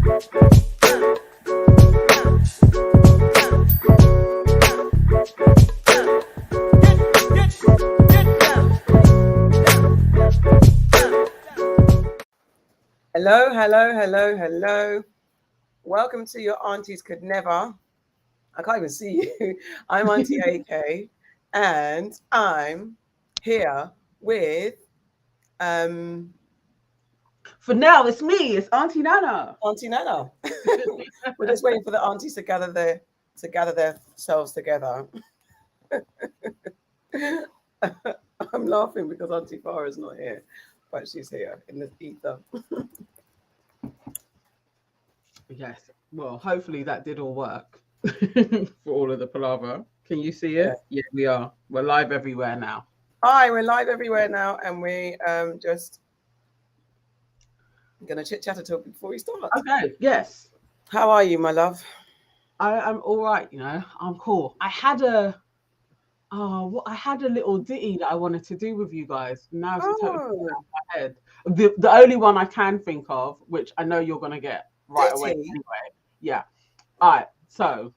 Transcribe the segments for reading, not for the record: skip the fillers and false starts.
Hello, hello, hello, hello. Welcome to your Aunties Could Never. I can't even see you. I'm Auntie AK, and I'm here with For now, it's me. It's Auntie Nana. Auntie Nana. We're just waiting for the aunties to gather themselves together. I'm laughing because Auntie Farah's not here, but she's here in the ether. Yes. Well, hopefully that did all work for all of the palaver. Can you see it? Yeah, we are. We're live everywhere now. Hi, we're live everywhere now, and we just gonna chit chat until before we start. Okay. Yes. How are you, my love? I'm all right. You know, I'm cool. I had a little ditty that I wanted to do with you guys. Now it's totally out of my head. The only one I can think of, which I know you're gonna get right away anyway. Yeah. All right. So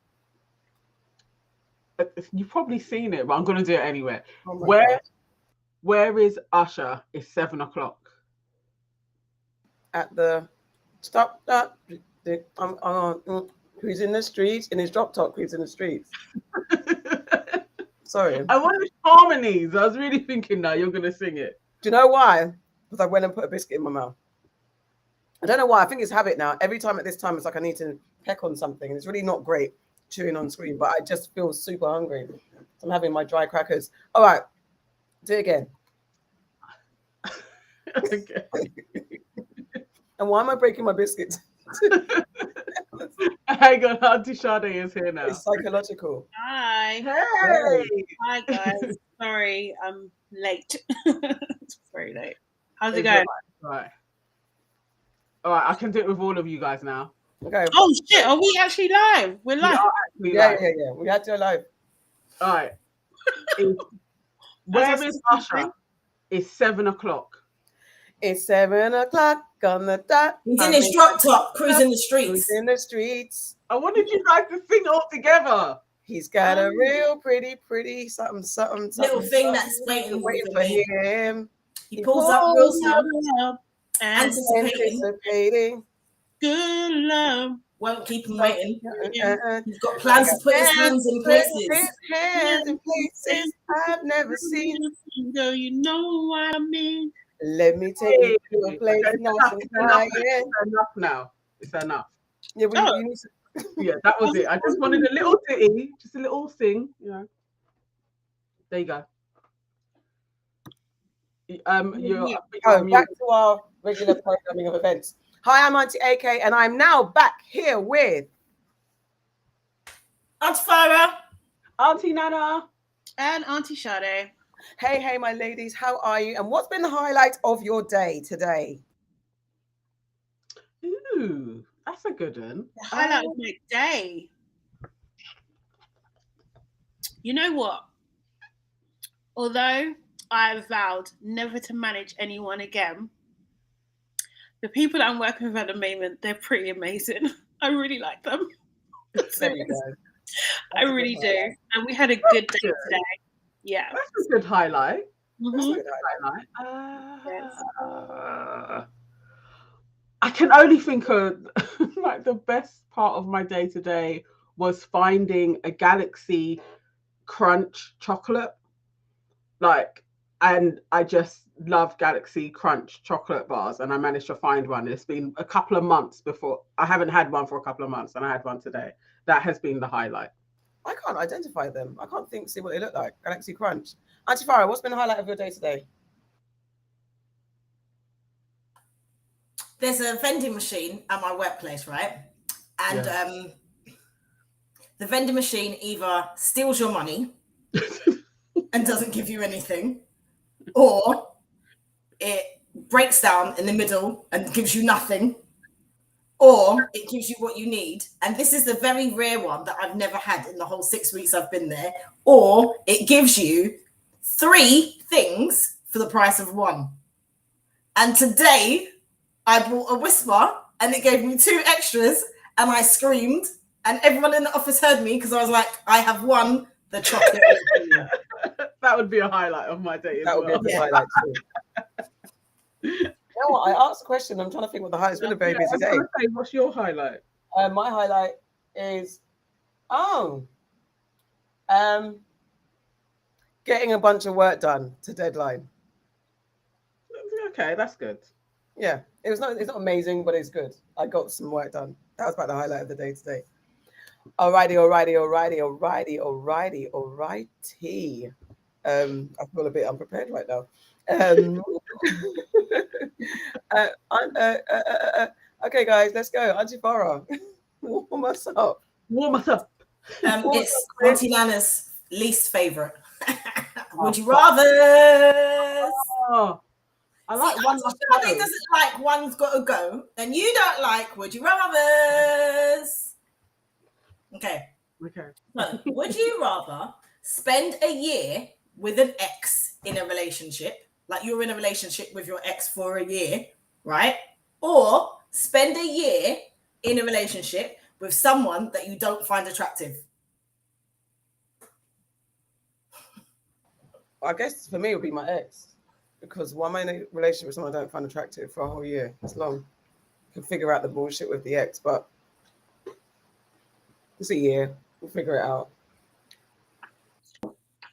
you've probably seen it, but I'm gonna do it anyway. Where is Usher? It's 7 o'clock. At the stop. Who's in the streets? In his drop top, who's in the streets? Sorry. I wanted harmonies. I was really thinking that you're gonna sing it. Do you know why? Because I went and put a biscuit in my mouth. I don't know why. I think it's habit now. Every time at this time, it's like I need to peck on something. It's really not great chewing on screen, but I just feel super hungry. I'm having my dry crackers. All right, do it again. Okay. And why am I breaking my biscuits? Hang on, Auntie Sade is here now. It's psychological. Hi. Hey. Hi, guys. Sorry, I'm late. It's very late. How's it going? Right. All right, I can do it with all of you guys now. Okay. Oh, shit. Are we actually live? We're live. Yeah. We had to go live. All right. Where is Usher? It's 7 o'clock. It's 7 o'clock on the dot. He's in his drop top, cruising the streets. He's in the streets. I wanted you guys to sing all together. He's got a real pretty something. Little thing that's waiting for him. He pulls up real slow, anticipating. Good love. Won't keep him waiting. He's got plans to put his hands in places. I've never seen. Girl, you know what I mean. Let me take you to a place nice and quiet. It's enough now. It's enough. Yeah, you need to... Yeah, that was it. I just wanted a little ditty, just a little thing, you know. There you go. Back to our regular programming of events. Hi, I'm Auntie AK, and I'm now back here with Auntie Farah, Auntie Nana, and Auntie Sade. Hey, my ladies, how are you? And what's been the highlight of your day today? Ooh, that's a good one. The highlight of my day. You know what? Although I vowed never to manage anyone again, the people that I'm working with at the moment, they're pretty amazing. I really like them. There you go. I really do. And we had a good day today. Yeah. That's a good highlight. Mm-hmm. That's a good highlight. I can only think of like the best part of my day today was finding a Galaxy Crunch chocolate. And I just love Galaxy Crunch chocolate bars, and I managed to find one. It's been a couple of months before. I haven't had one for a couple of months, and I had one today. That has been the highlight. I can't identify them. I can't see what they look like. Galaxy Crunch. Auntie Farah, what's been the highlight of your day today? there's a vending machine at my workplace, right? And the vending machine either steals your money and doesn't give you anything, or it breaks down in the middle and gives you nothing, or it gives you what you need. And this is the very rare one that I've never had in the whole 6 weeks I've been there. Or it gives you 3 things for the price of 1. And today I bought a Whisper and it gave me 2 extras, and I screamed, and everyone in the office heard me because I was like, I have won the chocolate. That would be a highlight of my day. That would be a good highlight too. You know what? I asked a question. I'm trying to think what the highlight. It's been a very busy day. Say, what's your highlight? My highlight is getting a bunch of work done to deadline. Okay, that's good. Yeah, it's not amazing, but it's good. I got some work done. That was about the highlight of the day today. Alrighty. I feel a bit unprepared right now. Okay, guys, let's go. Auntie Farah, warm us up. It's Auntie Nana's least favourite. Would you rather? Oh, I like See, one. Auntie doesn't like one's got to go, and you don't like would you rather? Okay. So, would you rather spend a year with an ex in a relationship, like you're in a relationship with your ex for a year, right? Or spend a year in a relationship with someone that you don't find attractive? I guess for me it would be my ex, because why am I in a relationship with someone I don't find attractive for a whole year? It's long. You can figure out the bullshit with the ex, but it's a year. We'll figure it out.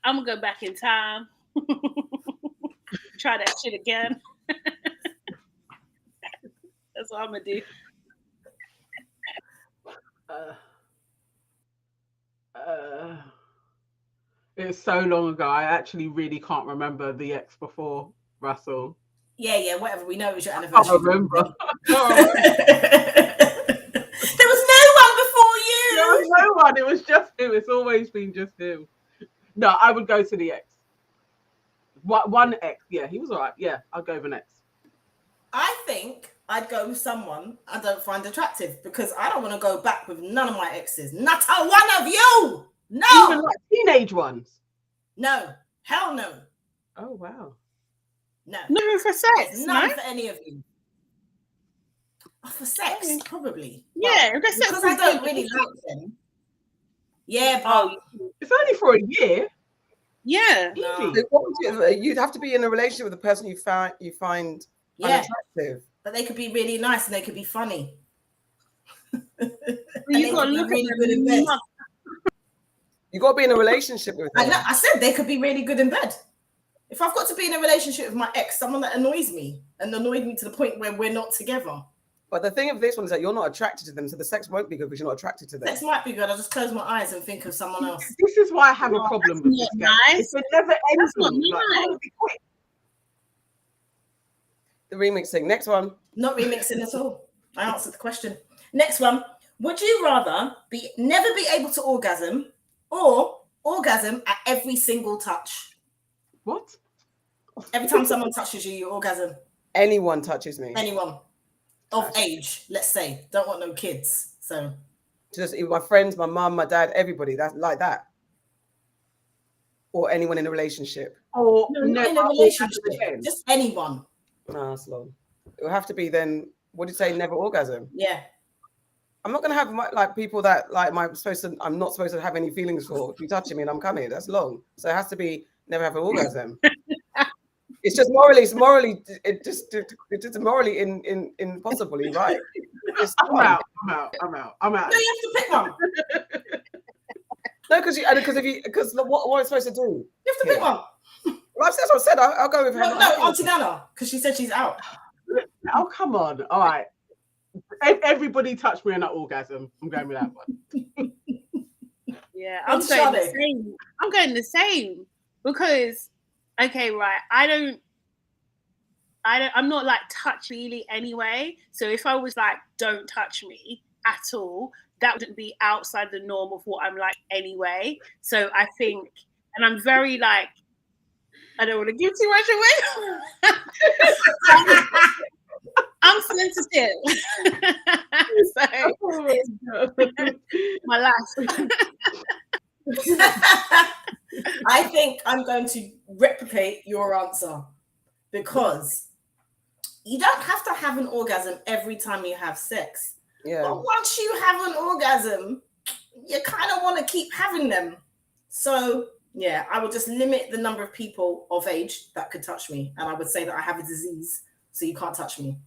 I'm gonna go back in time. Try that shit again. That's what I'm gonna do. It's so long ago. I actually really can't remember the ex before Russell. Yeah, whatever. We know it was your anniversary. I remember. There was no one before you. There was no one. It was just him. It's always been just him. No, I would go to the ex. One ex. Yeah, he was all right. Yeah, I'll go with an ex. I think I'd go with someone I don't find attractive, because I don't want to go back with none of my exes. Not a one of you. No. Even like teenage ones. No. Hell no. Oh wow. No. Not even for sex. None No? for any of you. Oh, for sex, probably. Yeah, But because because I don't really like them. Yeah, but It's only for a year. Yeah. no. So what would you'd have to be in a relationship with the person you find Yeah, unattractive. but they could be really nice and they could be funny. You got to look at them. You got to be in a relationship with them. I said they could be really good in bed. If I've got to be in a relationship with my ex, someone that annoys me and annoyed me to the point where we're not together. But the thing of this one is that you're not attracted to them, so the sex won't be good because you're not attracted to them. Sex might be good. I'll just close my eyes and think of someone else. This is why I have a problem with this guy. Nice. It's never ends. That's not Like, nice. I wanna be quick. The remixing. Next one. Not remixing at all. I answered the question. Next one. Would you rather never be able to orgasm, or orgasm at every single touch? What? Every time someone touches you, you orgasm. Anyone touches me. Anyone of age, let's say. Don't want no kids. So Just my friends, my mum, my dad, everybody. That's like that. Or anyone in a relationship. Or no, not never in a relationship. again. Just anyone. No, that's long. It will have to be then. What do you say? Never orgasm. Yeah. I'm not gonna have like people that like I'm not supposed to have any feelings for. If you touching me and I'm coming, that's long. So it has to be never have an orgasm. It's just morally morally impossible. You're right. I'm out. No, you have to pick one. No, because what am I supposed to do? You have to pick one. Well, that's what I said. I'll go with her. No, Auntie Nana, because she said she's out. Oh, come on. All right. Everybody touched me in that orgasm. I'm going with that one. Yeah, I'm going the same. I'm going the same because, okay, right. I'm not like touch feely anyway. So if I was like, don't touch me at all, that wouldn't be outside the norm of what I'm like anyway. So I think, and I'm very like, I don't want to give too much away. I'm sensitive. So my last. I think I'm going to replicate your answer, because you don't have to have an orgasm every time you have sex. Yeah. But once you have an orgasm, you kind of want to keep having them. So yeah, I would just limit the number of people of age that could touch me, and I would say that I have a disease, so you can't touch me.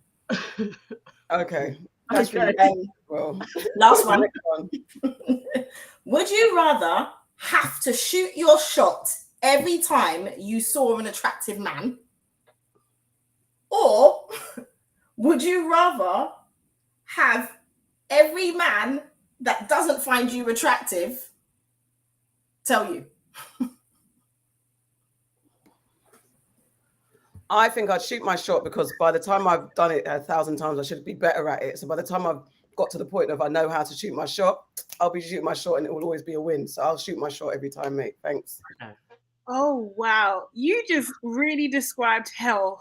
Okay. That's Okay. Well, Last one. Would you rather have to shoot your shot every time you saw an attractive man, or would you rather have every man that doesn't find you attractive tell you? I think I'd shoot my shot, because by the time I've done it 1,000 times, I should be better at it. So by the time I've got to the point of I know how to shoot my shot, I'll be shooting my shot and it will always be a win. So I'll shoot my shot every time, mate. Thanks. Oh, wow. You just really described hell.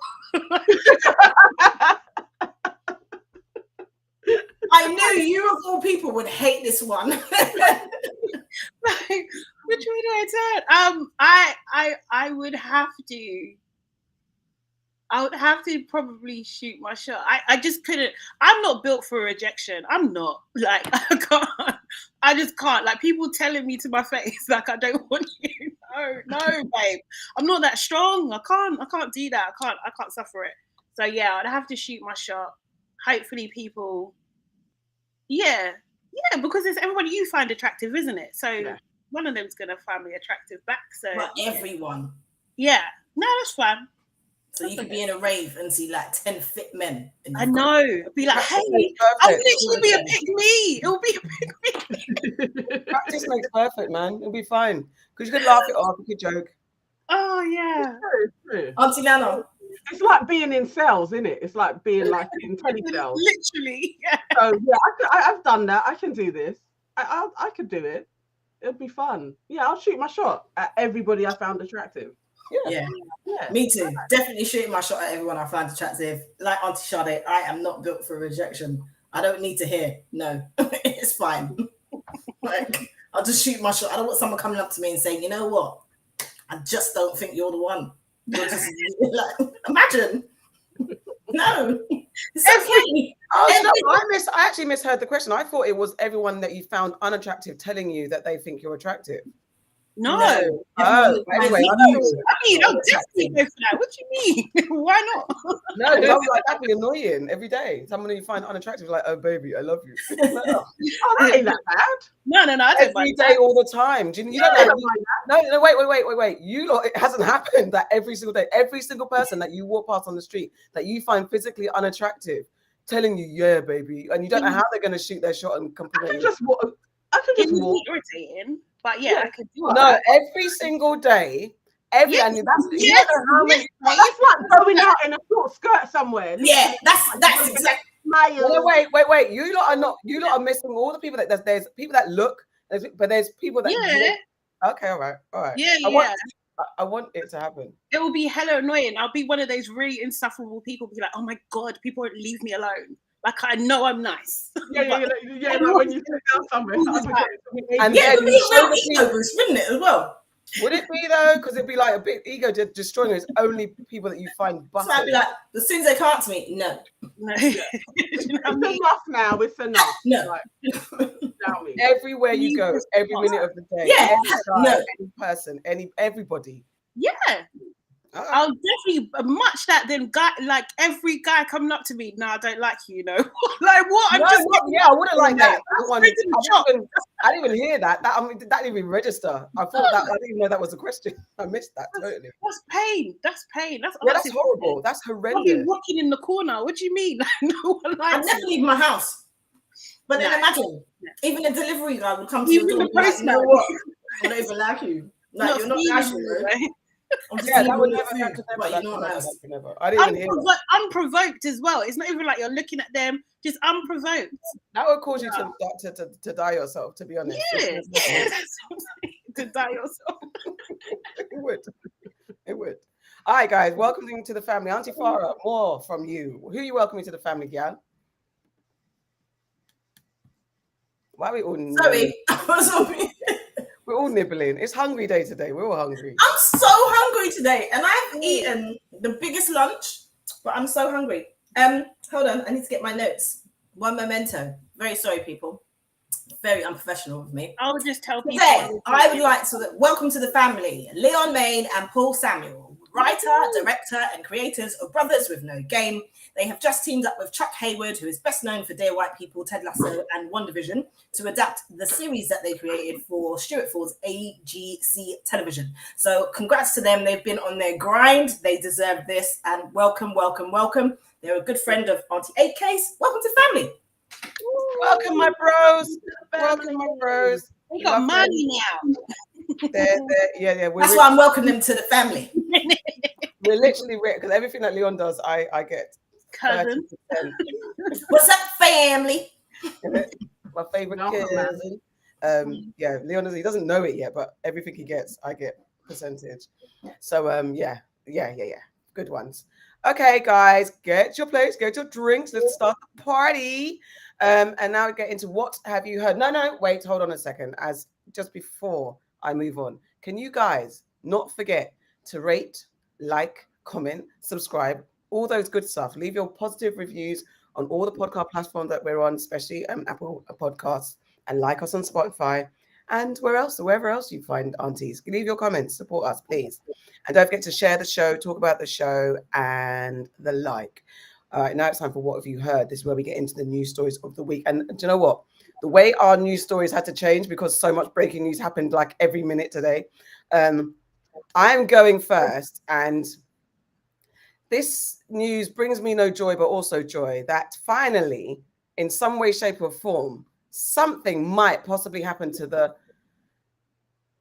I knew you of all people would hate this one. Like, which way do I turn? I would have to probably shoot my shot. I just couldn't. I'm not built for rejection. I'm not. Like, I can't. I just can't. Like, people telling me to my face, like, I don't want you. No, babe. I'm not that strong. I can't do that. I can't suffer it. So yeah, I'd have to shoot my shot. Hopefully people. Yeah, because it's everybody you find attractive, isn't it? So one of them's gonna find me attractive back. So But everyone. Yeah, no, that's fine. So you could be in a rave and see like 10 fit men. I know. Be like, hey, I'll literally be a pick me. It'll be a pick me. Practice makes perfect, man. It'll be fine. Because you could laugh it off, you could joke. Oh yeah. True. Auntie Nana. It's like being in cells, isn't it? It's like being like in telecells. Literally, yeah. So yeah, I've done that. I can do this. I could do it. It'll be fun. Yeah, I'll shoot my shot at everybody I found attractive. Yeah. Me too. Definitely shooting my shot at everyone I find attractive. Like Auntie Sade, I am not built for rejection. I don't need to hear no. It's fine. Like, I'll just shoot my shot. I don't want someone coming up to me and saying, you know what? I just don't think you're the one. You're just like, imagine. No. It's okay. Oh, no, I actually misheard the question. I thought it was everyone that you found unattractive telling you that they think you're attractive. No. Oh, anyway, I'll definitely go for that. What do you mean? Why not? No, I was like, that'd be annoying every day. Someone who you find unattractive, like, oh baby, I love you. Oh, that ain't that bad. No, I don't Every mind day, that. all the time. Do you know no, wait. You lot, it hasn't happened that every single day, every single person that you walk past on the street that you find physically unattractive, telling you, yeah, baby, and you don't know how they're going to shoot their shot and I compliment can you. just walk. It would be irritating, but yeah, I could do it. No, every single day. And that's you don't know how many. That's like going out in a short skirt somewhere. Yeah, that's exactly. No, wait. You lot are missing all the people that there's people that look, but there's people that okay, all right. Yeah, I want it to happen. It will be hella annoying. I'll be one of those really insufferable people. Be like, oh my god, people won't leave me alone. Like, I know I'm nice. Yeah. Like when you sit down somewhere. And yeah, then it would be a real ego boost, wouldn't it, as well? Would it be though? Because it'd be like a big ego destroying. It's only people that you find. So I'd be like, as soon as they come up to me, no. It's enough now. It's enough. No. Like, everywhere you go, every minute of the day. Yeah. Any person, everybody. Yeah. I'll definitely much that than guy, like every guy coming up to me. No, I don't like you. You know, like what? I wouldn't like that. I didn't even hear that. That didn't even register. I thought that. I didn't even know that was a question. I missed that totally. That's pain. That's horrible. That's horrendous. I'll be walking in the corner. What do you mean? Like, no one likes I'd never leave my house. But then imagine, even a delivery guy would come to even your door. The postman. Like, you know what? I don't even like you. Like, you're not nice, right? That would never. I didn't even hear that. Unprovoked as well. It's not even like you're looking at them, just unprovoked. That would cause you to die yourself, to be honest. Yeah. To die yourself. It would. All right, guys, welcome to the family. Auntie Farah, more from you. Who are you welcoming to the family, gal? Why are we all Sorry. We're all nibbling. It's hungry day today. We're all hungry. I'm so hungry today, and I've eaten the biggest lunch, but I'm so hungry. Hold on, I need to get my notes. One memento. Very sorry, people. Very unprofessional of me. I'll just tell people. Today, I would like to welcome to the family Leon, Mayne, and Paul Samual, writer, director, and creators of Brothers with No Game. They have just teamed up with Chuck Hayward, who is best known for Dear White People, Ted Lasso, and WandaVision, to adapt the series that they created for Stuart Ford's AGC television. So congrats to them. They've been on their grind. They deserve this. And welcome, welcome, welcome. They're a good friend of Auntie 8K's. Welcome to family. Welcome, my bros. Welcome, my bros. We got money now. Yeah. That's why I'm welcoming them to the family. We're literally because everything that Leon does, I get. Cousin. What's up, family? My favorite cousin. Yeah, Leon he doesn't know it yet, but everything he gets, I get percentage. So yeah. Good ones. Okay, guys, get your plates, get your drinks. Let's start the party. And now we get into what have you heard? No, wait, hold on a second. As just before I move on, can you guys not forget to rate, like, comment, subscribe, all those good stuff. Leave your positive reviews on all the podcast platforms that we're on, especially Apple Podcasts, and like us on Spotify and wherever else you find Aunties. Leave your comments, support us, please. And don't forget to share the show, talk about the show, and the like. All right, now it's time for What Have You Heard? This is where we get into the news stories of the week. And do you know what? The way our news stories had to change because so much breaking news happened like every minute today. I'm going first, and this news brings me no joy, but also joy that finally, in some way, shape, or form, something might possibly happen to the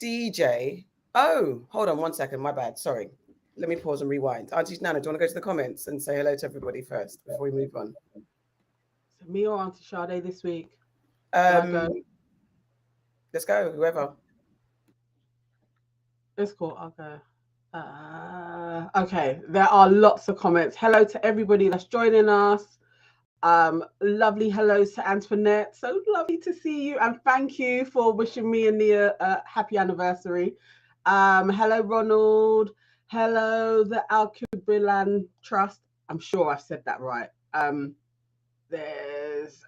DJ. Oh, hold on one second. My bad. Sorry. Let me pause and rewind. Auntie Nana, do you want to go to the comments and say hello to everybody first before we move on? So me or Auntie Sade this week? Let's go, whoever. It's cool. I'll go. Okay, there are lots of comments. Hello to everybody that's joining us. Lovely hellos to Antoinette. So lovely to see you, and thank you for wishing me and Nia a happy anniversary. Hello, Ronald. Hello, the Al-Kubilan Trust. I'm sure I've said that right. There's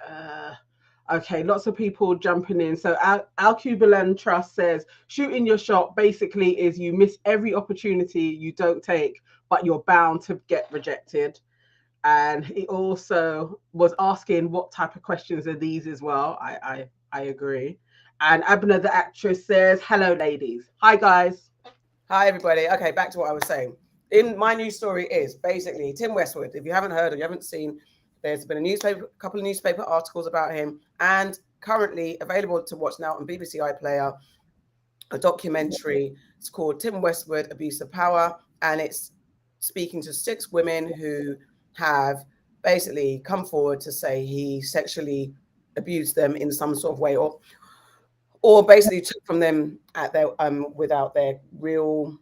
okay, lots of people jumping in. So Al-Kubilan Trust says shooting your shot basically is you miss every opportunity you don't take, but you're bound to get rejected. And he also was asking what type of questions are these as well. I agree. And Abner, the actress, says, hello, ladies. Hi, guys. Hi, everybody. Okay, back to what I was saying. In my news story is basically Tim Westwood. If you haven't heard or you haven't seen, there's been a couple of newspaper articles about him, and currently available to watch now on BBC iPlayer, a documentary. It's called Tim Westwood, Abuse of Power, and it's speaking to 6 women who have basically come forward to say he sexually abused them in some sort of way, or basically took from them at their without their real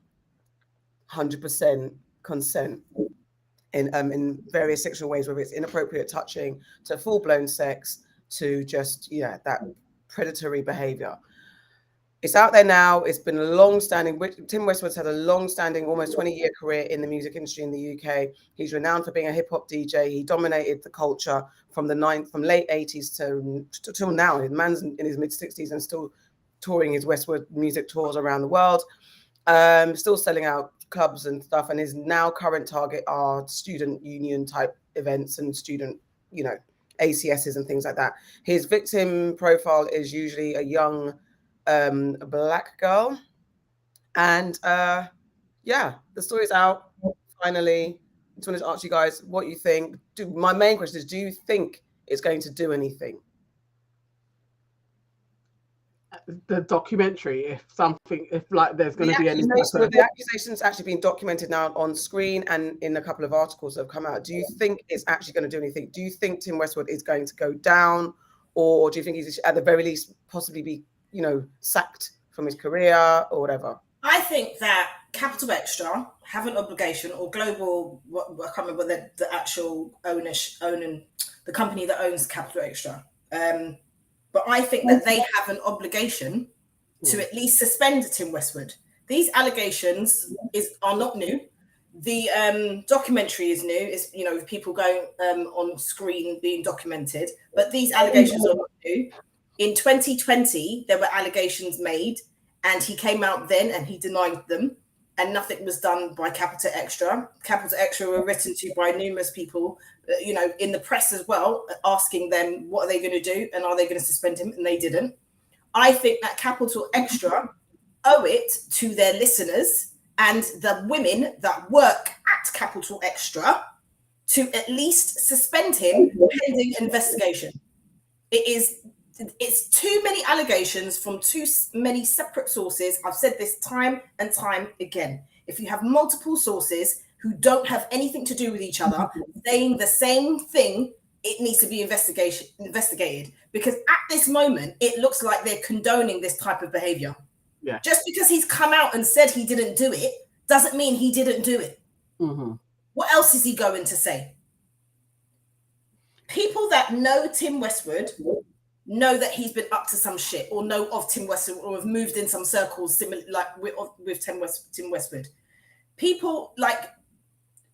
100% consent in various sexual ways, whether it's inappropriate touching to full-blown sex to just that predatory behavior. It's out there now. It's been a long-standing. Tim Westwood's had a long-standing, almost 20-year career in the music industry in the UK. He's renowned for being a hip-hop DJ. He dominated the culture from late 80s to till now. His man's in his mid-60s and still touring his Westwood music tours around the world. Still selling out clubs and stuff. And his now current target are student union type events and student, ACSs and things like that. His victim profile is usually a young Black girl, and the story's out finally. I just wanted to ask you guys what you think. My main question is, do you think it's going to do anything? The documentary, if there's going to be any. The accusations actually being documented now on screen and in a couple of articles that have come out. Do you think it's actually going to do anything? Do you think Tim Westwood is going to go down, or do you think he's at the very least possibly be sacked from his career or whatever? I think that Capital Extra have an obligation, or Global, I can't remember the actual owning the company that owns Capital Extra. But I think that they have an obligation to at least suspend Tim Westwood. These allegations are not new. The documentary is new. It's, you know, people going on screen being documented, but these allegations are not new. In 2020, there were allegations made, and he came out then and he denied them, and nothing was done by Capital Extra. Capital Extra were written to by numerous people, you know, in the press as well, asking them what are they going to do and are they going to suspend him, and they didn't. I think that Capital Extra owe it to their listeners and the women that work at Capital Extra to at least suspend him pending investigation. It's too many allegations from too many separate sources. I've said this time and time again. If you have multiple sources who don't have anything to do with each other saying the same thing, it needs to be investigated, because at this moment, it looks like they're condoning this type of behavior. Yeah. Just because he's come out and said he didn't do it doesn't mean he didn't do it. Mm-hmm. What else is he going to say? People that know Tim Westwood know that he's been up to some shit, or know of Tim Westwood, or have moved in some circles similar, like with Tim Westwood. People like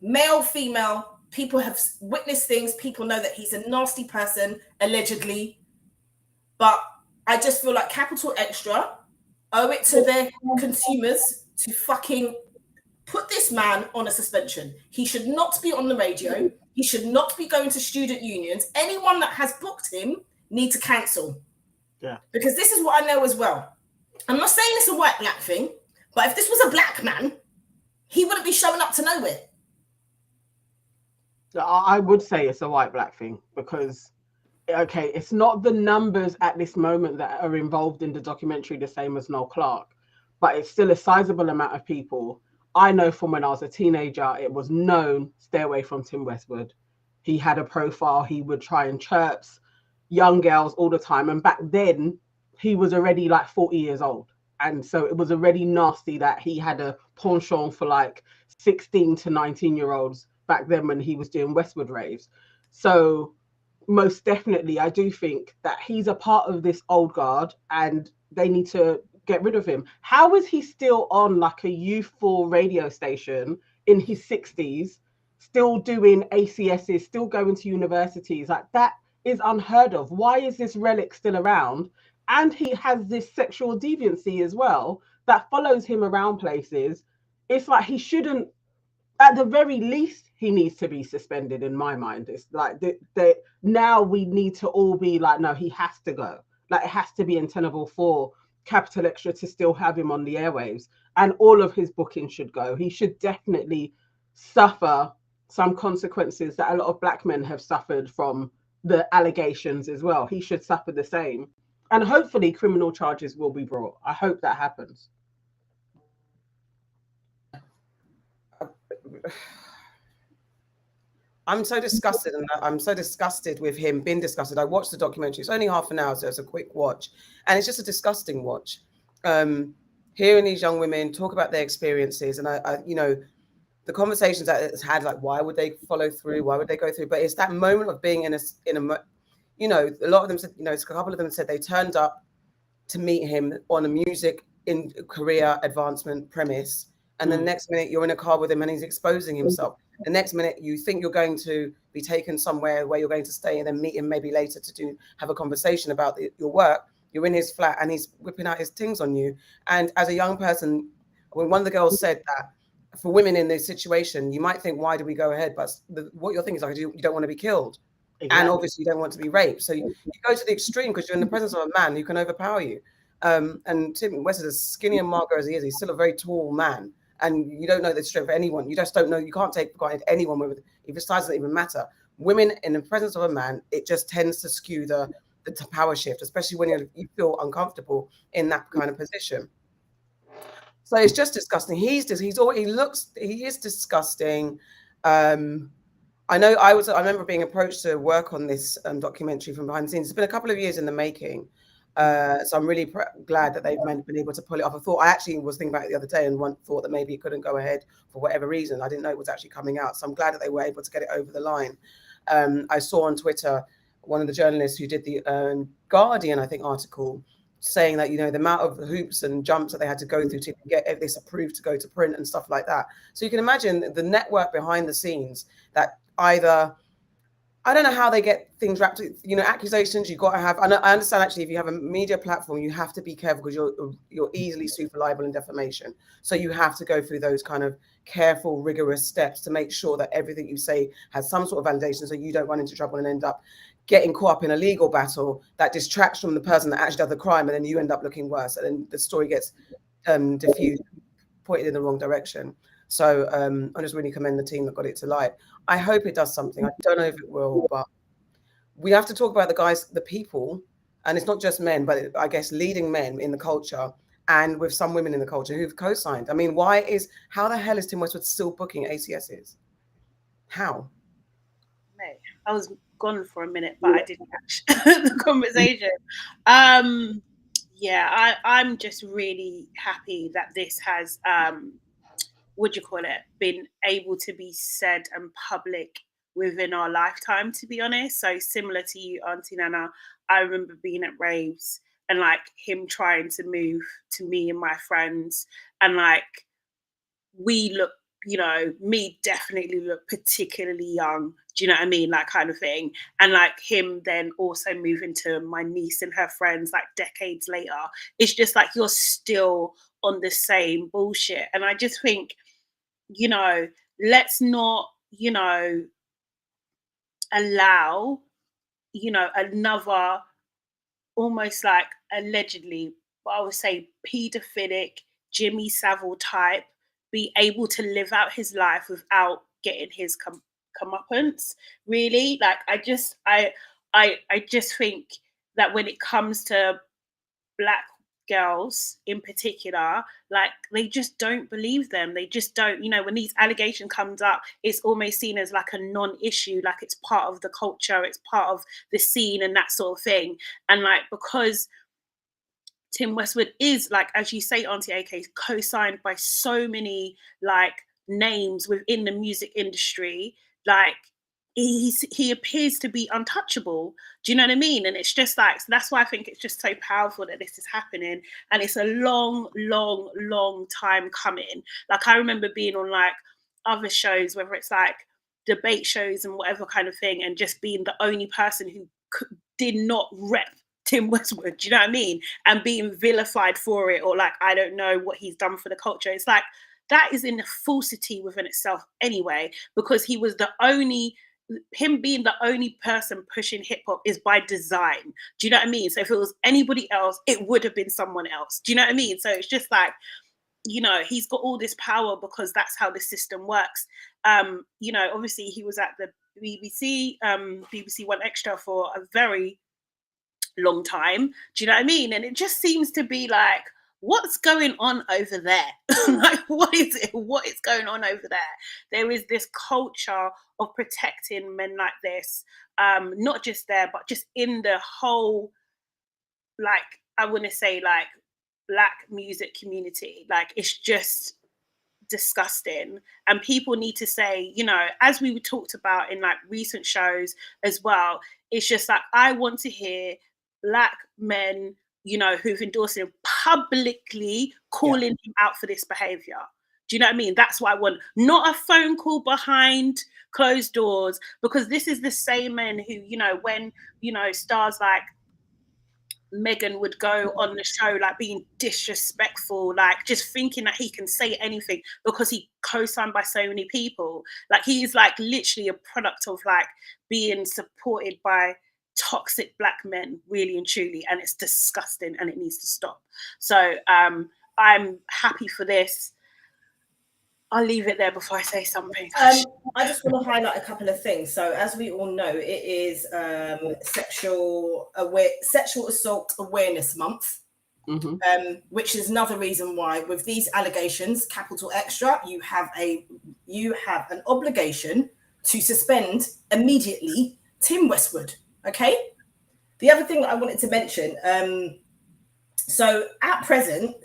male, female, people have witnessed things. People know that he's a nasty person, allegedly. But I just feel like Capital Extra owe it to their consumers to fucking put this man on a suspension. He should not be on the radio. He should not be going to student unions. Anyone that has booked him need to cancel. Yeah. Because this is what I know as well. I'm not saying it's a white black thing, but if this was a black man, he wouldn't be showing up to nowhere. I would say it's a white black thing, because okay, it's not the numbers at this moment that are involved in the documentary the same as Noel Clarke, but it's still a sizable amount of people. I know from when I was a teenager, it was known, stay away from Tim Westwood. He had a profile, he would try and chirps young girls all the time. And back then, he was already like 40 years old. And so it was already nasty that he had a penchant for like 16 to 19-year-olds back then when he was doing Westwood raves. So most definitely, I do think that he's a part of this old guard and they need to get rid of him. How is he still on like a youthful radio station in his 60s, still doing ACSs, still going to universities? Like, that is unheard of. Why is this relic still around? And he has this sexual deviancy as well that follows him around places. It's like he shouldn't, at the very least, he needs to be suspended in my mind. It's like now we need to all be like, no, he has to go. Like, it has to be untenable for Capital Extra to still have him on the airwaves, and all of his bookings should go. He should definitely suffer some consequences that a lot of black men have suffered from the allegations as well. He should suffer the same. And hopefully criminal charges will be brought. I hope that happens. I'm so disgusted, and I'm so disgusted with him being disgusted. I watched the documentary. It's only half an hour, so it's a quick watch. And it's just a disgusting watch. Hearing these young women talk about their experiences, and I you know, the conversations that it's had, like, why would they follow through? Why would they go through? But it's that moment of being in a, you know, a lot of them said, you know, a couple of them said they turned up to meet him on a music in career advancement premise. And the next minute you're in a car with him and he's exposing himself. The next minute you think you're going to be taken somewhere where you're going to stay and then meet him maybe later to have a conversation about your work. You're in his flat and he's whipping out his things on you. And as a young person, when one of the girls said that for women in this situation, you might think, why do we go ahead? But what you're thinking is like, you don't want to be killed. Exactly. And obviously you don't want to be raped. So you go to the extreme because you're in the presence of a man who can overpower you. And Tim Westwood, as skinny and mager as he is, he's still a very tall man. And you don't know the strength of anyone. You just don't know. You can't take for granted anyone with it. If his size doesn't even matter. Women in the presence of a man, it just tends to skew the power shift, especially when you feel uncomfortable in that kind of position. So it's just disgusting. He is disgusting. I remember being approached to work on this documentary from behind the scenes. It's been a couple of years in the making. So I'm really glad that they've been able to pull it off. I actually was thinking about it the other day and thought that maybe it couldn't go ahead for whatever reason. I didn't know it was actually coming out. So I'm glad that they were able to get it over the line. I saw on Twitter one of the journalists who did the Guardian, I think, article saying that, you know, the amount of hoops and jumps that they had to go through to get this approved to go to print and stuff like that. So you can imagine the network behind the scenes that either, I don't know how they get things wrapped, you know, accusations you got to have. I understand actually if you have a media platform, you have to be careful because you're easily super liable in defamation. So you have to go through those kind of careful, rigorous steps to make sure that everything you say has some sort of validation so you don't run into trouble and end up getting caught up in a legal battle that distracts from the person that actually does the crime, and then you end up looking worse, and then the story gets diffused, pointed in the wrong direction. So I just really commend the team that got it to light. I hope it does something. I don't know if it will, but we have to talk about the guys, the people, and it's not just men, but I guess leading men in the culture and with some women in the culture who've co-signed. I mean, how the hell is Tim Westwood still booking ACSs? How? Mate, I was gone for a minute, but I didn't catch the conversation. Yeah, I'm just really happy that this has, been able to be said and public within our lifetime, to be honest. So similar to you, Auntie Nana, I remember being at raves and like him trying to move to me and my friends, and like we look, you know, me definitely look particularly young. Do you know what I mean? That kind of thing. And like him then also moving to my niece and her friends like decades later. It's just like you're still on the same bullshit. And I just think, you know, let's not, you know, allow, you know, another almost like allegedly, but I would say paedophilic Jimmy Savile type be able to live out his life without getting his comeuppance. Really, like I just think that when it comes to Black girls in particular, like they just don't believe them. They just don't, you know, when these allegations comes up, it's almost seen as like a non-issue, like it's part of the culture, it's part of the scene and that sort of thing. And like, because Tim Westwood is, like, as you say, Auntie AK, co-signed by so many like names within the music industry, like he appears to be untouchable. Do you know what I mean? And it's just like, so that's why I think it's just so powerful that this is happening. And it's a long time coming. Like I remember being on like other shows, whether it's like debate shows and whatever kind of thing, and just being the only person who did not rep Tim Westwood, do you know what I mean? And being vilified for it, or like, I don't know what he's done for the culture. It's like, that is in a falsity within itself anyway, because he was the only, him being the only person pushing hip hop is by design. Do you know what I mean? So if it was anybody else, it would have been someone else. Do you know what I mean? So it's just like, you know, he's got all this power because that's how the system works. You know, obviously he was at the BBC, BBC One Extra for a very long time. Do you know what I mean? And it just seems to be like, what's going on over there? Like, what is it? What is going on over there? There is this culture of protecting men like this, not just there, but just in the whole, like, I want to say, like, Black music community. Like, it's just disgusting. And people need to say, you know, as we talked about in like recent shows as well, it's just like, I want to hear Black men, you know, who've endorsed him publicly calling him out for this behavior. Do you know what I mean? That's what I want. Not a phone call behind closed doors, because this is the same men who, you know, when, you know, stars like Meghan would go on the show, like being disrespectful, like just thinking that he can say anything because he co-signed by so many people. Like he's like literally a product of like being supported by toxic Black men, really and truly, and it's disgusting and it needs to stop. So I'm happy for this. I'll leave it there before I say something. I just want to highlight a couple of things. So, as we all know, it is Sexual Assault Awareness Month, which is another reason why, with these allegations, capital extra, you have an obligation to suspend immediately Tim Westwood. Okay. The other thing that I wanted to mention. So, at present,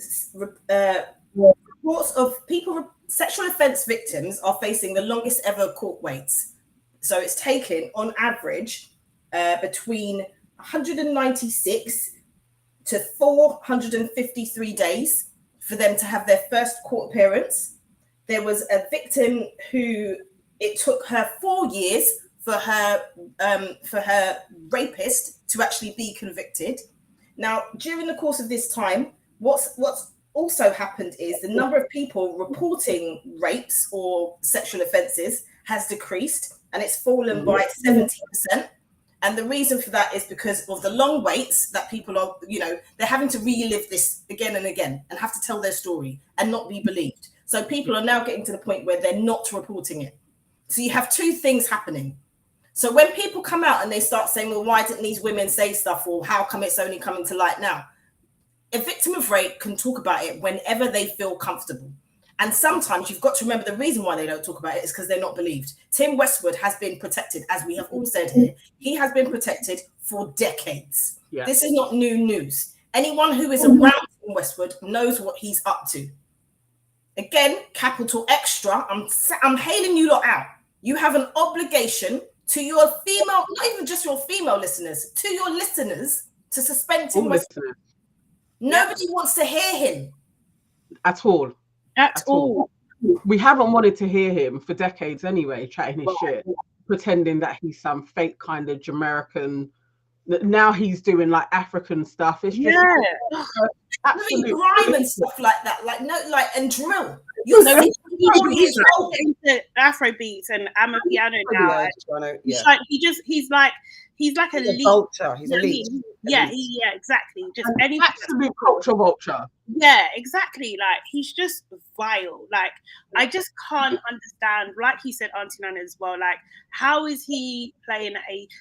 reports of sexual offence victims are facing the longest ever court waits. So it's taken on average between 196 to 453 days for them to have their first court appearance. There was a victim who it took her 4 years for her rapist to actually be convicted. Now, during the course of this time, what's also happened is the number of people reporting rapes or sexual offences has decreased, and it's fallen by 70%. And the reason for that is because of the long waits that people are, they're having to relive this again and again and have to tell their story and not be believed. So people are now getting to the point where they're not reporting it. So you have two things happening. So when people come out and they start saying, well, why didn't these women say stuff? Or how come it's only coming to light now? A victim of rape can talk about it whenever they feel comfortable. And sometimes you've got to remember the reason why they don't talk about it is because they're not believed. Tim Westwood has been protected, as we have all said here. He has been protected for decades. Yeah. This is not new news. Anyone who is around Tim Westwood knows what he's up to. Again, capital extra, I'm hailing you lot out. You have an obligation to your female, not even just your female listeners, to your listeners to suspend Tim Westwood. Nobody wants to hear him. At all. At all. We haven't wanted to hear him for decades anyway, chatting his shit, pretending that he's some fake kind of Jamaican. Now he's doing like African stuff. It's just absolutely grime and stuff like that. And drill. He's into Afro beats and Amapiano now. He's like a vulture. He's elite. Yeah, exactly. Just any absolute culture vulture. Yeah, exactly. Like he's just vile. Like I just can't understand. Like he said, Auntie Nana as well. Like how is he playing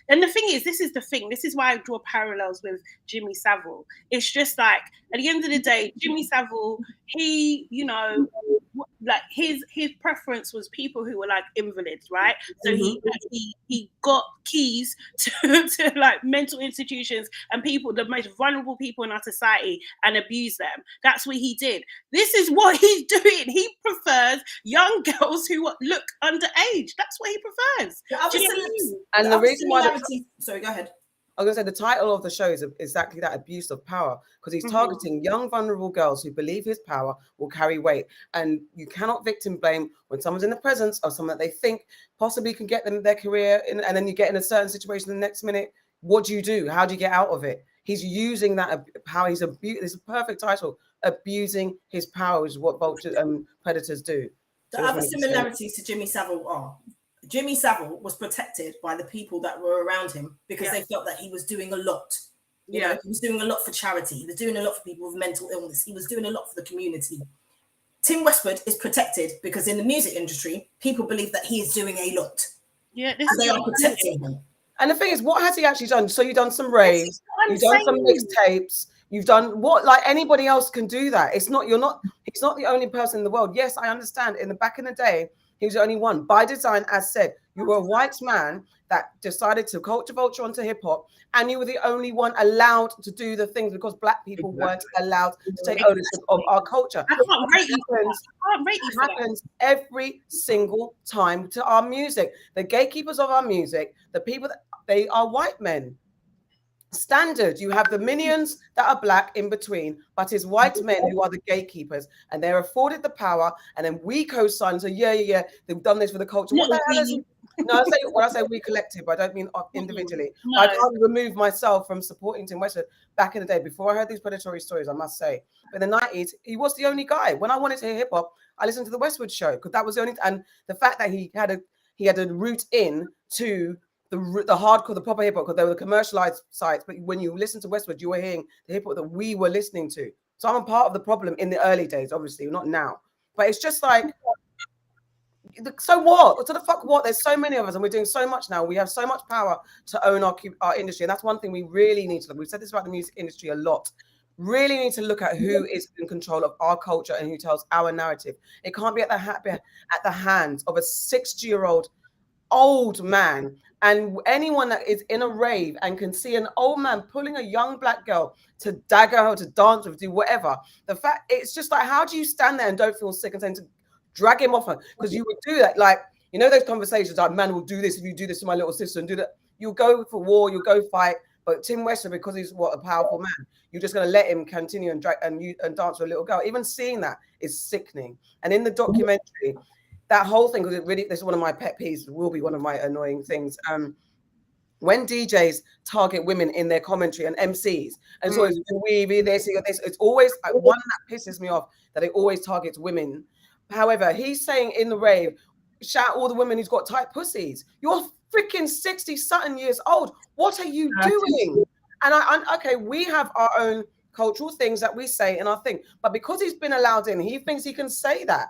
And the thing is, this is the thing. This is why I draw parallels with Jimmy Savile. It's just like at the end of the day, Jimmy Savile, he, like his preference was people who were like invalids, right? So he got keys to like mental institutions and people, the most vulnerable people in our society, and abused them. That's what he did. This is what he's doing. He prefers young girls who look underage. That's what he prefers. And the reason why sorry, go ahead. I was going to say the title of the show is exactly that, abuse of power, because he's targeting young, vulnerable girls who believe his power will carry weight. And you cannot victim blame when someone's in the presence of someone that they think possibly can get them their career, and then you get in a certain situation the next minute. What do you do? How do you get out of it? He's using that power. It's a perfect title, abusing his power, which is what vultures and predators do. The other similarities to Jimmy Savile are Jimmy Savile was protected by the people that were around him because they felt that he was doing a lot. You know, he was doing a lot for charity. He was doing a lot for people with mental illness. He was doing a lot for the community. Tim Westwood is protected because in the music industry, people believe that he is doing a lot. Yeah, and they are protecting him. And the thing is, what has he actually done? So you've done some raves, you've done some mixtapes, you've done what, like anybody else can do that. He's not the only person in the world. Yes, I understand. Back in the day, he was the only one. By design, as said, you were a white man that decided to culture vulture onto hip hop, and you were the only one allowed to do the things because black people weren't allowed to take ownership of our culture. It happens every single time to our music. The gatekeepers of our music, the people that they are white men. Standard, you have the minions that are black in between, but it's white men who are the gatekeepers, and they're afforded the power, and then we co-sign. So yeah, they've done this for the culture. What the hell is? No, when I say we collective, I don't mean individually. No. I can't remove myself from supporting Tim Westwood back in the day before I heard these predatory stories, I must say. But in the 90s, he was the only guy. When I wanted to hear hip hop, I listened to the Westwood show because that was the only. And the fact that he had a route in to the hardcore, the proper hip hop, because they were the commercialized sites. But when you listen to Westwood, you were hearing the hip hop that we were listening to. So I'm a part of the problem in the early days, obviously, not now. But it's just like, so what? So the fuck what? There's so many of us, and we're doing so much now. We have so much power to own our industry, and that's one thing we really need to look. We've said this about the music industry a lot. Really need to look at who is in control of our culture and who tells our narrative. It can't be at the hands of a 60-year-old old man. And anyone that is in a rave and can see an old man pulling a young black girl to dagger her, to dance with, do whatever. The fact, it's just like, how do you stand there and don't feel sick and saying to drag him off her? Because you would do that. Like, you know, those conversations like, man will do this if you do this to my little sister and do that. You'll go for war, you'll go fight. But Tim Westwood, because he's a powerful man, you're just going to let him continue and drag and dance with a little girl. Even seeing that is sickening. And in the documentary, that whole thing, because this is one of my pet peeves, will be one of my annoying things. When DJs target women in their commentary and MCs, and so it's it's always one that pisses me off, that it always targets women. However, he's saying in the rave, shout all the women who's got tight pussies. You're freaking 60-something years old. What are you doing? And okay, we have our own cultural things that we say in our thing, but because he's been allowed in, he thinks he can say that.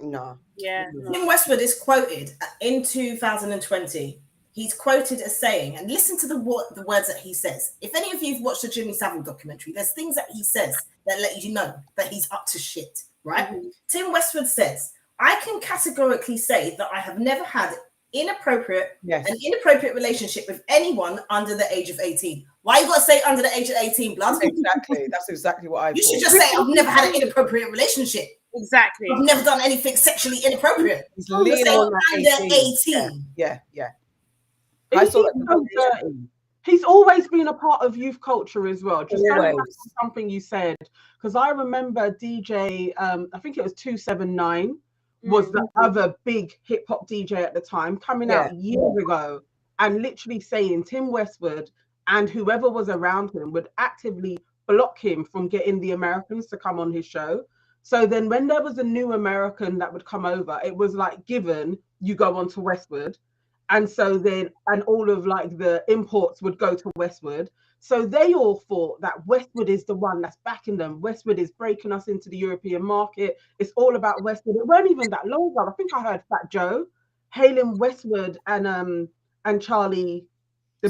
No. Yeah. Tim Westwood is quoted in 2020. He's quoted as saying, and listen to the words that he says. If any of you've watched the Jimmy Savile documentary, there's things that he says that let you know that he's up to shit, right? Tim Westwood says, I can categorically say that I have never had an inappropriate relationship with anyone under the age of 18. Why you got to say under the age of 18, blood? Exactly. That's exactly what I You should just say, I've never had an inappropriate relationship. Exactly. I've never done anything sexually inappropriate. He's leaning on that under 18. Yeah. I saw that. He's always been a part of youth culture as well. Just going back to something you said, because I remember DJ, I think it was 279, was the other big hip hop DJ at the time, coming out years ago and literally saying Tim Westwood and whoever was around him would actively block him from getting the Americans to come on his show. So then when there was a new American that would come over, it was like given, you go on to Westwood. And so then, and all of like the imports would go to Westwood. So they all thought that Westwood is the one that's backing them. Westwood is breaking us into the European market. It's all about Westwood. It weren't even that long ago. I think I heard Fat Joe hailing Westwood and Charlie,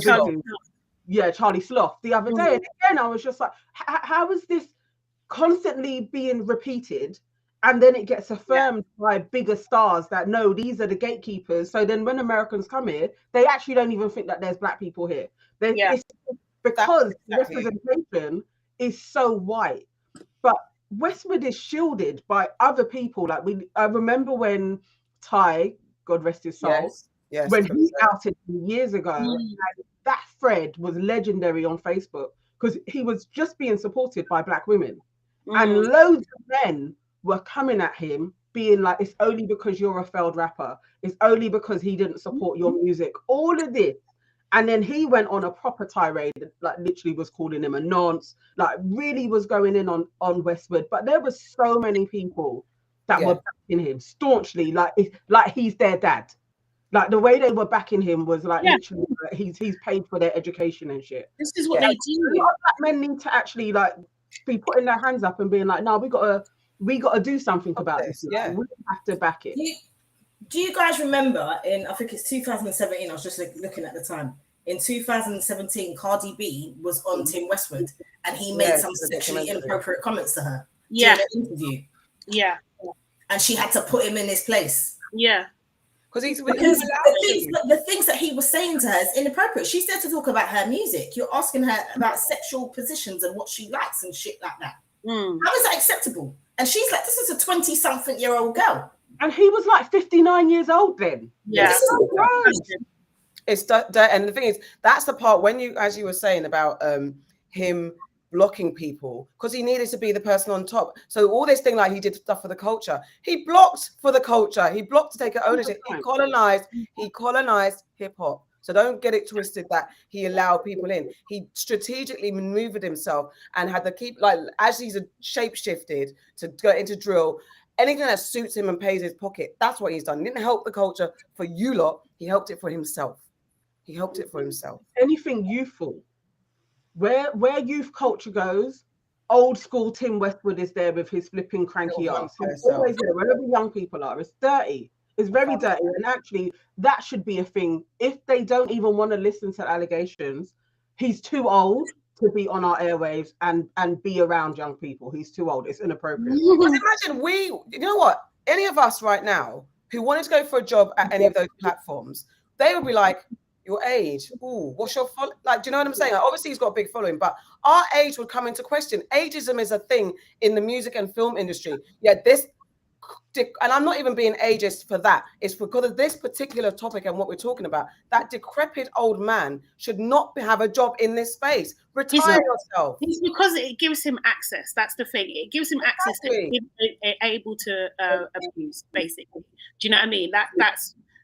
Charlie Sloth the other day. And again, I was just like, how is this constantly being repeated? And then it gets affirmed by bigger stars that no, these are the gatekeepers. So then when Americans come here, they actually don't even think that there's Black people here. It's because representation is so white. But Westwood is shielded by other people. Like I remember when Ty, God rest his soul, when he outed years ago, and that thread was legendary on Facebook because he was just being supported by Black women. And loads of men were coming at him being like, it's only because you're a failed rapper. It's only because he didn't support your music. All of this. And then he went on a proper tirade, like literally was calling him a nonce, like really was going in on Westwood. But there were so many people that were backing him staunchly, like he's their dad. Like the way they were backing him was like literally he's paid for their education and shit. This is what they do. A lot of Black men need to actually like be putting their hands up and being like, no, we gotta do something about this. We have to back it. Do you guys remember I think it's 2017, I was just looking at the time. In 2017, Cardi B was on Tim Westwood and he made some sexually inappropriate comments to her during an interview. Yeah. And she had to put him in his place. Yeah. Because the things that he was saying to her is inappropriate. She's there to talk about her music. You're asking her about sexual positions and what she likes and shit like that. How is that acceptable? And she's like, this is a 20-something-year-old girl. And he was like 59 years old then. Yeah. This is gross. It's and the thing is, that's the part when you, as you were saying about him blocking people, because he needed to be the person on top. So all this thing, like he did stuff for the culture. He blocked for the culture. He blocked to take ownership. He colonized hip hop. So don't get it twisted that he allowed people in. He strategically maneuvered himself and had to keep, like, as he's shapeshifted to go into drill, anything that suits him and pays his pocket. That's what he's done. He didn't help the culture for you lot. He helped it for himself. Anything youthful. Where youth culture goes, old school Tim Westwood is there with his flipping cranky arms. He's always there. Wherever young people are, it's dirty. It's very dirty. And actually, that should be a thing. If they don't even want to listen to allegations, he's too old to be on our airwaves and be around young people. He's too old. It's inappropriate. But imagine you know what? Any of us right now who wanted to go for a job at any of those platforms, they would be like, your age, what's your like? Do you know what I'm saying? Like, obviously, he's got a big following, but our age would come into question. Ageism is a thing in the music and film industry. Yeah, this and I'm not even being ageist for that. It's because of this particular topic and what we're talking about. That decrepit old man should not have a job in this space. Retire yourself. It's because it gives him access. That's the thing. It gives him access that he's able to abuse, basically. Do you know what I mean?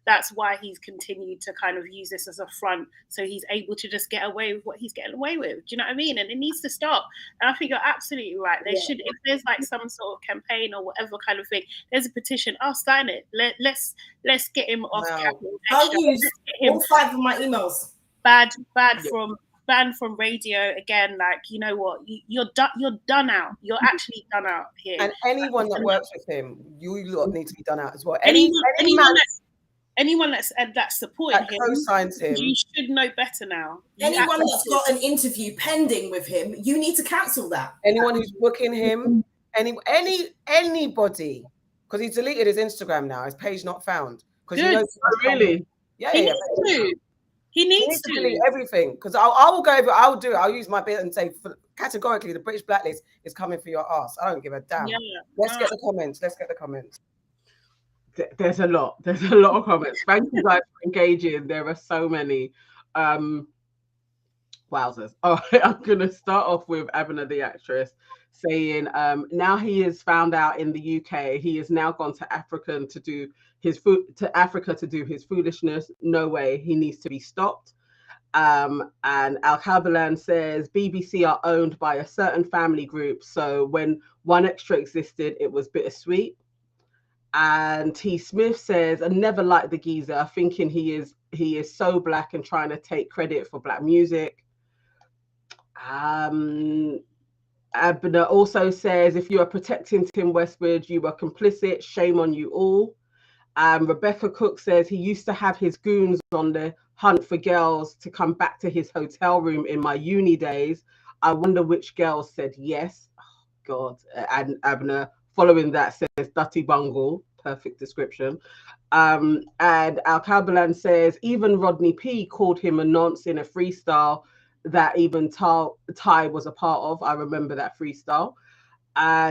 That's why he's continued to kind of use this as a front, so he's able to just get away with what he's getting away with. Do you know what I mean? And it needs to stop. And I think you're absolutely right. There should, if there's like some sort of campaign or whatever kind of thing, there's a petition. I'll sign it. Let's get him off camera. I'll use all 5 of my emails. Banned from radio again. Like, you know what? You're done. You're done out. You're actually done out here. And anyone that works with him, you lot need to be done out as well. Anyone that supported him, co-signs him, you should know better now. Anyone that's got an interview pending with him, you need to cancel that. Anyone who's booking him, anybody, because he's deleted his Instagram now. His page not found. Because you know, really, He needs to delete everything. Because I will go over. I'll do it. I'll use my bit and say categorically, the British blacklist is coming for your ass. I don't give a damn. Let's get the comments. There's a lot of comments. Thank you guys for engaging. There are so many. Wowzers. All right, I'm gonna start off with Abena, the actress, saying now he is found out in the UK. He has now gone to Africa to do his foolishness. No way, he needs to be stopped. And Al Kabalan says BBC are owned by a certain family group, so when one extra existed, it was bittersweet. And T. Smith says, I never liked the geezer, thinking he is so black and trying to take credit for black music. Abner also says, if you are protecting Tim Westwood, you were complicit. Shame on you all. Rebecca Cook says he used to have his goons on the hunt for girls to come back to his hotel room in my uni days. I wonder which girls said yes. Oh, God. And Abner, following that, says Dutty Bungle, perfect description. And Al Kabalan says even Rodney P called him a nonce in a freestyle that even Ty was a part of. I remember that freestyle.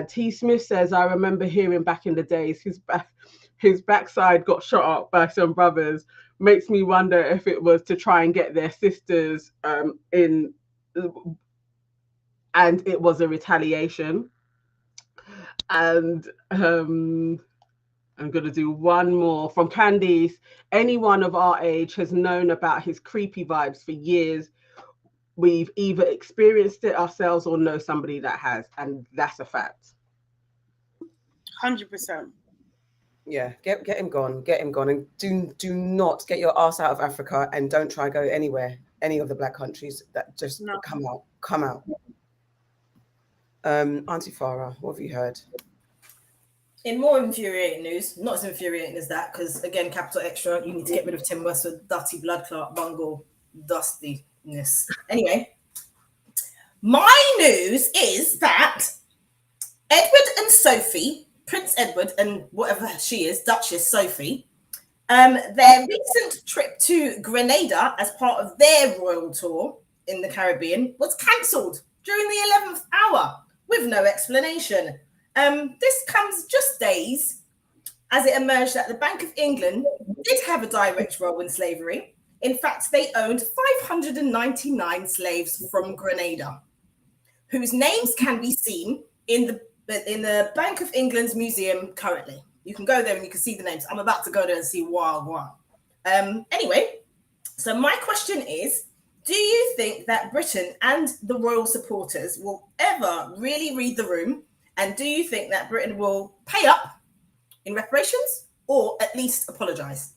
T. Smith says, I remember hearing back in the days his backside got shot up by some brothers. Makes me wonder if it was to try and get their sisters in, and it was a retaliation. And I'm going to do one more from Candice. Anyone of our age has known about his creepy vibes for years. We've either experienced it ourselves or know somebody that has, and that's a fact. 100%. Yeah, get him gone, and do not get your ass out of Africa, and don't try to go anywhere, any of the black countries. That just come out. Auntie Farah, what have you heard? In more infuriating news, not as infuriating as that, because again, capital extra, you need to get rid of Tim Westwood, dirty blood clot, bungle, dustiness. Anyway, my news is that Edward and Sophie, Prince Edward and whatever she is, Duchess Sophie, their recent trip to Grenada as part of their royal tour in the Caribbean was cancelled during the 11th hour with no explanation. This comes just days as it emerged that the Bank of England did have a direct role in slavery. In fact, they owned 599 slaves from Grenada, whose names can be seen in the Bank of England's museum currently. You can go there and you can see the names. I'm about to go there and see wow. Anyway, so my question is, do you think that Britain and the royal supporters will ever really read the room? And do you think that Britain will pay up in reparations or at least apologise?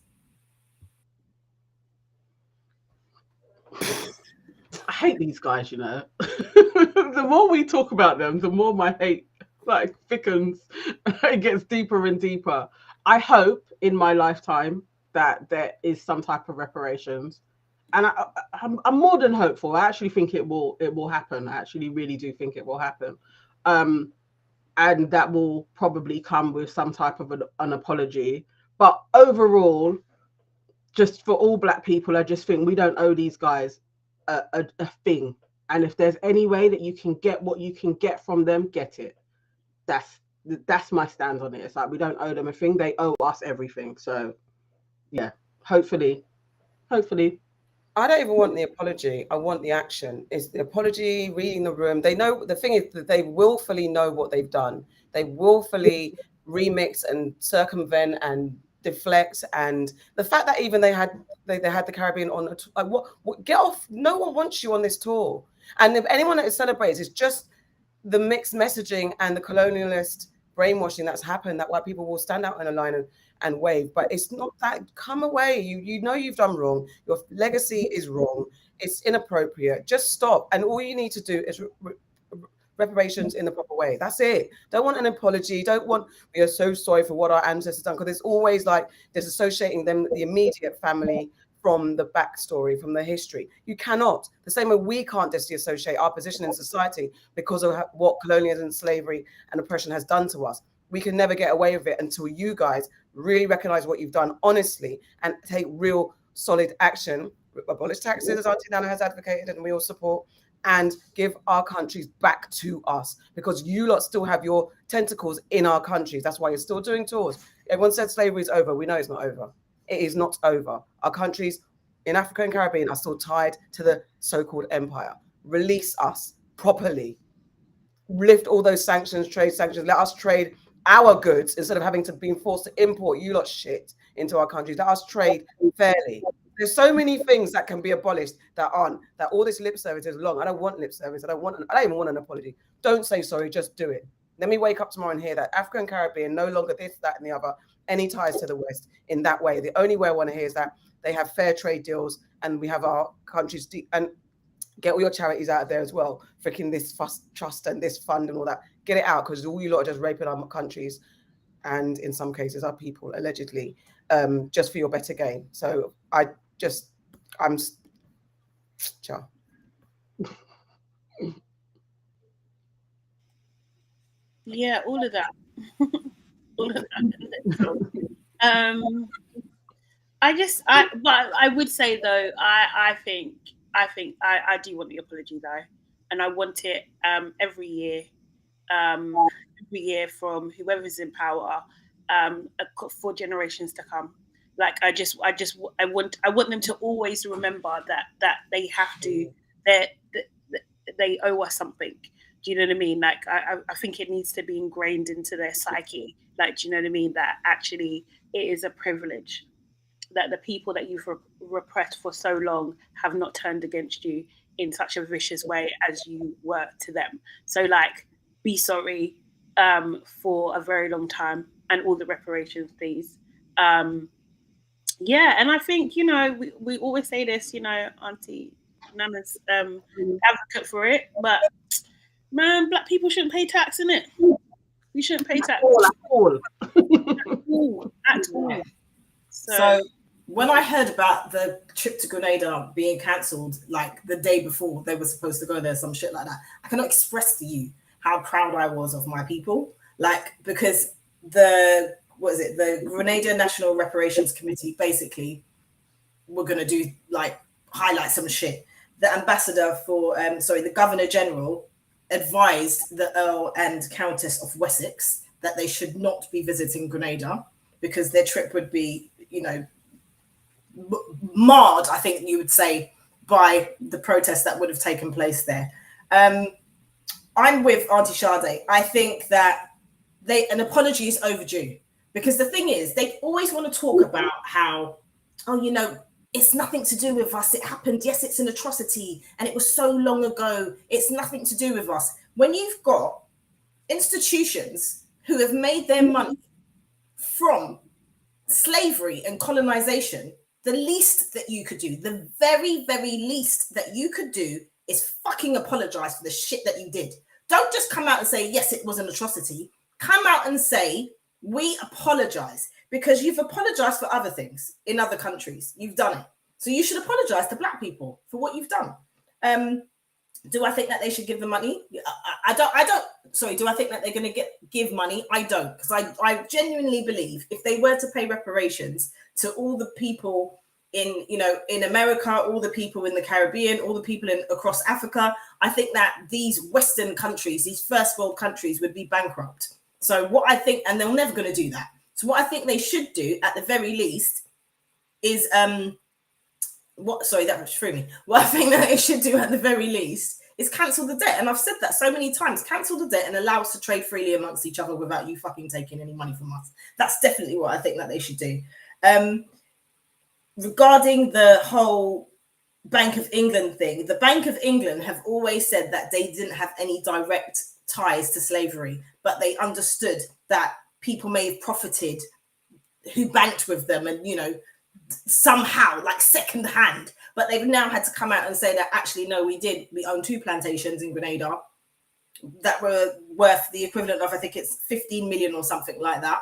I hate these guys, you know. The more we talk about them, the more my hate thickens. It gets deeper and deeper. I hope in my lifetime that there is some type of reparations. And I'm more than hopeful. I actually think it will happen. I actually really do think it will happen. And that will probably come with some type of an apology. But overall, just for all black people, I just think we don't owe these guys a thing. And if there's any way that you can get what you can get from them, get it. that's my stand on it. It's like we don't owe them a thing; they owe us everything. So, yeah, hopefully. I don't even want the apology. I want the action. It's the apology, reading the room. They know, the thing is that they willfully know what they've done. They willfully remix and circumvent and deflect. And the fact that even they had the Caribbean on, like, what get off. No one wants you on this tour. And if anyone that celebrates, it's just the mixed messaging and the colonialist brainwashing that's happened, that white people will stand out in a line and wave. But it's not that. Come away. You know you've done wrong. Your legacy is wrong. It's inappropriate. Just stop. And all you need to do is reparations in the proper way. That's it. Don't want an apology. Don't want, we are so sorry for what our ancestors done, because it's always like disassociating them, the immediate family, from the backstory, from the history. You cannot. The same way we can't disassociate our position in society because of what colonialism, slavery, and oppression has done to us. We can never get away with it until you guys really recognize what you've done honestly and take real solid action. Abolish taxes, as Auntie Nana has advocated, and we all support, and give our countries back to us, because you lot still have your tentacles in our countries. That's why you're still doing tours. Everyone said slavery is over. We know it's not over. It is not over. Our countries in Africa and Caribbean are still tied to the so-called empire. Release us properly. Lift all those sanctions, trade sanctions. Let us trade our goods instead of having to be forced to import you lot shit into our countries. Let us trade fairly. There's so many things that can be abolished that aren't. That all this lip service is long. I don't want lip service. I don't even want an apology. Don't say sorry. Just do it. Let me wake up tomorrow and hear that Africa and Caribbean no longer this, that, and the other. Any ties to the West in that way. The only way I want to hear is that they have fair trade deals and we have our countries and get all your charities out of there as well. Freaking this trust and this fund and all that. Get it out, because all you lot are just raping our countries and in some cases our people, allegedly, just for your better gain. So I'm ciao. Yeah, all of that. All of that. But I would say though, I think I do want the apology though, and I want it every year from whoever's in power, for generations to come. Like I want them to always remember that they have to, that they owe us something. Do you know what I mean? Like I think it needs to be ingrained into their psyche. Like, do you know what I mean? That actually it is a privilege that the people that you've repressed for so long have not turned against you in such a vicious way as you were to them. So like, be sorry for a very long time and all the reparations, please. Yeah, and I think, you know, we always say this, you know, Auntie Nana's advocate for it, but man, black people shouldn't pay tax, innit? We shouldn't pay tax. At all. At all. So when I heard about the trip to Grenada being cancelled, like the day before they were supposed to go there, some shit like that, I cannot express to you how proud I was of my people. Like, because the Grenada National Reparations Committee basically were going to do, like, highlight some shit. The ambassador for, the Governor General advised the Earl and Countess of Wessex that they should not be visiting Grenada because their trip would be, you know, marred, I think you would say, by the protests that would have taken place there. I'm with Auntie Sade. I think that an apology is overdue, because the thing is, they always want to talk about how, oh, you know, it's nothing to do with us. It happened. Yes, it's an atrocity and it was so long ago. It's nothing to do with us. When you've got institutions who have made their money from slavery and colonization, the least that you could do, the very, very least that you could do is fucking apologize for the shit that you did. Don't just come out and say, yes, it was an atrocity. Come out and say, we apologize, because you've apologized for other things in other countries. You've done it. So you should apologize to black people for what you've done. Do I think that they should give the money? I don't. Sorry, do I think that they're going to give money? I don't, because I genuinely believe if they were to pay reparations to all the people in America, all the people in the Caribbean, all the people across Africa, I think that these Western countries, these first world countries, would be bankrupt. So what I think, and they're never going to do that. So what I think they should do at the very least is that threw me. What I think that they should do at the very least is cancel the debt. And I've said that so many times. Cancel the debt and allow us to trade freely amongst each other without you fucking taking any money from us. That's definitely what I think that they should do. Regarding the whole Bank of England thing, the Bank of England have always said that they didn't have any direct ties to slavery, but they understood that people may have profited who banked with them and, you know, somehow like second hand, but they've now had to come out and say that actually no, we own 2 plantations in Grenada that were worth the equivalent of, I think it's 15 million or something like that,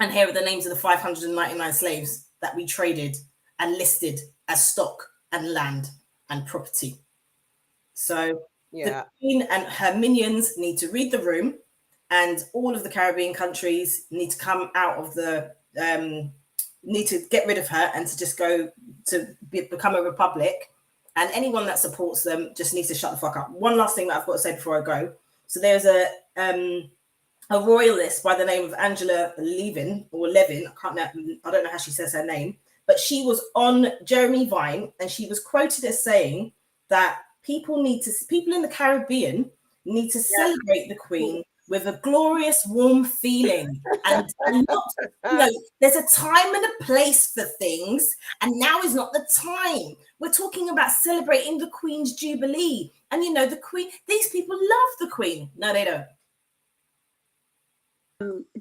and here are the names of the 599 slaves that we traded and listed as stock and land and property. So the Queen and her minions need to read the room, and all of the Caribbean countries need to come out of the need to get rid of her and to just go to become a republic, and anyone that supports them just needs to shut the fuck up. One last thing that I've got to say before I go. So there's a royalist by the name of Angela Levin, I don't know how she says her name, but she was on Jeremy Vine and she was quoted as saying that people in the Caribbean need to celebrate the Queen with a glorious, warm feeling, and not, you know, there's a time and a place for things, and now is not the time. We're talking about celebrating the Queen's Jubilee, and you know, the Queen. These people love the Queen. No, they don't.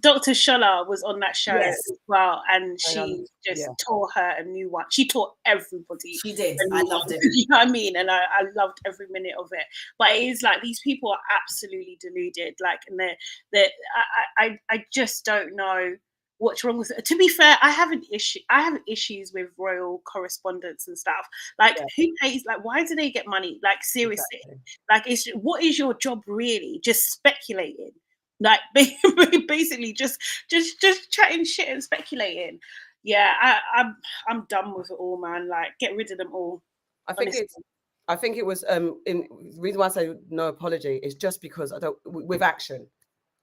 Dr. Shola was on that show as well, and she just taught her a new one. She taught everybody. She did. I loved it. You know what I mean? And I loved every minute of it. But it is like these people are absolutely deluded. Like, and I just don't know what's wrong with it. To be fair, I have issues with royal correspondence and stuff. Like, who pays? Like, why do they get money? Like, seriously. Like, what is your job really? Just speculating. Like basically just chatting shit and speculating. Yeah, I'm done with it all, man. Like, get rid of them all. I think it was the reason why I say no apology is just because with action.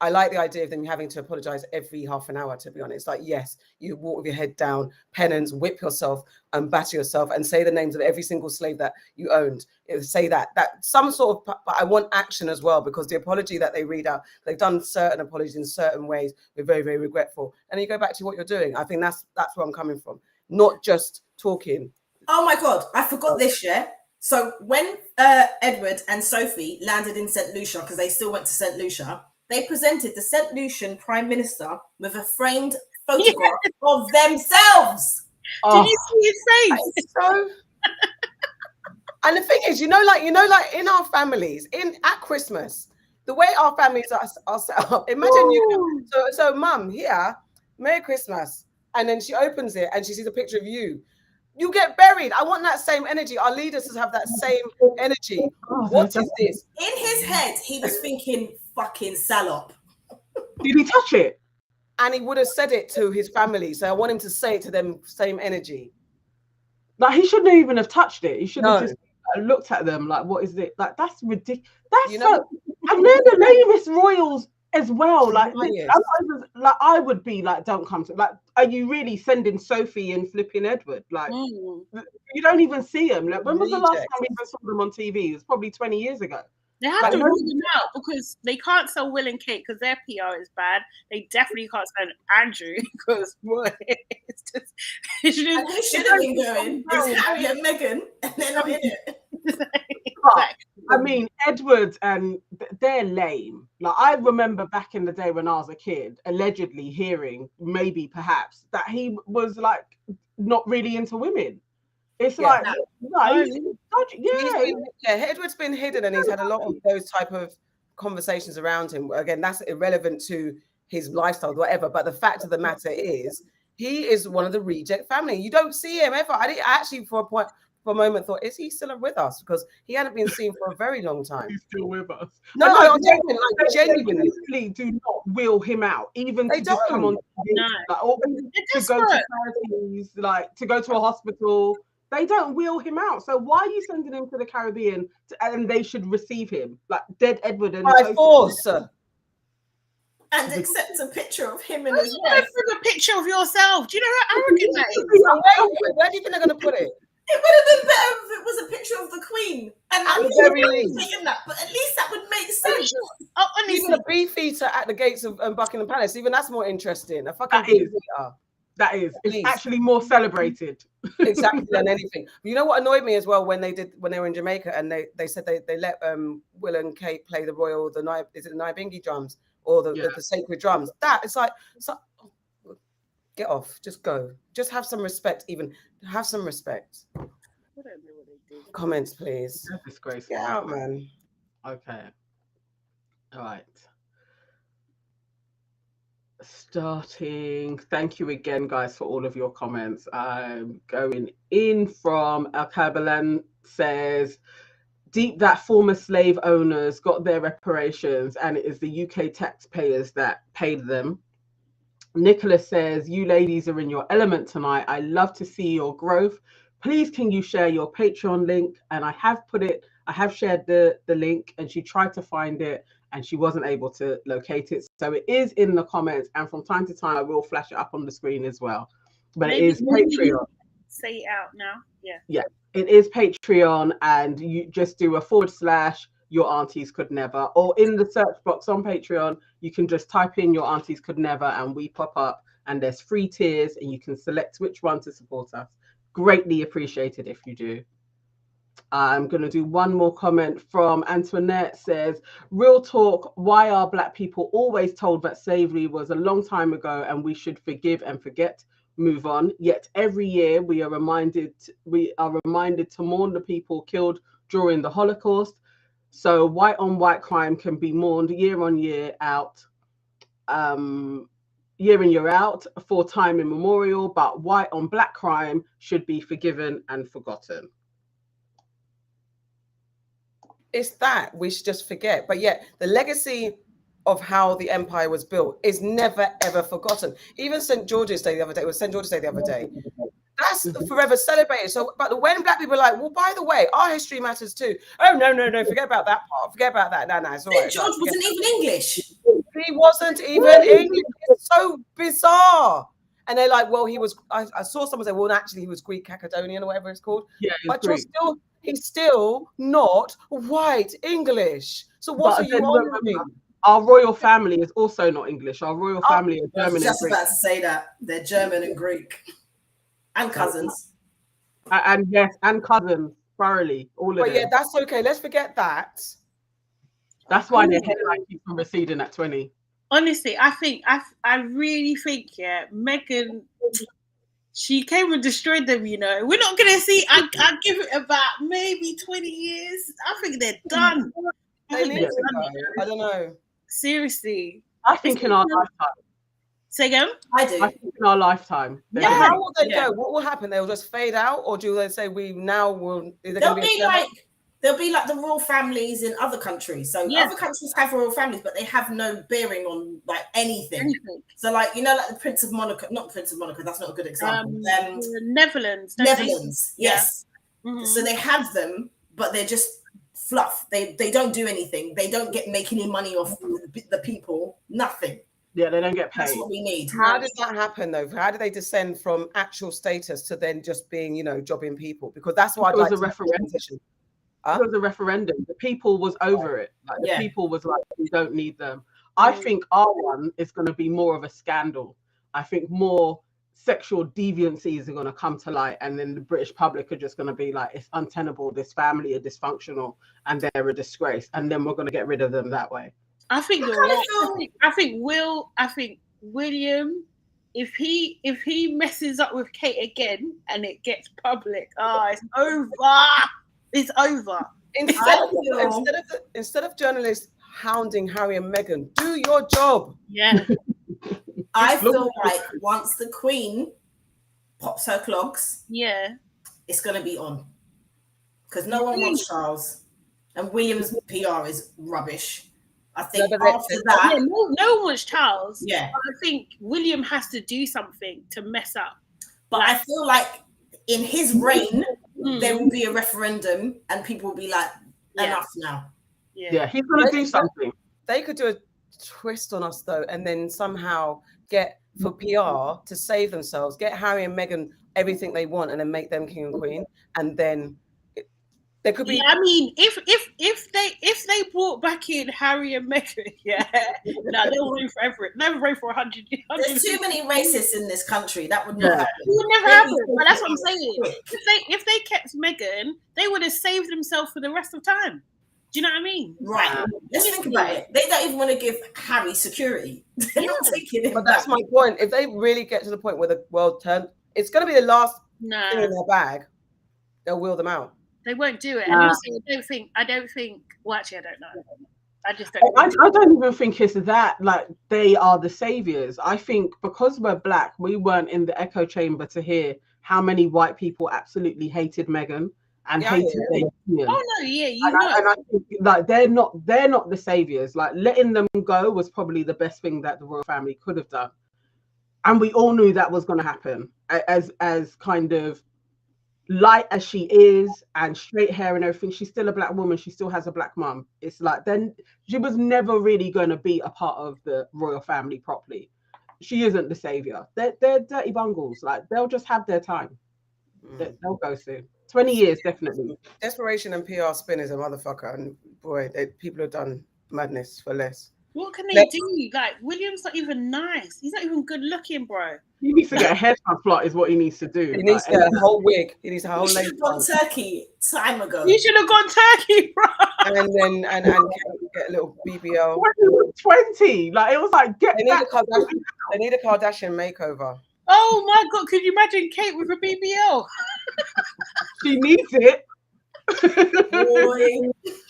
I like the idea of them having to apologize every half an hour, to be honest. Like, yes, you walk with your head down, penance, whip yourself and batter yourself and say the names of every single slave that you owned. Say that some sort of, but I want action as well, because the apology that they read out, they've done certain apologies in certain ways. We're very, very regretful. And then you go back to what you're doing. I think that's where I'm coming from, not just talking. Oh my God, I forgot this, yeah? So when Edward and Sophie landed in St. Lucia, because they still went to St. Lucia, they presented the St. Lucian Prime Minister with a framed photograph of themselves. Did you see his face? So, and the thing is, like in our families, at Christmas, the way our families are set up. Imagine so mum here, Merry Christmas, and then she opens it and she sees a picture of you. You get buried. I want that same energy. Our leaders to have that same energy. What is this? In his head, he was thinking, fucking salop. Did he touch it? And he would have said it to his family. So I want him to say it to them, same energy. Like, he shouldn't even have touched it. He should have just looked at them like, what is it? Like, that's ridiculous. That's so, and they're the lamest royals as well. Like, I would be like, don't come to, like, are you really sending Sophie and flipping Edward? Like, you don't even see them. Like, when was the last time we even saw them on TV? It was probably 20 years ago. They have to rule them out, because they can't sell Will and Kate because their PR is bad. They definitely can't sell Andrew because it's just. And who should have been going? It's Harry and Meghan, and they're not in it. I mean, Edward and they're lame. Like, I remember back in the day when I was a kid, allegedly hearing, maybe perhaps, that he was like not really into women. It's Edward's been hidden, and he's had a lot of those type of conversations around him. Again, that's irrelevant to his lifestyle, whatever. But the fact of the matter is, he is one of the reject family. You don't see him ever. I actually, for a moment, thought, is he still with us? Because he hadn't been seen for a very long time. He's still with us. No, I'm joking. Like, genuinely, they do not will him out, even to just come on TV, to go to charities, like to go to a hospital. They don't wheel him out. So why are you sending him to the Caribbean and they should receive him? Like, dead Edward and by force. And and accept a picture of him and Why his you wife. put a picture of yourself? Do you know how arrogant that is? Where do you think they're going to put it? It would have been better if it was a picture of the Queen. And At I'm the very least. saying that, but at least that would make sense. Oh, Even honestly, a beefeater at the gates of Buckingham Palace, even that's more interesting. A fucking That is. beefeater. That is. It's Please. actually more celebrated. Exactly than anything. You know what annoyed me as well when they were in Jamaica and they said they let Will and Kate play the Nyabingi drums or the sacred drums. That it's like, so get off, just go, just have some respect. Even have some respect. I don't know what they did. Comments, please. That's disgraceful. Get out, man. Okay. All right. Starting. Thank you again, guys, for all of your comments. Going in from Al-Kabalan says, deep that former slave owners got their reparations and it is the UK taxpayers that paid them. Nicholas says, you ladies are in your element tonight. I love to see your growth. Please, can you share your Patreon link? And I have shared the link, and she tried to find it and she wasn't able to locate it. So it is in the comments, and from time to time I will flash it up on the screen as well. But maybe, it is Patreon. Say it out now. Yeah. Yeah, it is Patreon, and you just do a / your aunties could never, or in the search box on Patreon, you can just type in your aunties could never and we pop up, and there's 3 tiers and you can select which one to support us. Greatly appreciated if you do. I'm going to do one more comment from Antoinette. Says, real talk, why are Black people always told that slavery was a long time ago and we should forgive and forget, move on? Yet every year we are reminded to mourn the people killed during the Holocaust. So white on white crime can be mourned year in, year out for time immemorial, but white on Black crime should be forgiven and forgotten. It's that we should just forget. But yet the legacy of how the empire was built is never, ever forgotten. Even St. George's Day the other day, that's forever celebrated. So, but when Black people are like, well, by the way, our history matters too. Oh, no, forget about that part. Forget about that. No, it's all right. George wasn't even English. He wasn't even English. It's so bizarre. And they're like, well, I saw someone say, well, actually, he was Greek Cacedonian or whatever it's called. Yeah, but he's still not white English. So what are you honoring? Our royal family is also not English. Our royal family is German. I was just about to say that. They're German and Greek. And cousins. And cousins, thoroughly. All of them. But yeah, that's okay. Let's forget that. That's why their headline keeps on receding at 20. Honestly, I really think, Meghan, she came and destroyed them, you know. We're not going to see, I give it about maybe 20 years. I think they're done. I don't know. Seriously. I think in our lifetime. Say again? I do. I think in our lifetime. Yeah. How will they go? What will happen? They'll just fade out, or do they say we now will? They'll be like the royal families in other countries. So other countries have royal families, but they have no bearing on like anything. So like like the Prince of Monaco, not Prince of Monaco. That's not a good example. Netherlands. Yes. Mm-hmm. So they have them, but they're just fluff. They don't do anything. They don't make any money off the people. Nothing. Yeah, they don't get paid. That's what we need. How did that happen, though? How did they descend from actual status to then just being, jobbing people? Because that's why it was a referendum. Huh? It was a referendum. The people was over it. Like, the people was like, we don't need them. I think our one is going to be more of a scandal. I think more sexual deviancies are going to come to light, and then the British public are just going to be like, it's untenable. This family are dysfunctional, and they're a disgrace, and then we're going to get rid of them that way. I think you're right. I think William, if he messes up with Kate again and it gets public, it's over. It's over. Instead of journalists hounding Harry and Meghan, do your job. Yeah. I feel like once the Queen pops her clogs, it's gonna be on. Because no one wants Charles. And William's PR is rubbish. I think after that, no one wants Charles. Yeah, but I think William has to do something to mess up. But I feel like in his reign, there will be a referendum, and people will be like, "Enough now." Yeah, he's gonna do something. They could do twist on us though, and then somehow get for PR to save themselves, get Harry and Meghan everything they want, and then make them king and queen, and then there could be. Yeah, I mean, if they brought back in Harry and Meghan, yeah, no, they'll reign forever. They'll reign for 100 years. There's too many racists in this country. That would not happen. It would never happen. But that's what I'm saying. If they kept Meghan, they would have saved themselves for the rest of time. Do you know what I mean? Right. Let's think about it. They don't even want to give Harry security. They're not taking him. But that's my point. If they really get to the point where the world turns, it's going to be the last thing in their bag. They'll wheel them out. They won't do it. And also, I don't think. Well, actually, I don't know. I just don't. I don't even think it's that. Like, they are the saviors. I think because we're Black, we weren't in the echo chamber to hear how many white people absolutely hated Meghan and hated their union. Oh no, yeah, and I think like they're not the saviors. Like, letting them go was probably the best thing that the royal family could have done, and we all knew that was going to happen. As kind of light as she is and straight hair and everything, she's still a Black woman. She still has a Black mum. It's like, then she was never really going to be a part of the royal family properly. She isn't the savior. They're dirty bungles. Like, they'll just have their time. They'll go soon. 20 years, definitely. Desperation and PR spin is a motherfucker, and boy, people have done madness for less. What can they do? Like, William's not even nice. He's not even good looking, bro. He needs to get a hair transplant, is what he needs to do. He needs to get a whole wig. He needs a whole leg. Gone Turkey time ago. You should have gone Turkey, bro. And then get a little BBL. 20, like, it was like, they need a Kardashian makeover. Oh my God! Could you imagine Kate with a BBL? She needs it.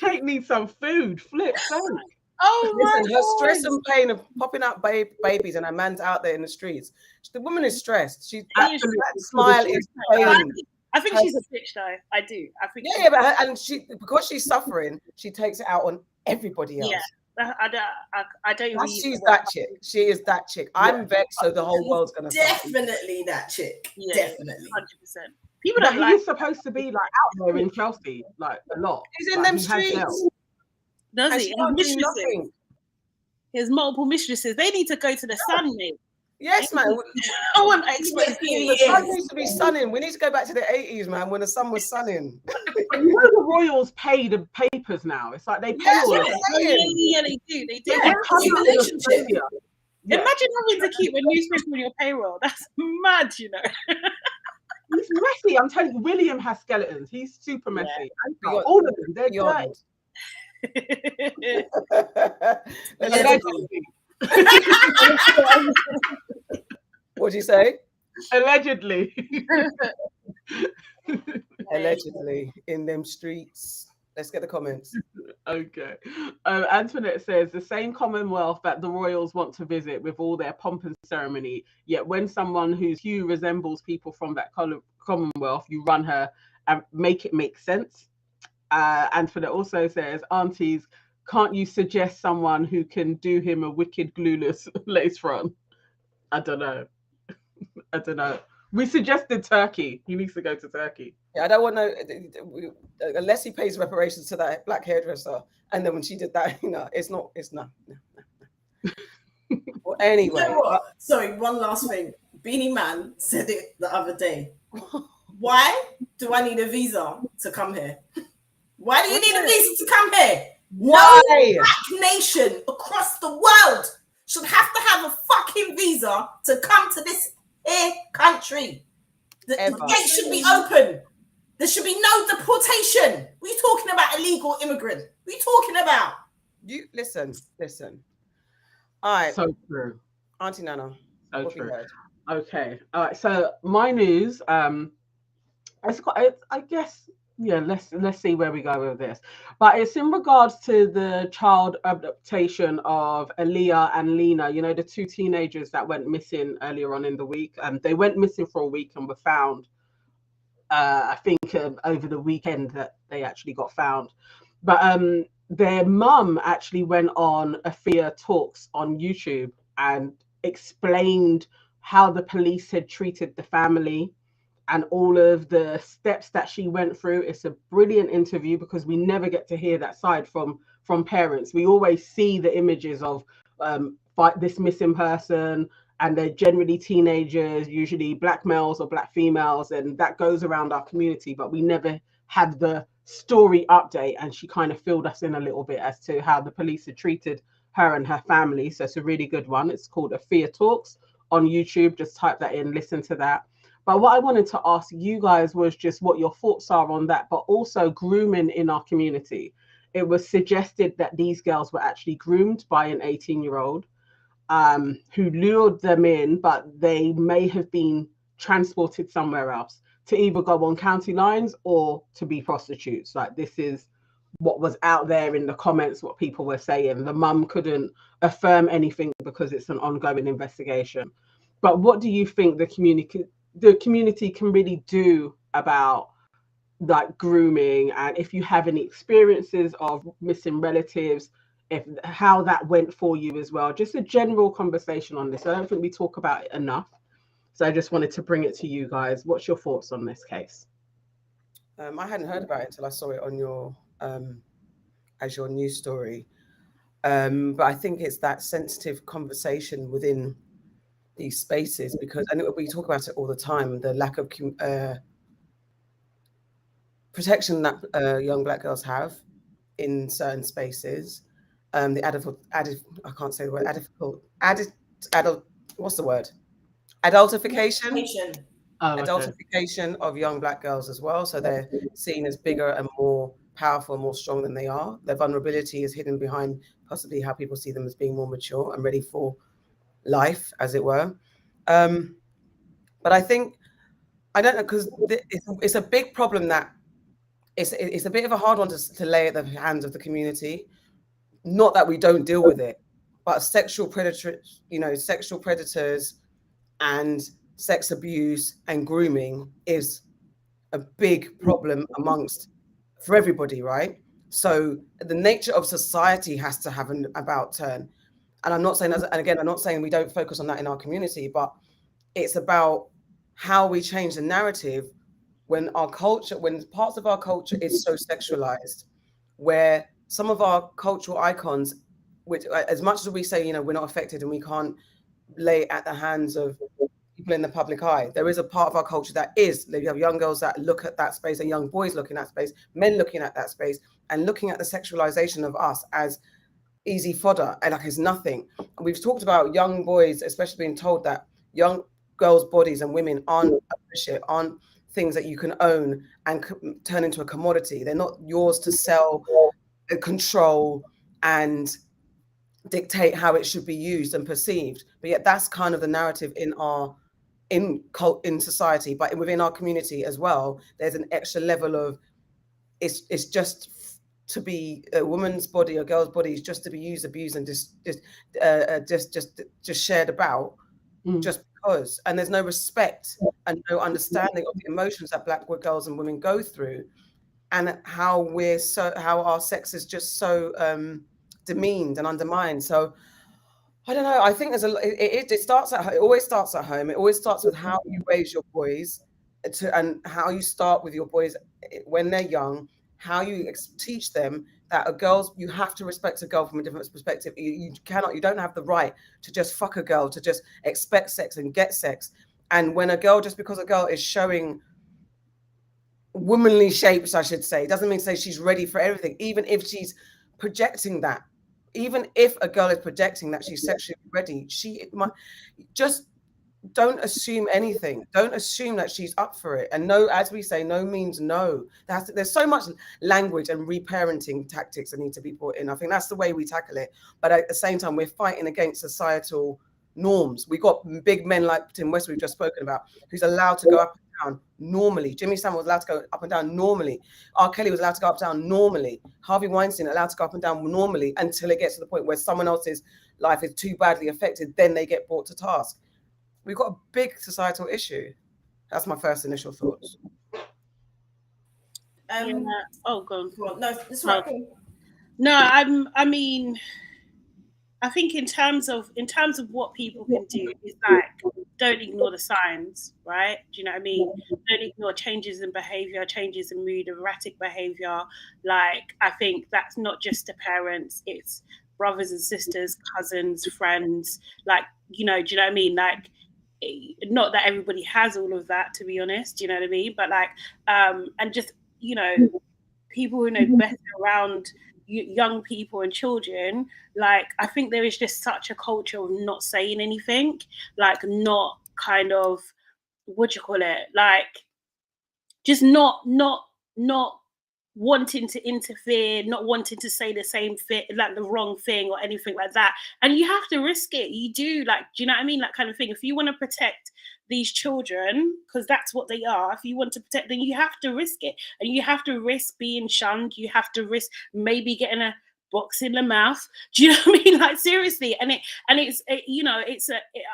Kate needs some food. Flip phone. Oh my God. Her stress and pain of popping out babies and her man's out there in the streets. The woman is stressed. She's that smile is pain. I think she's a bitch, though. I do. I think. Yeah, but because she's suffering, she takes it out on everybody else. Yeah. I don't even. She's that chick. She is that chick. I'm vexed, so the whole world's gonna definitely that chick. Yeah, definitely, 100%. People don't like. He's supposed to be like out there in Chelsea, like a lot. He's in them streets. Does he? He has multiple mistresses. They need to go to the sun, mate. Yes, man. I want to explain. The sun needs to be sunning. We need to go back to the 80s, man, when the sun was sunning. You know, the royals pay the papers now. It's like they pay all of it. Yeah, they do. They do. Yeah. Imagine having to keep a newspaper on your payroll. That's mad, you know. He's messy. I'm telling you, William has skeletons. He's super messy. Yeah. All of them, they're dirty. What'd you say? Allegedly. Allegedly in them streets. Let's get the comments. Okay. Antoinette says the same Commonwealth that the royals want to visit with all their pomp and ceremony, yet when someone whose hue resembles people from that Commonwealth, you run her and make it make sense. Antoinette also says, Aunties, can't you suggest someone who can do him a wicked glueless lace front? I don't know. We suggested Turkey. He needs to go to Turkey. Yeah, I don't want to, unless he pays reparations to that Black hairdresser. And then when she did that, it's not. Well, anyway. You know what? Sorry, one last thing. Beanie Man said it the other day. Why do I need a visa to come here? Why do you need a visa to come here? Why? No Black nation across the world should have to have a fucking visa to come to this country. The gate should be open. There should be no deportation. What are you talking about, illegal immigrant? What are you talking about? You listen. All right. So true. Auntie Nana. So true. Okay. All right. So my news, it's got, I guess, yeah, let's see where we go with this. But it's in regards to the child abduction of Aaliyah and Lena, the two teenagers that went missing earlier on in the week. They went missing for a week and were found, I think, over the weekend that they actually got found. But their mum actually went on Afia Talks on YouTube and explained how the police had treated the family and all of the steps that she went through. It's a brilliant interview because we never get to hear that side from parents. We always see the images of fight this missing person, and they're generally teenagers, usually black males or black females, and that goes around our community, but we never had the story update. And she kind of filled us in a little bit as to how the police had treated her and her family. So it's a really good one. It's called Afia Talks on YouTube. Just type that in, listen to that. But what I wanted to ask you guys was just what your thoughts are on that, but also grooming in our community. It was suggested that these girls were actually groomed by an 18-year-old who lured them in, but they may have been transported somewhere else to either go on county lines or to be prostitutes. Like, this is what was out there in the comments, what people were saying. The mum couldn't affirm anything because it's an ongoing investigation. But what do you think the community can really do about like grooming, and if you have any experiences of missing relatives, if how that went for you as well? Just a general conversation on this. I don't think we talk about it enough, so I just wanted to bring it to you guys. What's your thoughts on this case? I hadn't heard about it until I saw it on your as your news story, but I think it's that sensitive conversation within these spaces, because I know we talk about it all the time, the lack of protection that young black girls have in certain spaces. The I can't say the word, what's the word? Adultification. Adultification of young black girls as well. So they're seen as bigger and more powerful, more strong than they are. Their vulnerability is hidden behind possibly how people see them as being more mature and ready for life, as it were. But I think, I don't know, because it's a big problem that it's a bit of a hard one to lay at the hands of the community. Not that we don't deal with it, but sexual predators and sex abuse and grooming is a big problem for everybody, right? So the nature of society has to have an about turn. And I'm not saying, and again, I'm not saying we don't focus on that in our community, but it's about how we change the narrative when parts of our culture is so sexualized, where some of our cultural icons, which, as much as we say, we're not affected and we can't lay at the hands of people in the public eye, there is a part of our culture that is. You have young girls that look at that space, and young boys looking at that space, men looking at that space, and looking at the sexualization of us as easy fodder and like it's nothing. And we've talked about young boys, especially being told that young girls' bodies and women aren't things that you can own and turn into a commodity. They're not yours to sell, control, and dictate how it should be used and perceived. But yet that's kind of the narrative in society, but within our community as well. There's an extra level of it's just to be a woman's body, a girl's body is just to be used, abused, and just shared about just because. And there's no respect and no understanding of the emotions that black girls and women go through, and how our sex is just so demeaned and undermined. So I don't know. I think there's it starts at home. It always starts at home. It always starts with how you raise your boys, and how you start with your boys when they're young. How you teach them that you have to respect a girl from a different perspective. You don't have the right to just fuck a girl, to just expect sex and get sex. And when just because a girl is showing womanly shapes, I should say, doesn't mean to say she's ready for everything. Even if she's projecting that, even if a girl is projecting that she's sexually ready, just don't assume anything. Don't assume that she's up for it. And no, as we say, no means no. There's so much language and reparenting tactics that need to be brought in. I think that's the way we tackle it. But at the same time, we're fighting against societal norms. We got big men like Tim West, we've just spoken about, who's allowed to go up and down normally. Jimmy Samuel was allowed to go up and down normally. R. Kelly was allowed to go up and down normally. Harvey Weinstein allowed to go up and down normally, until it gets to the point where someone else's life is too badly affected. Then they get brought to task. We've got a big societal issue. That's my first initial thoughts. Oh, go on. No, that's right. No, I mean, I think in terms of what people can do is like, don't ignore the signs, right? Do you know what I mean? Don't ignore changes in behavior, changes in mood, erratic behavior. Like, I think that's not just the parents, it's brothers and sisters, cousins, friends, like, you know, do you know what I mean? Like, not that everybody has all of that, to be honest, do you know what I mean? But like, and just, you know, people who know better around young people and children. Like, I think there is just such a culture of not saying anything, like not kind of, what do you call it? Like, just not wanting to interfere, not wanting to say the same thing, like the wrong thing or anything like that. And you have to risk it. You do, like, do you know what I mean? That kind of thing. If you want to protect these children, because that's what they are, if you want to protect them, you have to risk it. And you have to risk being shunned. You have to risk maybe getting a box in the mouth. Do you know what I mean? Like, seriously. And it's you know,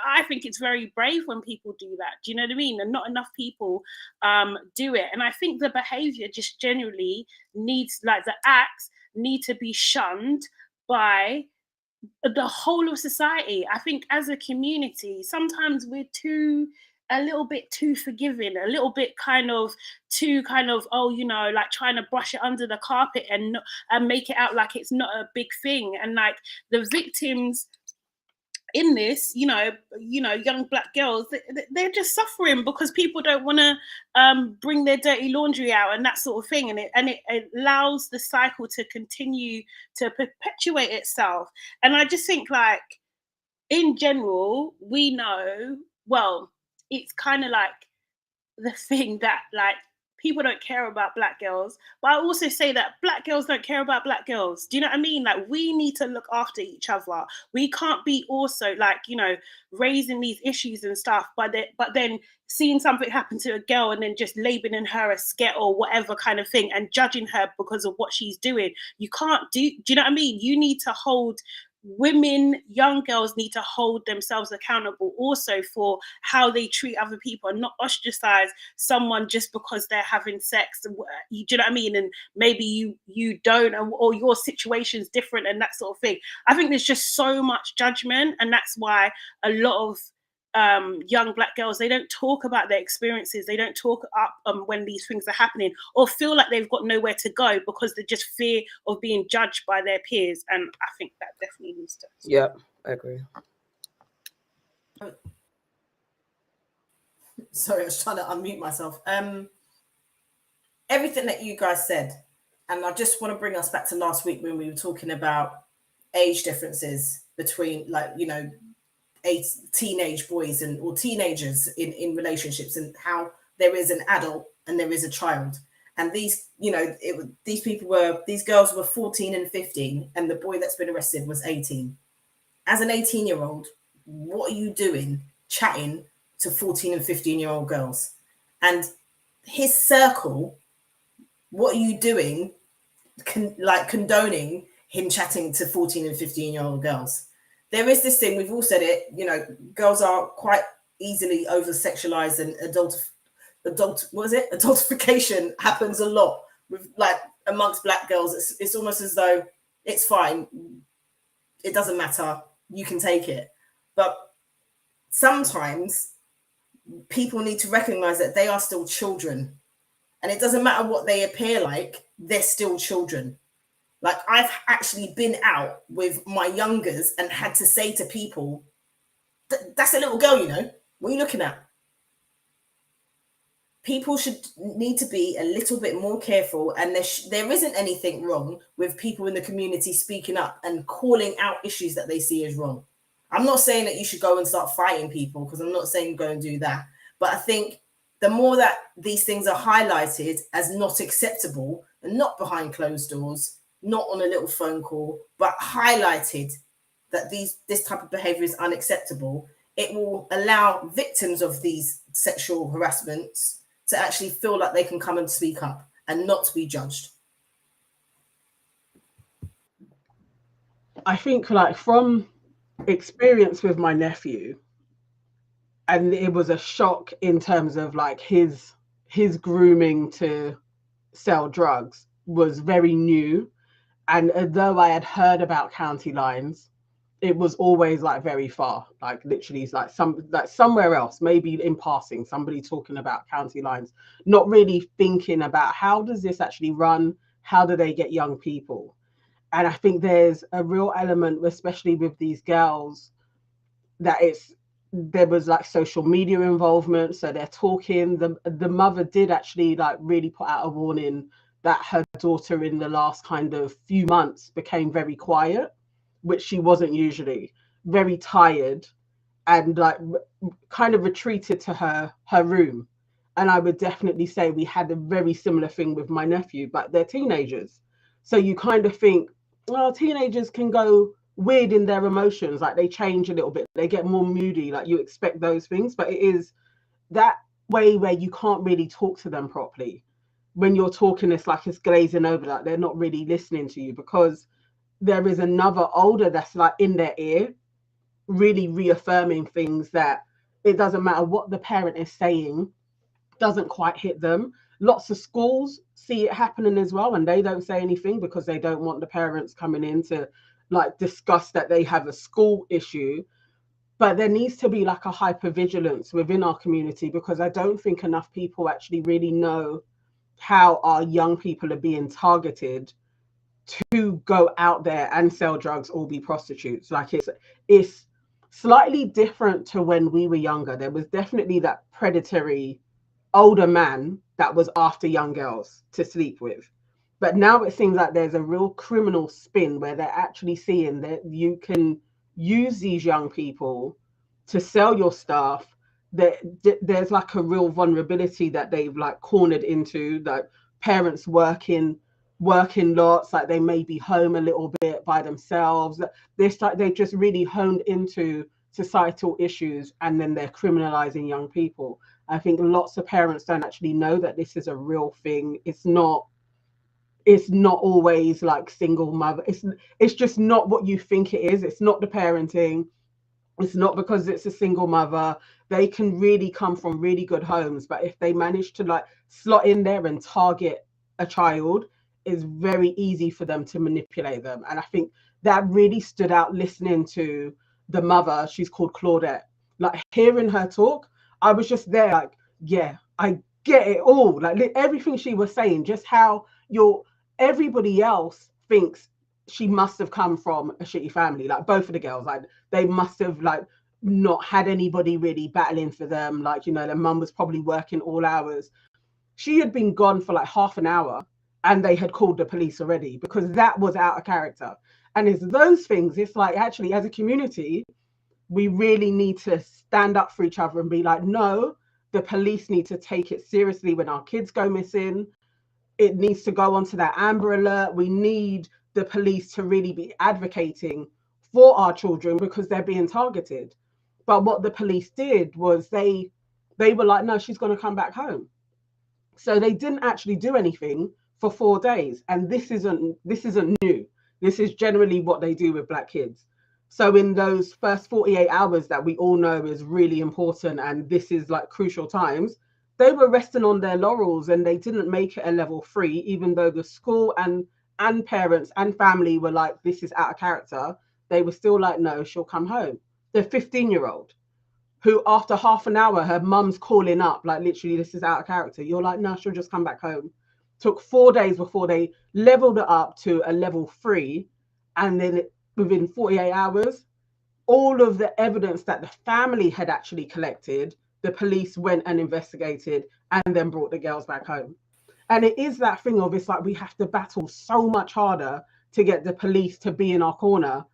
I think it's very brave when people do that. Do you know what I mean? And not enough people do it. And I think the behavior just generally needs, like, the acts need to be shunned by the whole of society. I think as a community, sometimes we're a little bit too forgiving, a little bit too oh, you know, like trying to brush it under the carpet and make it out like it's not a big thing. And like the victims in this, you know, young black girls, they're just suffering because people don't want to bring their dirty laundry out and that sort of thing. And it allows the cycle to continue to perpetuate itself. And I just think, like, in general, we know, well, it's kind of like the thing that, like, people don't care about black girls, but I also say that black girls don't care about black girls. Do you know what I mean? Like, we need to look after each other. We can't be also, like, you know, raising these issues and stuff, but then seeing something happen to a girl and then just labeling her a sket or whatever kind of thing and judging her because of what she's doing. You can't do you know what I mean? You need to hold women, young girls need to hold themselves accountable also for how they treat other people and not ostracize someone just because they're having sex. Do you know what I mean? And maybe you don't, or your situation's different and that sort of thing. I think there's just so much judgment, and that's why a lot of young black girls, they don't talk about their experiences. They don't talk up when these things are happening, or feel like they've got nowhere to go because they just fear of being judged by their peers. And I think that definitely needs to. Yeah, I agree. Sorry, I was trying to unmute myself. Everything that you guys said, and I just want to bring us back to last week when we were talking about age differences between, like, you know, teenage boys or teenagers in relationships, and how there is an adult and there is a child. And these, you know, these girls were 14 and 15, and the boy that's been arrested was 18. As an 18-year-old, what are you doing chatting to 14 and 15-year-old girls? And his circle, what are you doing condoning him chatting to 14 and 15-year-old girls? There is this thing, we've all said it, you know, girls are quite easily over-sexualized, and adultification happens a lot with, like, amongst black girls. It's almost as though it's fine, it doesn't matter, you can take it. But sometimes people need to recognize that they are still children, and it doesn't matter what they appear like, they're still children. Like, I've actually been out with my youngers and had to say to people, that's a little girl, you know, what are you looking at? People need to be a little bit more careful, and there isn't anything wrong with people in the community speaking up and calling out issues that they see as wrong. I'm not saying that you should go and start fighting people, because I'm not saying go and do that. But I think the more that these things are highlighted as not acceptable, and not behind closed doors, not on a little phone call, but highlighted that this type of behavior is unacceptable, it will allow victims of these sexual harassments to actually feel like they can come and speak up and not be judged. I think, like, from experience with my nephew, and it was a shock in terms of, like, his grooming to sell drugs was very new. And although I had heard about county lines, it was always, like, very far, like, literally, like somewhere else, maybe in passing, somebody talking about county lines, not really thinking about how does this actually run, how do they get young people. And I think there's a real element, especially with these girls, that there was like social media involvement. So they're talking. The mother did actually like really put out a warning that her daughter in the last kind of few months became very quiet, which she wasn't usually, very tired, and like kind of retreated to her room. And I would definitely say we had a very similar thing with my nephew, but they're teenagers. So you kind of think, well, teenagers can go weird in their emotions, like they change a little bit, they get more moody, like you expect those things, but it is that way where you can't really talk to them properly. When you're talking, it's like it's glazing over, like they're not really listening to you, because there is another older that's like in their ear, really reaffirming things that it doesn't matter what the parent is saying, doesn't quite hit them. Lots of schools see it happening as well, and they don't say anything because they don't want the parents coming in to like discuss that they have a school issue. But there needs to be like a hypervigilance within our community, because I don't think enough people actually really know how our young people are being targeted to go out there and sell drugs or be prostitutes. Like it's slightly different to when we were younger. There was definitely that predatory older man that was after young girls to sleep with. But now it seems like there's a real criminal spin where they're actually seeing that you can use these young people to sell your stuff. That there's like a real vulnerability that they've like cornered into, that parents working lots, like they may be home a little bit by themselves. They just really honed into societal issues, and then they're criminalizing young people. I think lots of parents don't actually know that this is a real thing. It's not always like single mother. It's just not what you think it is. It's not the parenting. It's not because it's a single mother. They can really come from really good homes, but if they manage to like slot in there and target a child, it's very easy for them to manipulate them. And I think that really stood out listening to the mother. She's called Claudette. Like hearing her talk, I was just there like, yeah, I get it all. Like everything she was saying, just how everybody else thinks she must have come from a shitty family. Like both of the girls, like they must have like not had anybody really battling for them. Like, you know, their mum was probably working all hours. She had been gone for like half an hour and they had called the police already, because that was out of character. And it's those things, it's like actually as a community, we really need to stand up for each other and be like, no, the police need to take it seriously when our kids go missing. It needs to go onto that Amber Alert. We need the police to really be advocating for our children because they're being targeted. But what the police did was they were like, no, she's going to come back home. So they didn't actually do anything for 4 days. And this isn't new. This is generally what they do with Black kids. So in those first 48 hours that we all know is really important, and this is like crucial times, they were resting on their laurels and they didn't make it a level 3, even though the school and parents and family were like, this is out of character. They were still like, no, she'll come home. The 15-year-old who after half an hour, her mum's calling up, like literally, this is out of character. You're like, no, she'll just come back home. Took 4 days before they leveled it up to a level 3. And then within 48 hours, all of the evidence that the family had actually collected, the police went and investigated and then brought the girls back home. And it is that thing of, it's like we have to battle so much harder to get the police to be in our corner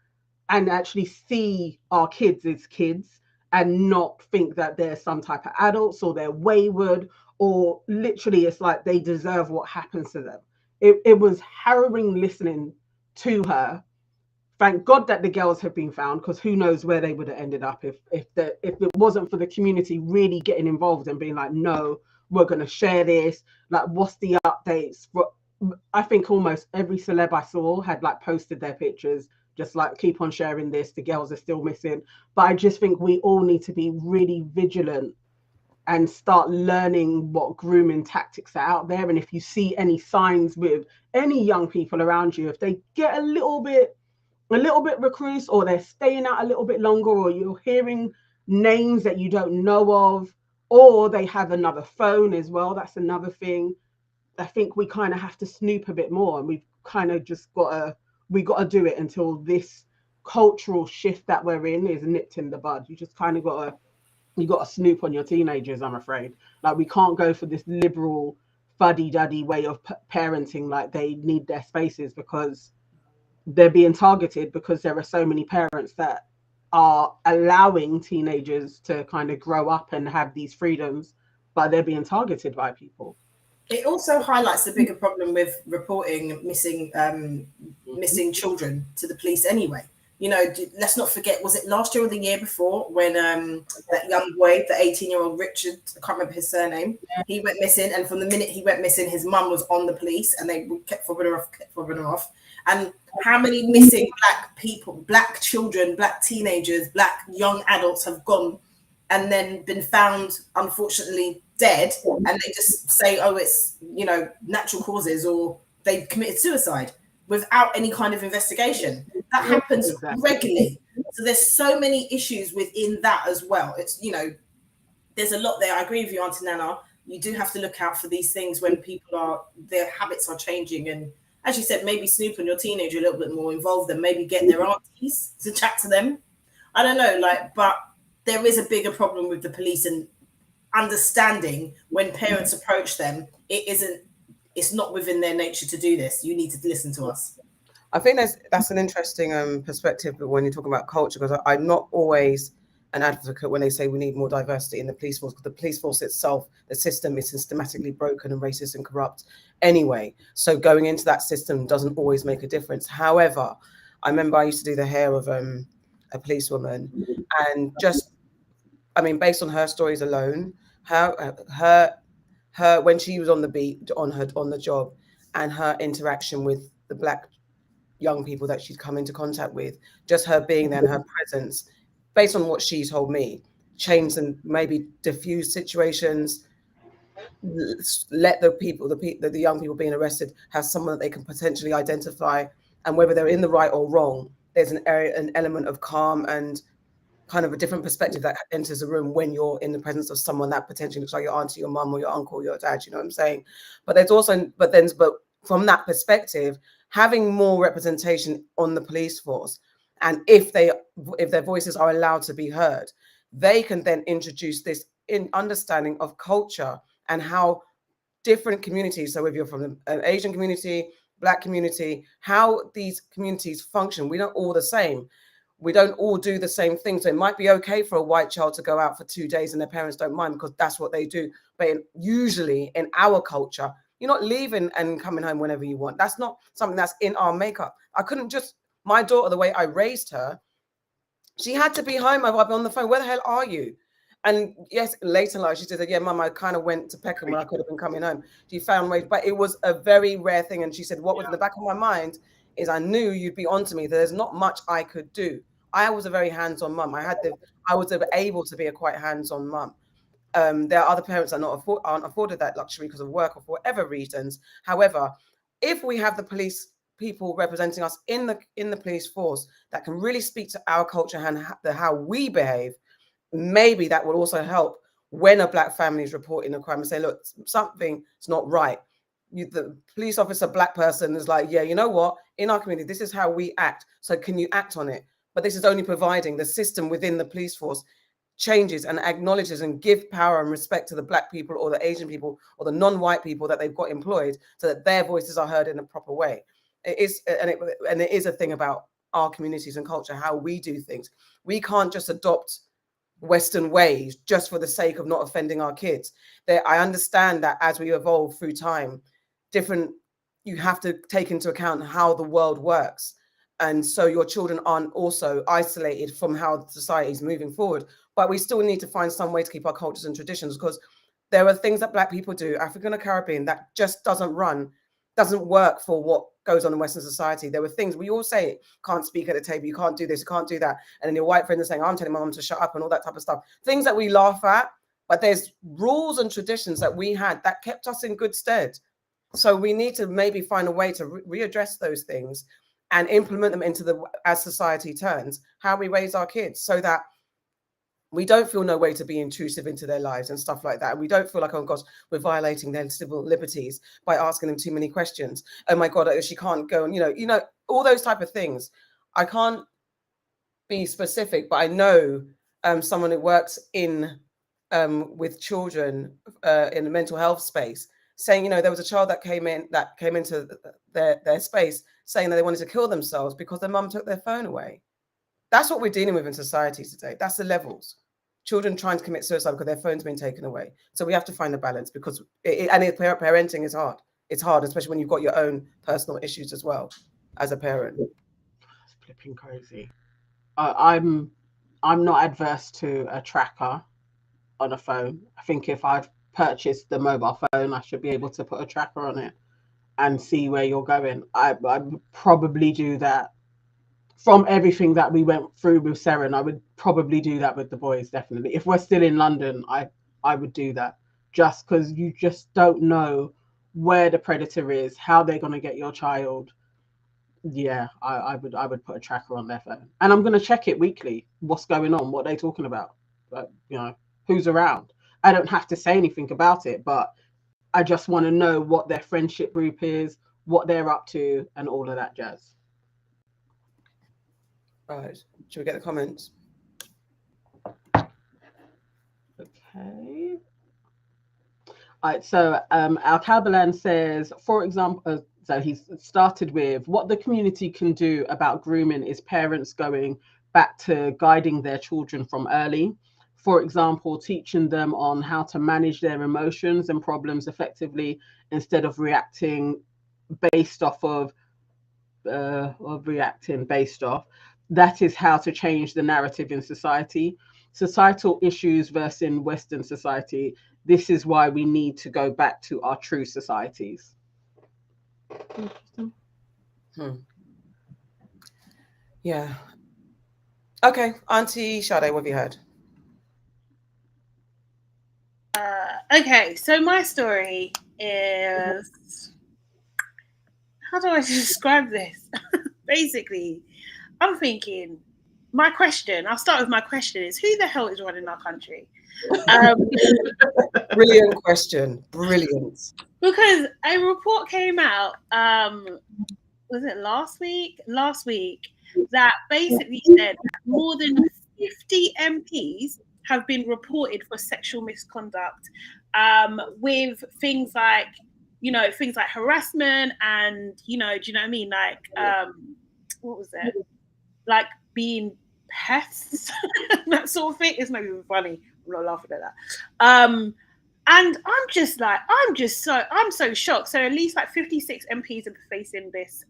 and actually see our kids as kids and not think that they're some type of adults or they're wayward, or literally it's like they deserve what happens to them. It was harrowing listening to her. Thank God that the girls have been found, because who knows where they would have ended up if it wasn't for the community really getting involved and being like, no, we're going to share this. Like, what's the updates? I think almost every celeb I saw had like posted their pictures, just like, keep on sharing this. The girls are still missing. But I just think we all need to be really vigilant and start learning what grooming tactics are out there. And if you see any signs with any young people around you, if they get a little bit recluse, or they're staying out a little bit longer, or you're hearing names that you don't know of, or they have another phone as well, that's another thing. I think we kind of have to snoop a bit more, and we've kind of just got to we got to do it until this cultural shift that we're in is nipped in the bud. You just kind of got to snoop on your teenagers, I'm afraid. Like, we can't go for this liberal fuddy-duddy way of parenting, like they need their spaces, because they're being targeted, because there are so many parents that are allowing teenagers to kind of grow up and have these freedoms, but they're being targeted by people. It also highlights the bigger problem with reporting missing children to the police anyway. You know, let's not forget, was it last year or the year before when that young boy, the 18-year-old Richard, I can't remember his surname, he went missing, and from the minute he went missing, his mum was on the police, and they kept fobbing her off. And how many missing Black people, Black children, Black teenagers, Black young adults have gone and then been found, unfortunately, dead, and they just say, oh, it's, you know, natural causes, or they committed suicide without any kind of investigation. That happens regularly. So there's so many issues within that as well. It's, you know, there's a lot there. I agree with you, Auntie Nana. You do have to look out for these things when people are, their habits are changing. And as you said, maybe snoop on your teenager a little bit more, involve them, maybe get their aunties to chat to them. I don't know, like, but there is a bigger problem with the police and understanding when parents approach them, it's not within their nature to do this. You need to listen to us. I think that's an interesting perspective when you're talking about culture, because I'm not always an advocate when they say we need more diversity in the police force, because the police force itself, the system is systematically broken and racist and corrupt anyway. So going into that system doesn't always make a difference. However, I remember I used to do the hair of a policewoman, and just, I mean, based on her stories alone, her when she was on the beat, on the job, and her interaction with the Black young people that she'd come into contact with, just her being there and her presence, based on what she told me, changed and maybe diffuse situations, let the young people being arrested have someone that they can potentially identify, and whether they're in the right or wrong, there's an element of calm and kind of a different perspective that enters a room when you're in the presence of someone that potentially looks like your auntie, your mum, or your uncle, or your dad. You know what I'm saying? But there's also, but from that perspective, having more representation on the police force, and if their voices are allowed to be heard, they can then introduce this in understanding of culture and how different communities. So if you're from an Asian community, Black community, how these communities function, we're not all the same. We don't all do the same thing. So it might be okay for a white child to go out for 2 days and their parents don't mind because that's what they do. But usually in our culture, you're not leaving and coming home whenever you want. That's not something that's in our makeup. I couldn't just, my daughter, the way I raised her, she had to be home. I'd be on the phone. Where the hell are you? And yes, later in life, she said, yeah, Mum, I kind of went to Peckham when I could have been coming home. She found ways, but it was a very rare thing. And she said, what was in the back of my mind is I knew you'd be on to me. There's not much I could do. I was a very hands-on mum. I was able to be a quite hands-on mum. There are other parents that aren't afforded that luxury because of work or for whatever reasons. However, if we have the police people representing us in the police force that can really speak to our culture and how we behave, maybe that will also help when a Black family is reporting a crime and say, look, something's not right. The police officer, Black person, is like, yeah, you know what? In our community, this is how we act. So can you act on it? But this is only providing the system within the police force changes and acknowledges and give power and respect to the Black people or the Asian people or the non-white people that they've got employed so that their voices are heard in a proper way. It is a thing about our communities and culture, how we do things. We can't just adopt Western ways just for the sake of not offending our kids. I understand that as we evolve through time, you have to take into account how the world works. And so your children aren't also isolated from how society is moving forward. But we still need to find some way to keep our cultures and traditions, because there are things that Black people do, African or Caribbean, that just doesn't work for what goes on in Western society. There were things we all say, can't speak at the table, you can't do this, you can't do that. And then your white friend is saying, I'm telling my mom to shut up and all that type of stuff. Things that we laugh at, but there's rules and traditions that we had that kept us in good stead. So we need to maybe find a way to readdress those things and implement them as society turns, how we raise our kids, so that we don't feel no way to be intrusive into their lives and stuff like that. And we don't feel like, oh gosh, we're violating their civil liberties by asking them too many questions. Oh my God, she can't go. And you know, all those type of things. I can't be specific, but I know someone who works in with children in the mental health space, saying, you know, there was a child that came into their space saying that they wanted to kill themselves because their mum took their phone away. That's what we're dealing with in society today. That's the levels. Children trying to commit suicide because their phone's been taken away. So we have to find a balance, because parenting is hard. It's hard, especially when you've got your own personal issues as well as a parent. That's flipping crazy. I'm not adverse to a tracker on a phone. I think if I've purchased the mobile phone, I should be able to put a tracker on it and see where you're going. I would probably do that. From everything that we went through with Seren, I would probably do that with the boys, definitely. If we're still in London, I would do that, just because you just don't know where the predator is, how they're going to get your child. Yeah, I would put a tracker on their phone, and I'm going to check it weekly. What's going on? What they're talking about? Like, you know, who's around? I don't have to say anything about it, but I just want to know what their friendship group is, what they're up to, and all of that jazz. Right. Should we get the comments? Okay. All right. So Al Kabalan says, for example, so he's started with, what the community can do about grooming is parents going back to guiding their children from early. For example, teaching them on how to manage their emotions and problems effectively instead of reacting based off of That is how to change the narrative in society. Societal issues versus Western society. This is why we need to go back to our true societies. Interesting. Yeah. Okay, Auntie Sade, what have you heard? Okay, so my story is, how do I describe this? Basically, I'm thinking, I'll start with my question is, who the hell is running our country? Brilliant question. Brilliant. Because a report came out, was it last week? Last week, that basically said that more than 50 MPs have been reported for sexual misconduct, with things like, things like harassment and, do you know what I mean? Like, what was it? Like being pests, that sort of thing. It's not even funny. I'm not laughing at that. And I'm so shocked. So at least like 56 MPs are facing these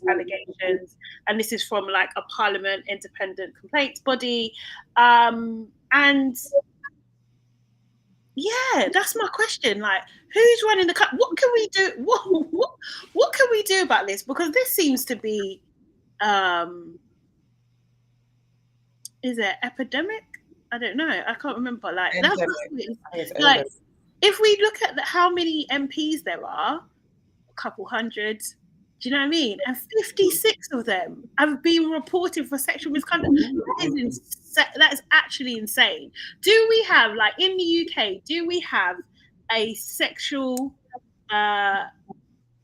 allegations, and this is from like a Parliament independent complaints body. And yeah, that's my question. Like, who's running the country? What can we do? What can we do about this? Because this seems to be, is it epidemic? I don't know. I can't remember. Like, that's like, if we look at how many MPs there are, a couple hundred, do you know what I mean? And 56 of them have been reported for sexual misconduct. That is actually insane. Do we have, like in the UK, do we have a sexual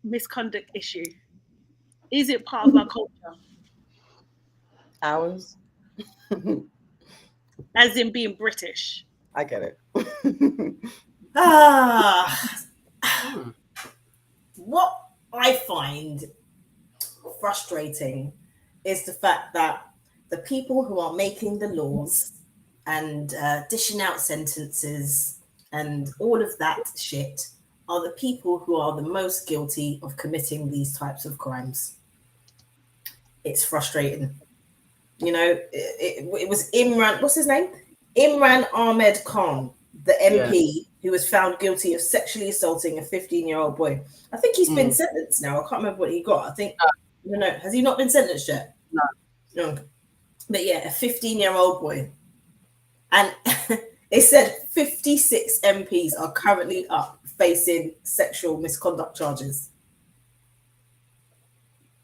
misconduct issue? Is it part of our culture? Ours? As in being British. I get it. What I find frustrating is the fact that the people who are making the laws and dishing out sentences and all of that shit are the people who are the most guilty of committing these types of crimes. It's frustrating. You know, it was Imran, what's his name? Imran Ahmed Khan, the MP who was found guilty of sexually assaulting a 15-year-old boy. I think he's been sentenced now. I can't remember what he got. I think, no, has he not been sentenced yet? No. But yeah, a 15-year-old boy. And it said 56 MPs are currently up facing sexual misconduct charges.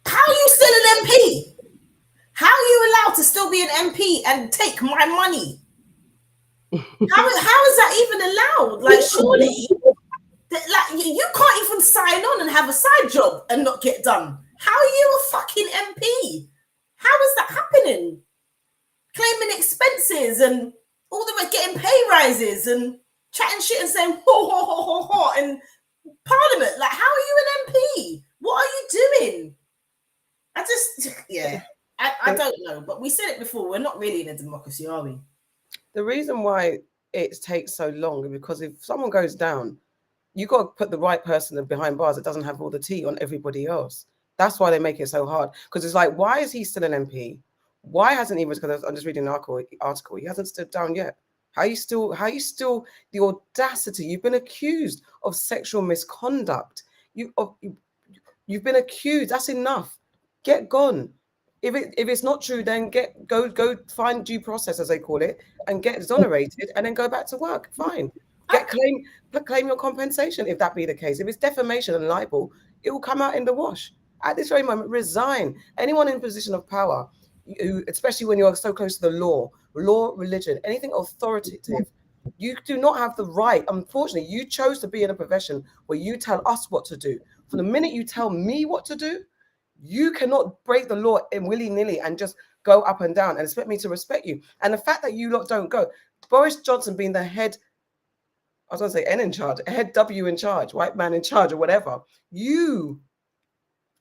How are you still an MP? How are you allowed to still be an MP and take my money? How is that even allowed? Like, surely, like, you can't even sign on and have a side job and not get done. How are you a fucking MP? How is that happening? Claiming expenses and all the way, getting pay rises and chatting shit and saying ho ho ho ho ho in Parliament. Like, how are you an MP? What are you doing? I don't know. But we said it before. We're not really in a democracy, are we? The reason why it takes so long is because if someone goes down, you got to put the right person behind bars that doesn't have all the tea on everybody else. That's why they make it so hard. Because it's like, why is he still an MP? Why hasn't he? Because I'm just reading an article. He hasn't stood down yet. How you still the audacity? You've been accused of sexual misconduct. You've been accused. That's enough. Get gone. If it's not true, then go find due process, as they call it, and get exonerated, and then go back to work. Fine. Claim your compensation if that be the case. If it's defamation and libel, it will come out in the wash. At this very moment, resign. Anyone in a position of power, especially when you're so close to the law, religion, anything authoritative, you do not have the right. Unfortunately, you chose to be in a profession where you tell us what to do. From the minute you tell me what to do, you cannot break the law in willy-nilly and just go up and down and expect me to respect you. And the fact that you lot don't go, Boris Johnson being the head, I was going to say N in charge, head W in charge, white man in charge or whatever, you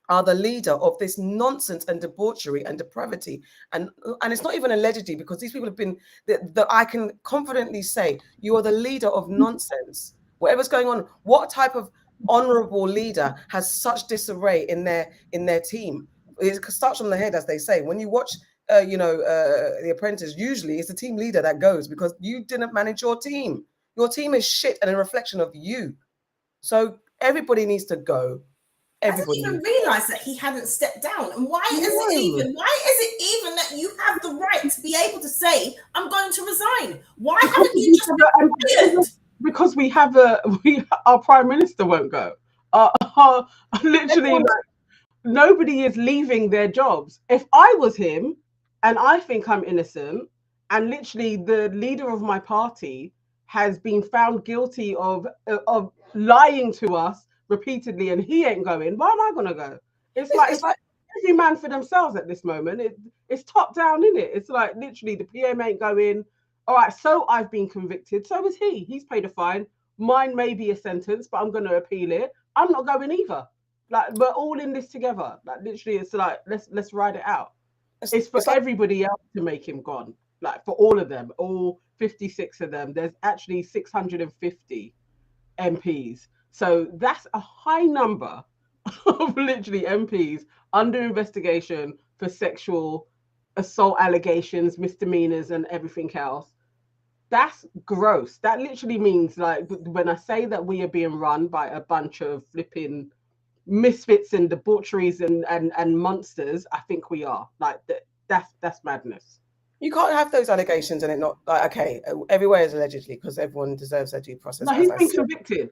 are the leader of this nonsense and debauchery and depravity. And it's not even allegedly, because these people have been, that I can confidently say, you are the leader of nonsense. Whatever's going on, what type of honorable leader has such disarray in their team? It starts from the head, as they say. When you watch The Apprentice, usually it's the team leader that goes because you didn't manage your team. Your team is shit and a reflection of you. So everybody needs to go. Everybody. I didn't even realize that he hadn't stepped down. And why is it even that you have the right to be able to say, I'm going to resign? Why haven't you just been because our prime minister won't go. Literally, like, nobody is leaving their jobs. If I was him and I think I'm innocent, and literally the leader of my party has been found guilty of lying to us repeatedly, and he ain't going, why am I gonna go? It's like every man for themselves at this moment. It's top down, isn't it? It's like literally the PM ain't going. All right, so I've been convicted. So is he. He's paid a fine. Mine may be a sentence, but I'm going to appeal it. I'm not going either. Like, we're all in this together. Like, literally, it's like let's ride it out. It's for everybody else to make him gone. Like, for all of them, all 56 of them. There's actually 650 MPs. So that's a high number of literally MPs under investigation for sexual assault allegations, misdemeanors, and everything else. That's gross. That literally means, like, when I say that we are being run by a bunch of flipping misfits and debaucheries and monsters, I think we are. Like, that's madness. You can't have those allegations and it not, like, okay, everywhere is allegedly, because everyone deserves their due process. No, he's been convicted.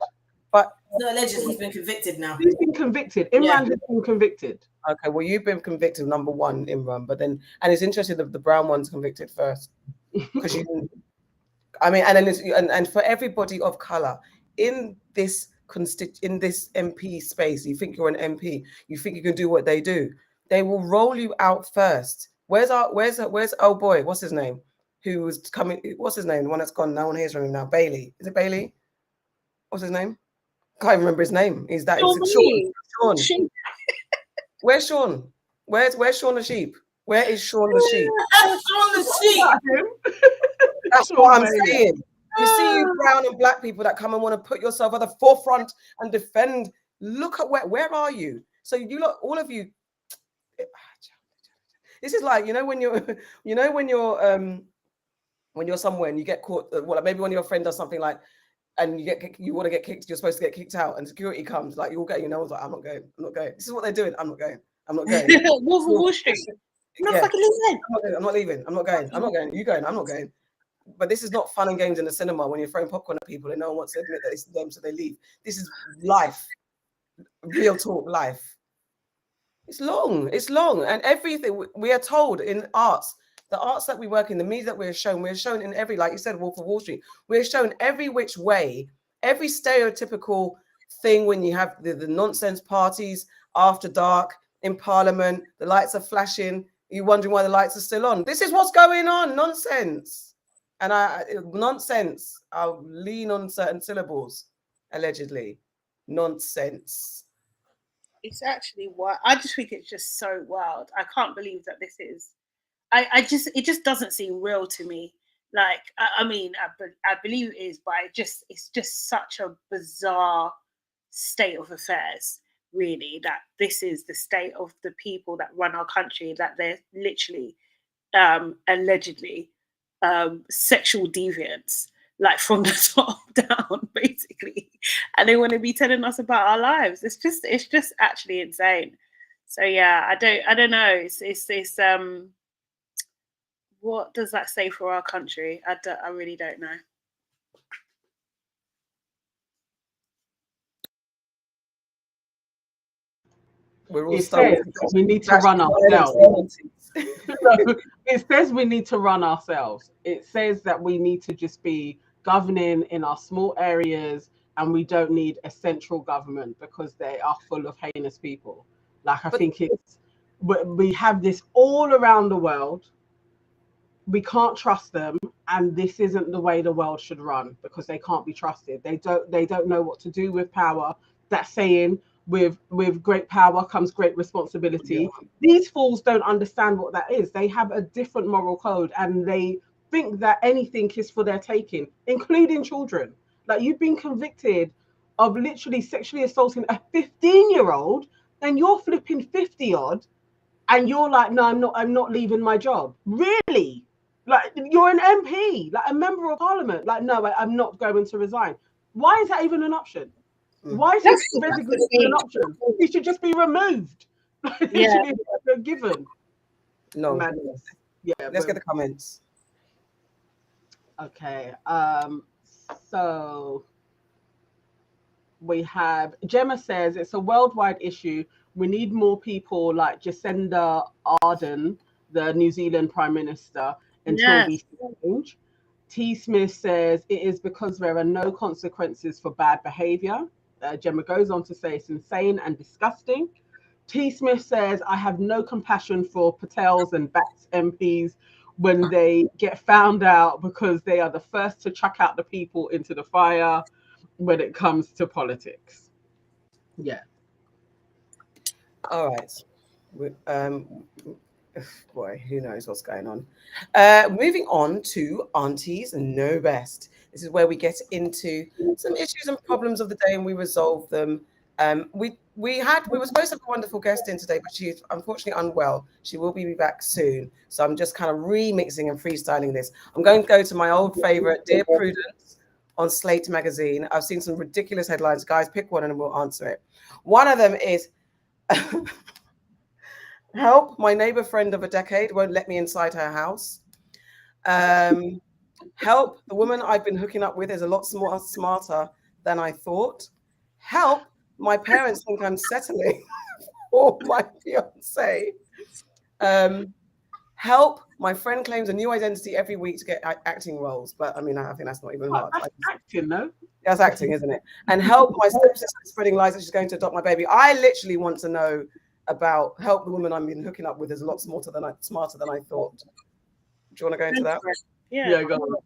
But no, allegedly, he's been convicted now. He's been convicted. Imran has been convicted. Okay, well, you've been convicted, number one, Imran, but then, and it's interesting that the brown one's convicted first, because and for everybody of color in this MP space, you think you're an MP, you think you can do what they do, they will roll you out first. Where's oh boy, what's his name? Who was coming? What's his name? The one that's gone. No one hears from him now. Bailey. Is it Bailey? What's his name? Can't even remember his name. Is that Sean? Where's Sean? Where's Sean the sheep? Where is Sean the sheep? Sean the sheep. That's what I'm saying. You see, you brown and black people that come and want to put yourself at the forefront and defend. Look at where are you? So you look, all of you. This is like, when you're somewhere and you get caught. Well, maybe when your friend does something like, and you want to get kicked, you're supposed to get kicked out, and security comes, like, you'll get, I was like, I'm not going. This is what they're doing. I'm not going. Wolf of Wall Street. I'm not fucking leaving. I'm not leaving. I'm not going. You going? I'm not going. But this is not fun and games in the cinema when you're throwing popcorn at people and no one wants to admit that it's them, so they leave. This is life, real talk life. It's long, and everything we are told in arts. The arts that we work in, the media that we're shown in every, like you said, Wolf of Wall Street, we're shown every which way, every stereotypical thing when you have the nonsense parties after dark in Parliament. The lights are flashing. You're wondering why the lights are still on. This is what's going on. Nonsense. And nonsense. I'll lean on certain syllables. Allegedly. Nonsense. It's actually wild. I just think it's just so wild. I can't believe that this is. It just doesn't seem real to me. Like, I mean, I believe it is, but it's just such a bizarre state of affairs, really, that this is the state of the people that run our country, that they're literally, allegedly, sexual deviants, like from the top down, basically, and they want to be telling us about our lives. It's just actually insane. So yeah, I don't know. It's what does that say for our country? I really don't know. We're all it says we need to run ourselves. It says we need to run ourselves. It says that we need to just be governing in our small areas, and we don't need a central government because they are full of heinous people. Like, I think we have this all around the world. We can't trust them, and this isn't the way the world should run because they can't be trusted. They don't know what to do with power. That saying, with great power comes great responsibility. Yeah. These fools don't understand what that is. They have a different moral code, and they think that anything is for their taking, including children. Like, you've been convicted of literally sexually assaulting a 15-year-old, and you're flipping 50 odd, and you're like, no, I'm not leaving my job. Really? Like, you're an MP, like a member of parliament. Like, no, I'm not going to resign. Why is that even an option? Why is it basically an option? It should just be removed. It should be a given. No. Madness. Yeah. Let's get the comments. Okay. So we have Gemma says it's a worldwide issue. We need more people like Jacinda Ardern, the New Zealand Prime Minister, until we change. T. Smith says it is because there are no consequences for bad behavior. Gemma goes on to say it's insane and disgusting. T. Smith says, I have no compassion for Patels and Bats MPs when they get found out because they are the first to chuck out the people into the fire when it comes to politics. Yeah. All right. Boy, who knows what's going on. Moving on to Aunties Know Best. This is where we get into some issues and problems of the day and we resolve them. We were supposed to have a wonderful guest in today, but she's unfortunately unwell. She will be back soon. So I'm just kind of remixing and freestyling this. I'm going to go to my old favorite, Dear Prudence, on Slate magazine. I've seen some ridiculous headlines. Guys, pick one and we'll answer it. One of them is help, my neighbor friend of a decade won't let me inside her house. Help, the woman I've been hooking up with is a lot smarter than I thought. Help, my parents think I'm settling for my fiance. Help, my friend claims a new identity every week to get acting roles. But I mean, I think that's not even hard. That's acting, no? That's acting, isn't it? And help, my stepsister is spreading lies that she's going to adopt my baby. I literally want to know about help, the woman I've been hooking up with is a lot smarter than I thought. Do you want to go into that? Yeah, go on.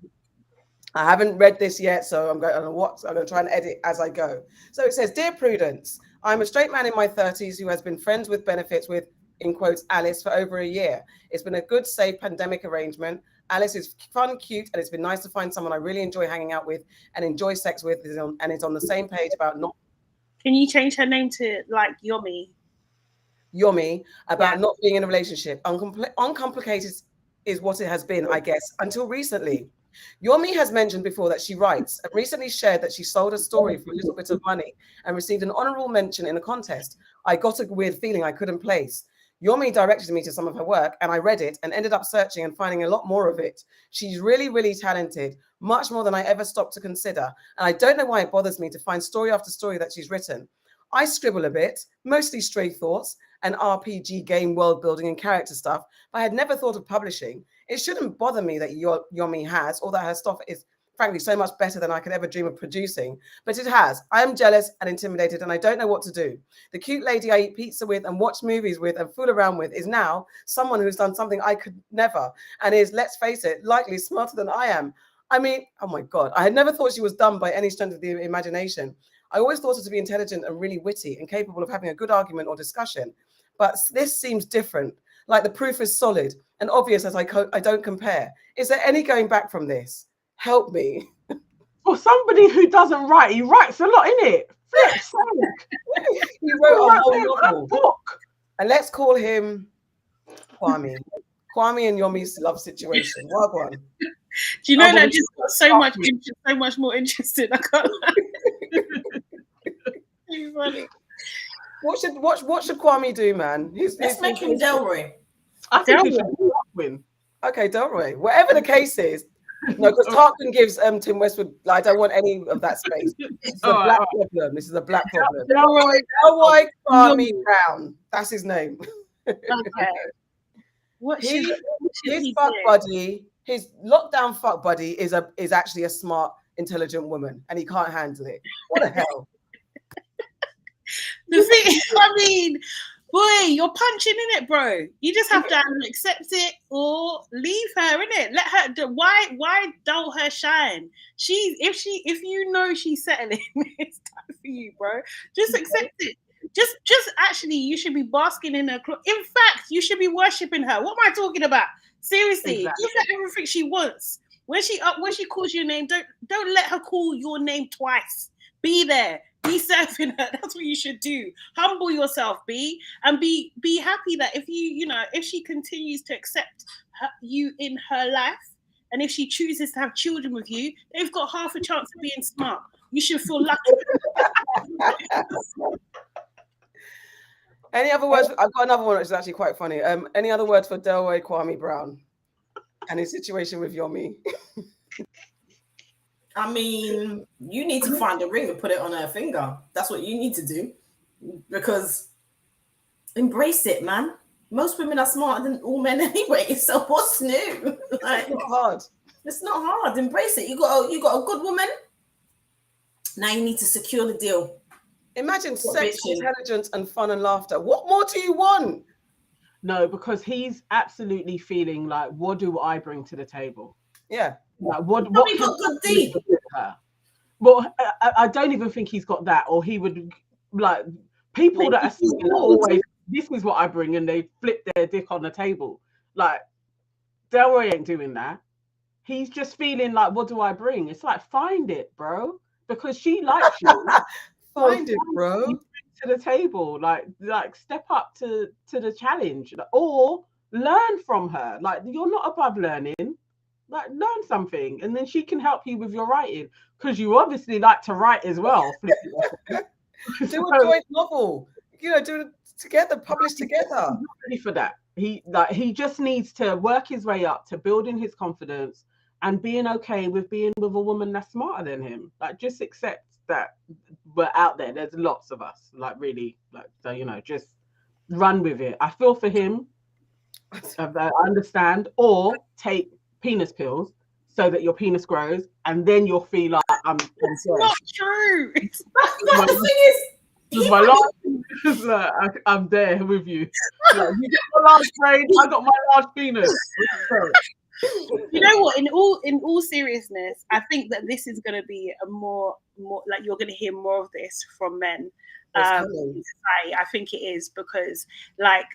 I haven't read this yet, so I'm going to try and edit as I go. So it says, Dear Prudence, I'm a straight man in my 30s who has been friends with benefits with, in quotes, Alice for over a year. It's been a good, safe pandemic arrangement. Alice is fun, cute, and it's been nice to find someone I really enjoy hanging out with and enjoy sex with, and it's on the same page about not... Can you change her name to, like, Yomi, about not being in a relationship. Uncomplicated is what it has been, I guess, until recently. Yomi has mentioned before that she writes and recently shared that she sold a story for a little bit of money and received an honorable mention in a contest. I got a weird feeling I couldn't place. Yomi directed me to some of her work and I read it and ended up searching and finding a lot more of it. She's really, really talented, much more than I ever stopped to consider. And I don't know why it bothers me to find story after story that she's written. I scribble a bit, mostly stray thoughts and RPG game world building and character stuff, but I had never thought of publishing. It shouldn't bother me that Yomi has, or that her stuff is frankly, so much better than I could ever dream of producing. But it has. I am jealous and intimidated, and I don't know what to do. The cute lady I eat pizza with and watch movies with and fool around with is now someone who's done something I could never, and is, let's face it, likely smarter than I am. I mean, oh my God, I had never thought she was dumb by any strength of the imagination. I always thought her to be intelligent and really witty and capable of having a good argument or discussion. But this seems different. Like the proof is solid and obvious as I don't compare. Is there any going back from this? Help me. For somebody who doesn't write, he writes a lot, innit? He wrote a whole novel. Book. And let's call him Kwame. Kwame and Yomi's love situation. Well done. Do you know that just got so much more interesting? I can't. It's funny. What should Kwame do, man? Let's make him Delroy. I think he should win. Okay, Delroy. Whatever the case is. No, because Tarquin gives Tim Westwood. Like, I don't want any of that space. This is a black problem. This is a black problem. Delroy Kwame Brown. That's his name. Okay. His fuck buddy, his lockdown fuck buddy is actually a smart, intelligent woman, and he can't handle it. What the hell? The thing, I mean, boy, you're punching in it, bro. You just have to accept it or leave her in it. Let her do. Why dull her shine? If you know she's settling, it's time for you, bro. Just accept it. Just actually, you should be basking in her. In fact, you should be worshiping her. What am I talking about? Seriously, exactly. give her everything she wants. When she calls your name, don't let her call your name twice. Be there. Be serving her. That's what you should do. Humble yourself, and be happy that if she continues to accept you in her life, and if she chooses to have children with you, they've got half a chance of being smart. You should feel lucky. Any other words? I've got another one which is actually quite funny. Any other words for Delroy Kwame Brown and his situation with Yomi? I mean, you need to find a ring and put it on her finger. That's what you need to do. Because embrace it, man. Most women are smarter than all men anyway. So what's new? Like, it's not hard. It's not hard. Embrace it. You got a good woman. Now you need to secure the deal. Imagine sex, intelligence, and fun and laughter. What more do you want? No, because he's absolutely feeling like, what do I bring to the table? Yeah. Like, what got good deed. Well, I don't even think he's got that, or he would like people that are saying always, this is what I bring, and they flip their dick on the table. Like, Delroy ain't doing that. He's just feeling like, what do I bring? It's like, find it, bro, because she likes you. Find it, bro. To the table, like step up to the challenge, or learn from her. Like, you're not above learning. Like, learn something, and then she can help you with your writing, because you obviously like to write as well. Do a joint novel, do it together, publish together. I'm not ready for that. He just needs to work his way up to building his confidence and being okay with being with a woman that's smarter than him. Like, just accept that we're out there. There's lots of us. Like, really, like, so just run with it. I feel for him. I understand. Or take penis pills so that your penis grows, and then you'll feel like I'm not true. The thing is, I'm there with you. Like, you get my large brain, I got my large penis. You know what? In all seriousness, I think that this is going to be a more like, you're going to hear more of this from men. I think it is, because like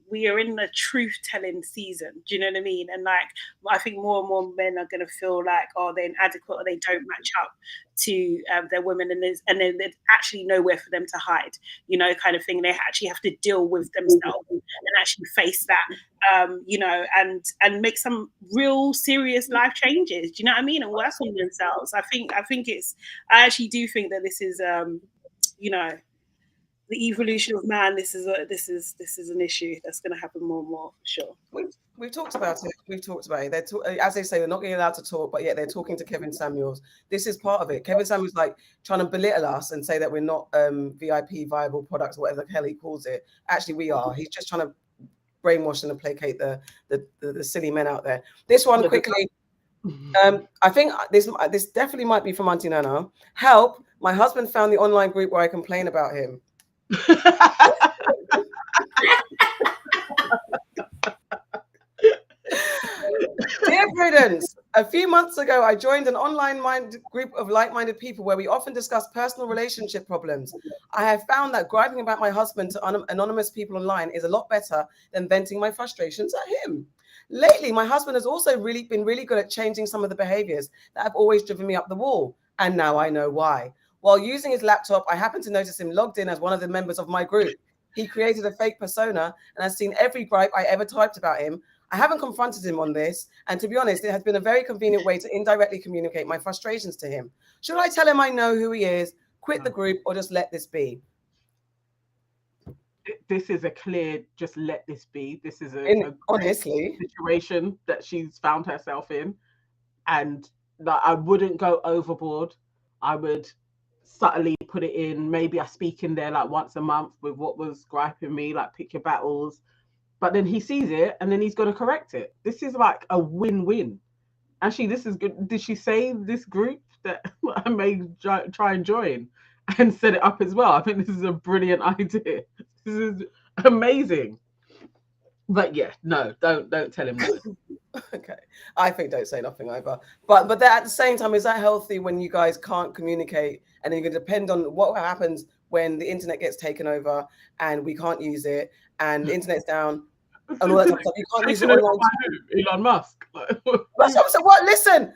we are in the truth-telling season. Do you know what I mean? And like, I think more and more men are going to feel like, oh, they're inadequate, or they don't match up to their women, and then there's actually nowhere for them to hide, kind of thing. They actually have to deal with themselves and actually face that, and make some real serious life changes. Do you know what I mean? And work on themselves. I actually do think that this is the evolution of man. This is an issue that's going to happen more and more, for sure. We've talked about it. As they say, they're not getting allowed to talk, but yet they're talking to Kevin Samuels. This is part of it. Kevin Samuels like trying to belittle us and say that we're not VIP viable products, or whatever the hell he calls it. Actually, we are. He's just trying to brainwash and placate the silly men out there. This one quickly. I think this definitely might be from Auntie Nana. Help! My husband found the online group where I complain about him. Dear Prudence, a few months ago, I joined an online group of like-minded people where we often discuss personal relationship problems. I have found that griping about my husband to anonymous people online is a lot better than venting my frustrations at him. Lately, my husband has also been really good at changing some of the behaviors that have always driven me up the wall, and now I know why. While using his laptop, I happened to notice him logged in as one of the members of my group. He created a fake persona and has seen every gripe I ever typed about him. I haven't confronted him on this, and to be honest, it has been a very convenient way to indirectly communicate my frustrations to him. Should I tell him I know who he is, quit the group, or just let this be? This is a clear, just let this be. This is a honestly situation that she's found herself in, and like, I wouldn't go overboard. I would subtly put it in. Maybe I speak in there like once a month with what was griping me, like pick your battles. But then he sees it and then he's going to correct it. This is like a win-win. Actually, this is good. Did she say this group that I may try and join and set it up as well? I think this is a brilliant idea. This is amazing. But yeah, no, don't tell him no. Okay, I think don't say nothing either. But at the same time, is that healthy when you guys can't communicate and then you can depend on what happens when the internet gets taken over and we can't use it and the internet's down and all that stuff? You can't use it online. Elon Musk. What? Listen.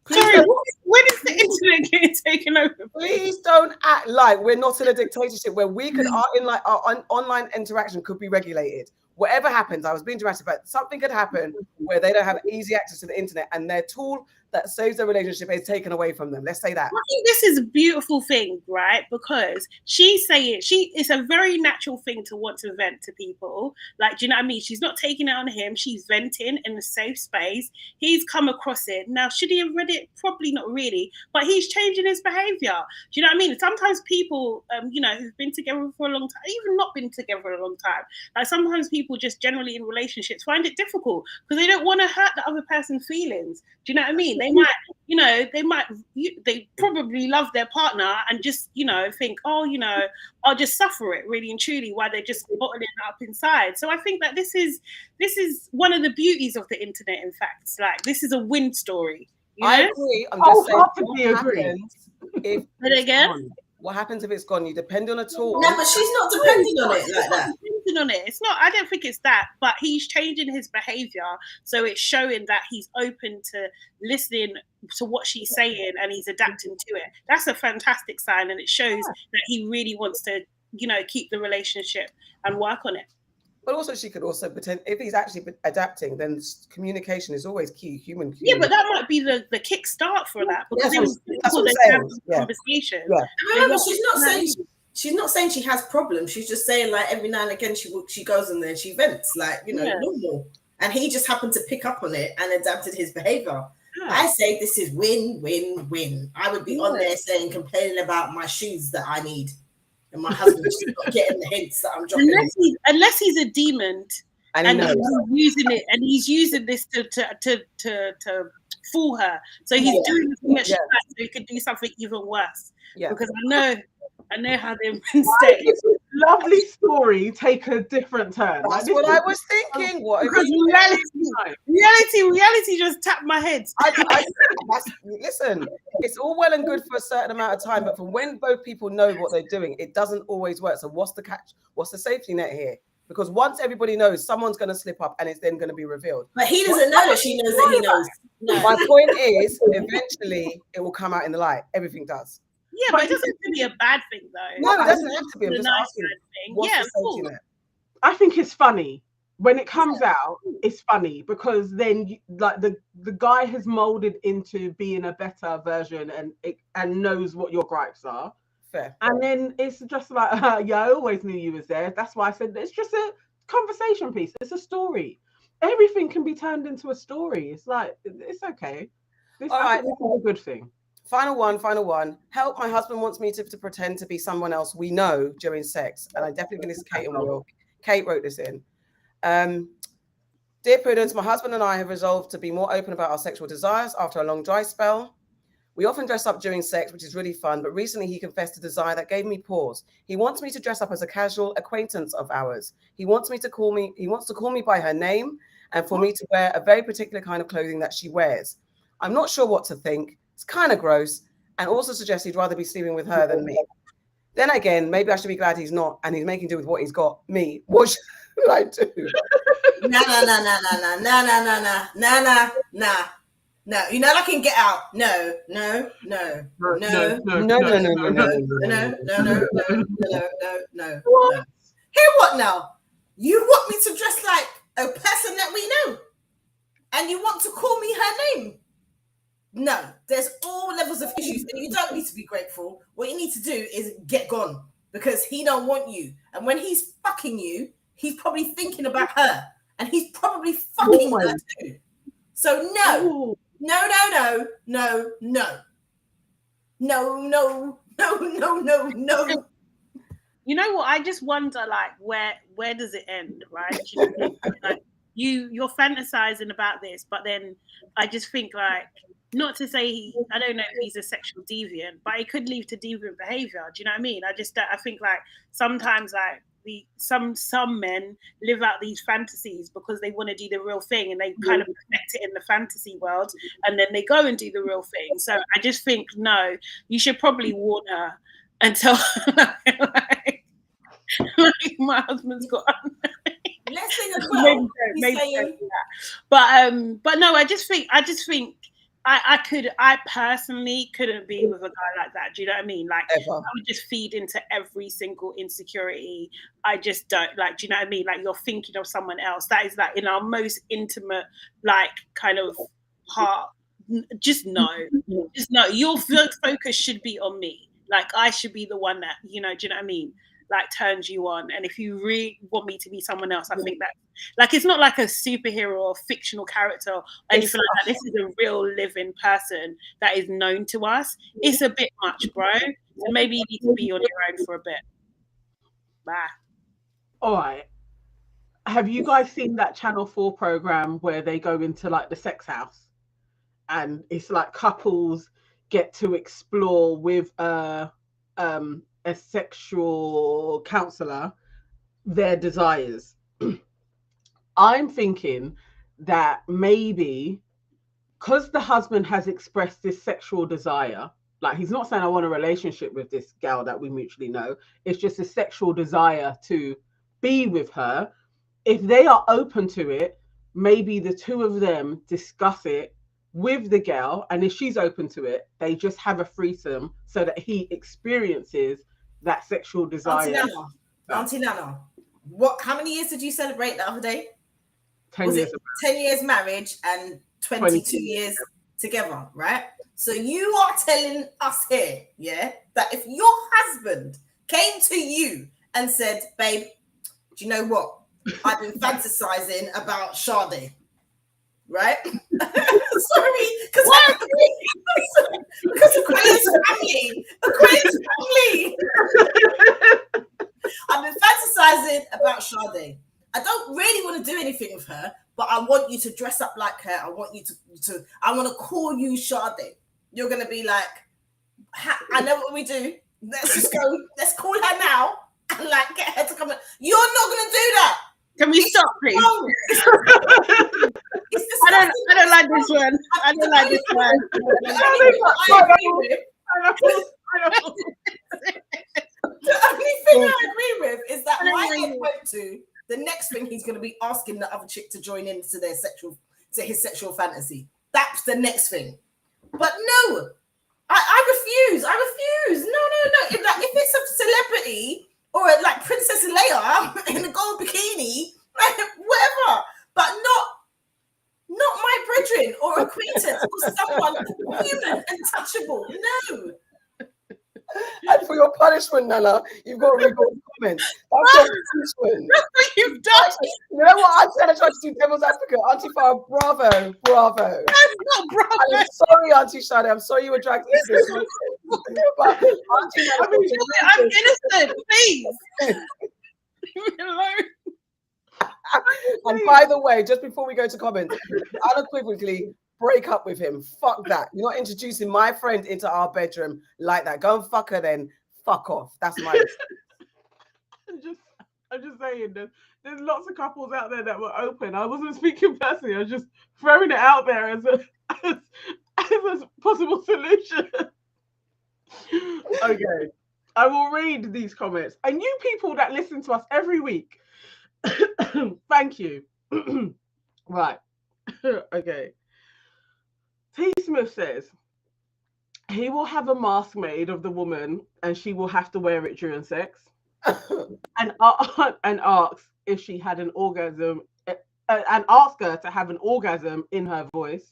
Sorry, when is the internet getting taken over? Please don't act like we're not in a dictatorship where we could, our online interaction could be regulated. Whatever happens, I was being dramatic, but something could happen where they don't have easy access to the internet and their tool that saves their relationship is taken away from them. Let's say that. I think this is a beautiful thing, right? Because she's saying it's a very natural thing to want to vent to people. Like, do you know what I mean? She's not taking it on him. She's venting in a safe space. He's come across it. Now, should he have read it? Probably not really, but he's changing his behavior. Do you know what I mean? Sometimes people, who've been together for a long time, even not been together for a long time, like sometimes people just generally in relationships find it difficult because they don't want to hurt the other person's feelings. Do you know what I mean? They probably love their partner and just, think, I'll just suffer it really and truly while they're just bottling it up inside. So I think that this is one of the beauties of the internet. In fact, like this is a win story. I agree. I'm just saying, what happens if it's gone? You depend on a tool. No, but she's not depending on it like that. It's not. I don't think it's that. But he's changing his behavior, so it's showing that he's open to listening to what she's saying and he's adapting to it. That's a fantastic sign, and it shows that he really wants to, keep the relationship and work on it. But also, she could also pretend if he's actually adapting, then communication is always key. Human. Yeah, but that might be the kickstart for that because that's what I'm saying. Conversation. Yeah. Remember, she's not saying she has problems. She's just saying like every now and again she goes in there and she vents normal. And he just happened to pick up on it and adapted his behavior. Yeah. I say this is win-win-win. I would be on there complaining about my shoes that I need. And my husband just not getting the hints that I'm dropping. Unless he's a demon and he's using it, and he's using this to fool her. So he's doing the thing that she likes, so he could do something even worse. Yeah. Because I know how they stay. Lovely story take a different turn. That's what I was thinking. Because reality just tapped my head. Listen, it's all well and good for a certain amount of time, but for when both people know what they're doing, it doesn't always work. So what's the catch? What's the safety net here? Because once everybody knows, someone's going to slip up and it's then going to be revealed. But he doesn't know that she knows that he knows. No. My point is, eventually it will come out in the light. Everything does. Yeah, but it doesn't have to be a bad thing, though. No, it doesn't have to be. I'm just asking. Yeah, cool. I think it's funny. When it comes out, it's funny because then the guy has molded into being a better version and knows what your gripes are. Fair. And then it's just like, I always knew you was there. That's why I said it's just a conversation piece. It's a story. Everything can be turned into a story. It's like, it's okay. This is a good thing. Final one. Help, my husband wants me to pretend to be someone else we know during sex. And I definitely think this is Kate and Will. Kate wrote this in. Dear Prudence, my husband and I have resolved to be more open about our sexual desires after a long dry spell. We often dress up during sex, which is really fun, but recently he confessed a desire that gave me pause. He wants me to dress up as a casual acquaintance of ours. He wants to call me by her name and for me to wear a very particular kind of clothing that she wears. I'm not sure what to think. It's kind of gross, and also suggests he'd rather be sleeping with her than me. Then again, maybe I should be glad he's not, and he's making do with what he's got. Me, what should I do? No, you're not looking get out. No. Hear what now? You want me to dress like a person that we know, and you want to call me her name? No, there's all levels of issues, and you don't need to be grateful. What you need to do is get gone, because he don't want you, and when he's fucking you, he's probably thinking about her, and he's probably fucking her too. So no. You know what? I just wonder, like, where does it end, right? Like, you're fantasizing about this, but then I just think, like, not to say I don't know if he's a sexual deviant, but it could lead to deviant behavior. Do you know what I mean? I think, like, sometimes, like, some men live out these fantasies because they want to do the real thing, and they kind of connect it in the fantasy world, and then they go and do the real thing. So I just think, no, you should probably warn her and tell her, like my husband's got. Let's sing as well. Maybe but no, I just think I personally couldn't be with a guy like that. Do you know what I mean? Like, I would just feed into every single insecurity. I just don't, like, do you know what I mean? Like, you're thinking of someone else. That is, like, in our most intimate, like, kind of heart. Just no. Your focus should be on me. Like, I should be the one that, you know, do you know what I mean? Like, turns you on. And if you really want me to be someone else, I think that, like, it's not like a superhero or fictional character or anything like that. This is a real living person that is known to us. It's a bit much, bro. So maybe you need to be on your own for a bit. Bye. All right. Have you guys seen that Channel 4 program where they go into, like, the sex house, and it's like couples get to explore with a sexual counselor their desires? I'm thinking that maybe because the husband has expressed this sexual desire, like, he's not saying I want a relationship with this gal that we mutually know, it's just a sexual desire to be with her. If they are open to it, maybe the two of them discuss it with the girl, and if she's open to it, they just have a threesome so that he experiences that sexual desire. Auntie Nana, how many years did you celebrate the other day? 10 years. 10 years marriage and 22 years together, right? So you are telling us here, yeah, that if your husband came to you and said, babe, do you know what? I've been fantasizing about Sade, right? Sorry, because Aquarius family. I've been fantasizing about Sade. I don't really want to do anything with her, but I want you to dress up like her. I want you to I want to call you Sade. You're going to be like, I know what we do. Let's just go. Let's call her now and, like, get her to come. You're not going to do that. Can we stop, please? I don't like this one. I don't like this one. The only thing I agree with is that my head went to the next thing he's going to be asking the other chick to join in to his sexual fantasy. That's the next thing. But no, I refuse. No. If it's a celebrity or like Princess Leia in a gold bikini, whatever, but not my brethren or acquaintance or someone human and touchable. No. And for your punishment, Nana, you've got to read all the comments. That's your punishment. That's what you've done. You know what? I tried to do devil's advocate. Auntie Farah, bravo. That's not bravo. I'm sorry, Auntie Shade. I'm sorry you were dragged into this. But Auntie Nana, I'm innocent, please. Leave me alone. And by the way, just before we go to comments, unequivocally break up with him. Fuck that. You're not introducing my friend into our bedroom like that. Go and fuck her then. Fuck off. That's my I'm just saying there's lots of couples out there that were open. I wasn't speaking personally, I was just throwing it out there as a possible solution. Okay. I will read these comments. And you people that listen to us every week, thank you. Right. Okay. T. Smith says he will have a mask made of the woman and she will have to wear it during sex. and asks if she had an orgasm and ask her to have an orgasm in her voice.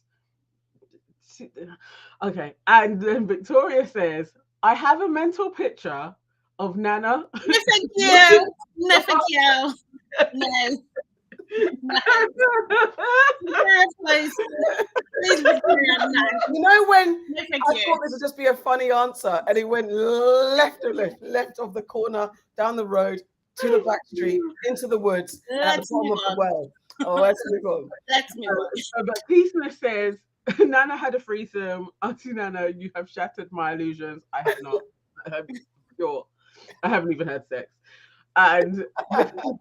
Okay. And then Victoria says, I have a mental picture of Nana. No, thank you. No, thank you. No. No. Please, Victoria, no. You know when No, I thought this would just be a funny answer, and he went left of the corner, down the road, to the back street, into the woods, at the bottom of the well. Oh, let's move on. Let's move on. But T. Smith says, Nana had a threesome. Auntie Nana, you have shattered my illusions. I have not. I haven't even had sex. And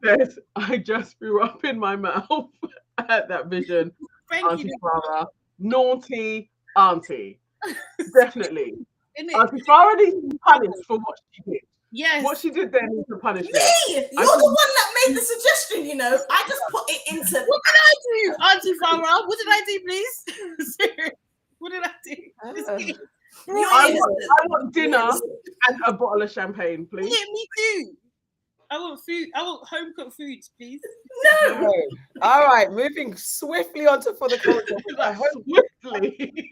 says, I just threw up in my mouth at that vision. Thank Auntie you. Farah, naughty auntie. Definitely. Auntie It? Farah needs to be punished for what she did. Yes. What she did there needs a punishment. Me? You're the one that made the suggestion, you know. I just put it into. What did I do, Auntie Farah? What did I do, please? What did I do? I want dinner and a bottle of champagne, please. Yeah, me too. I want food. I want home cooked foods, please. No. All right, moving swiftly on to For the Culture. I hope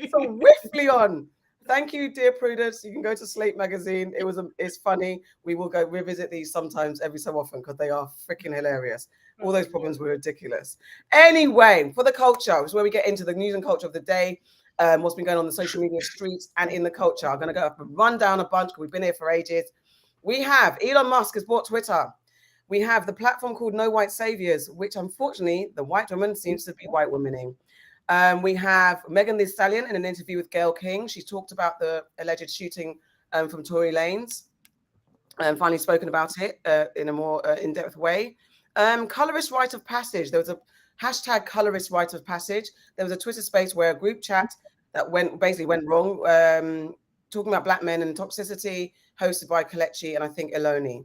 swiftly on. Thank you, dear Prudence. You can go to Slate Magazine. It's funny. We will go revisit these sometimes every so often because they are freaking hilarious. All those problems were ridiculous. Anyway, For the Culture is where we get into the news and culture of the day. What's been going on in the social media streets and in the culture. I'm going to go up and run down a bunch because we've been here for ages. We have Elon Musk has bought Twitter. We have the platform called No White Saviours, which unfortunately the white woman seems to be white womaning. We have Megan Thee Stallion in an interview with Gayle King. She talked about the alleged shooting from Tory Lanez and finally spoken about it in a more in-depth way. Colorist Rite of Passage. There was a hashtag Colorist Rite of Passage. There was a Twitter space where a group chat that went wrong, talking about black men and toxicity, hosted by Kelechi and I think Oloni,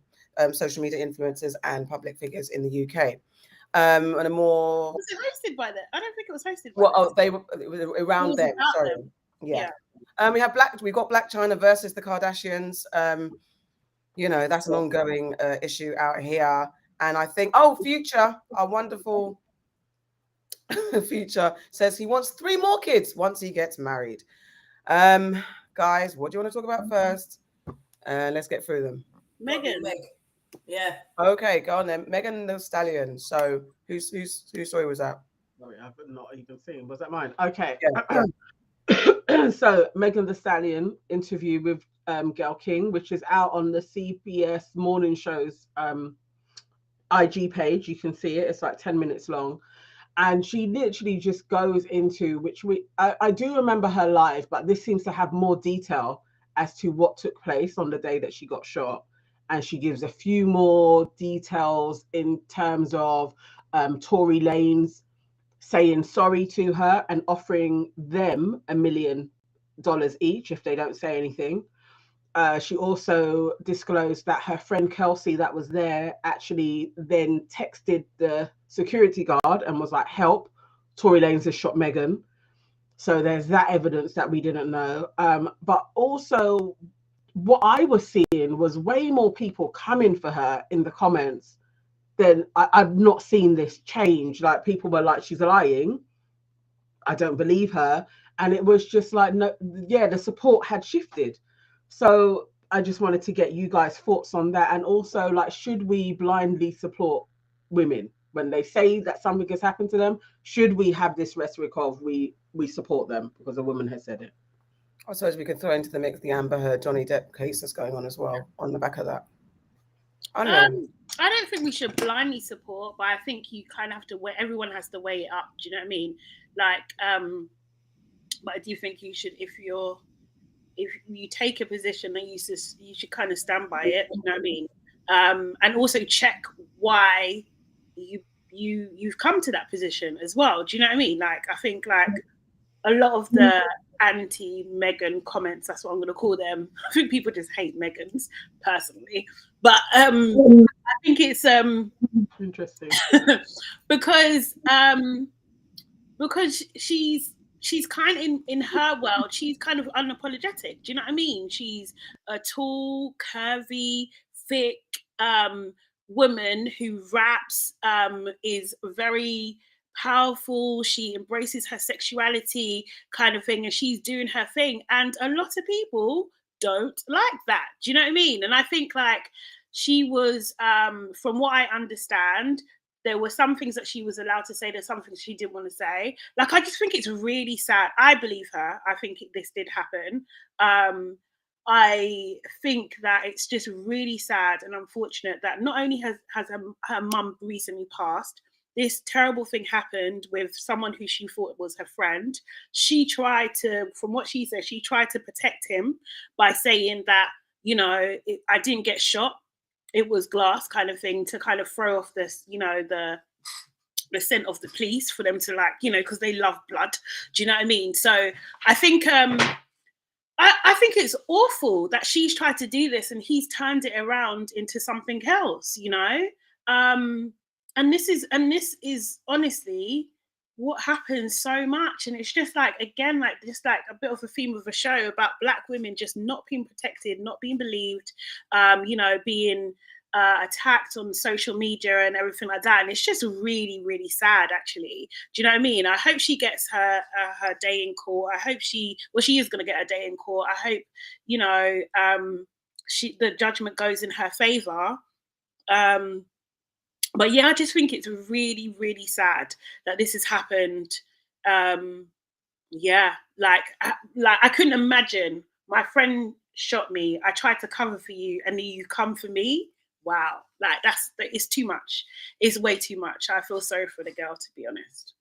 social media influencers and public figures in the UK. And a more was it hosted by them? I don't think it was hosted by them. It was around them. Sorry. Them. Yeah. We've got Blak Chyna versus the Kardashians. That's an ongoing issue out here. And I think, Future, our wonderful Future, says he wants 3 more kids once he gets married. Guys, what do you want to talk about first? Let's get through them. Megan. Yeah. Okay, go on then. Megan Thee Stallion. So whose story was that? Sorry, I've not even seen. Was that mine? Okay. Yeah. So Megan Thee Stallion interview with Gayle King, which is out on the CBS morning show's IG page. You can see it. It's like 10 minutes long. And she literally just goes into I do remember her live, but this seems to have more detail as to what took place on the day that she got shot. And she gives a few more details in terms of Tory Lanez saying sorry to her and offering them $1 million each if they don't say anything. She also disclosed that her friend Kelsey that was there actually then texted the security guard and was like, help, Tory Lanez has shot Megan. So there's that evidence that we didn't know. But also what I was seeing was way more people coming for her in the comments than I've not seen this change. Like people were like, she's lying. I don't believe her. And it was just like, no, yeah, the support had shifted. So I just wanted to get you guys' thoughts on that. And also, like, should we blindly support women when they say that something has happened to them? Should we have this rhetoric of we support them because a woman has said it? I suppose we could throw into the mix the Amber Heard Johnny Depp case that's going on as well on the back of that. I don't know. I don't think we should blindly support, but I think you kind of have to weigh. Everyone has to weigh it up. Do you know what I mean? Like, but I do think you should, if you take a position, then you should kind of stand by it. You know what I mean? And also check why you've come to that position as well. Do you know what I mean? Like, I think like a lot of the anti-Meghan comments, that's what I'm going to call them. I think people just hate Meghan's personally, but I think it's interesting because she's kind of in her world, she's kind of unapologetic. Do you know what I mean? She's a tall, curvy, thick woman who raps, is very powerful. She embraces her sexuality kind of thing, and she's doing her thing. And a lot of people don't like that. Do you know what I mean? And I think like she was, from what I understand, there were some things that she was allowed to say. There's some things she didn't want to say. Like, I just think it's really sad. I believe her. I think this did happen. I think that it's just really sad and unfortunate that not only has her mum recently passed, this terrible thing happened with someone who she thought was her friend. She tried to, from what she said, she tried to protect him by saying that, you know, I didn't get shot. It was glass kind of thing, to kind of throw off this, you know, the scent of the police, for them to like, you know, because they love blood. Do you know what I mean? So I think I think it's awful that she's tried to do this and he's turned it around into something else, you know? And this is honestly what happens so much. And it's just like, again, like just like a bit of a theme of a show about Black women just not being protected, not being believed, you know, being attacked on social media and everything like that. And it's just really, really sad, actually. Do you know what I mean? I hope she gets her day in court. I hope she is going to get a day in court. I hope, you know, the judgment goes in her favor. But yeah, I just think it's really, really sad that this has happened. Yeah, like I couldn't imagine my friend shot me. I tried to cover for you, and then you come for me. Wow, like it's too much. It's way too much. I feel sorry for the girl, to be honest.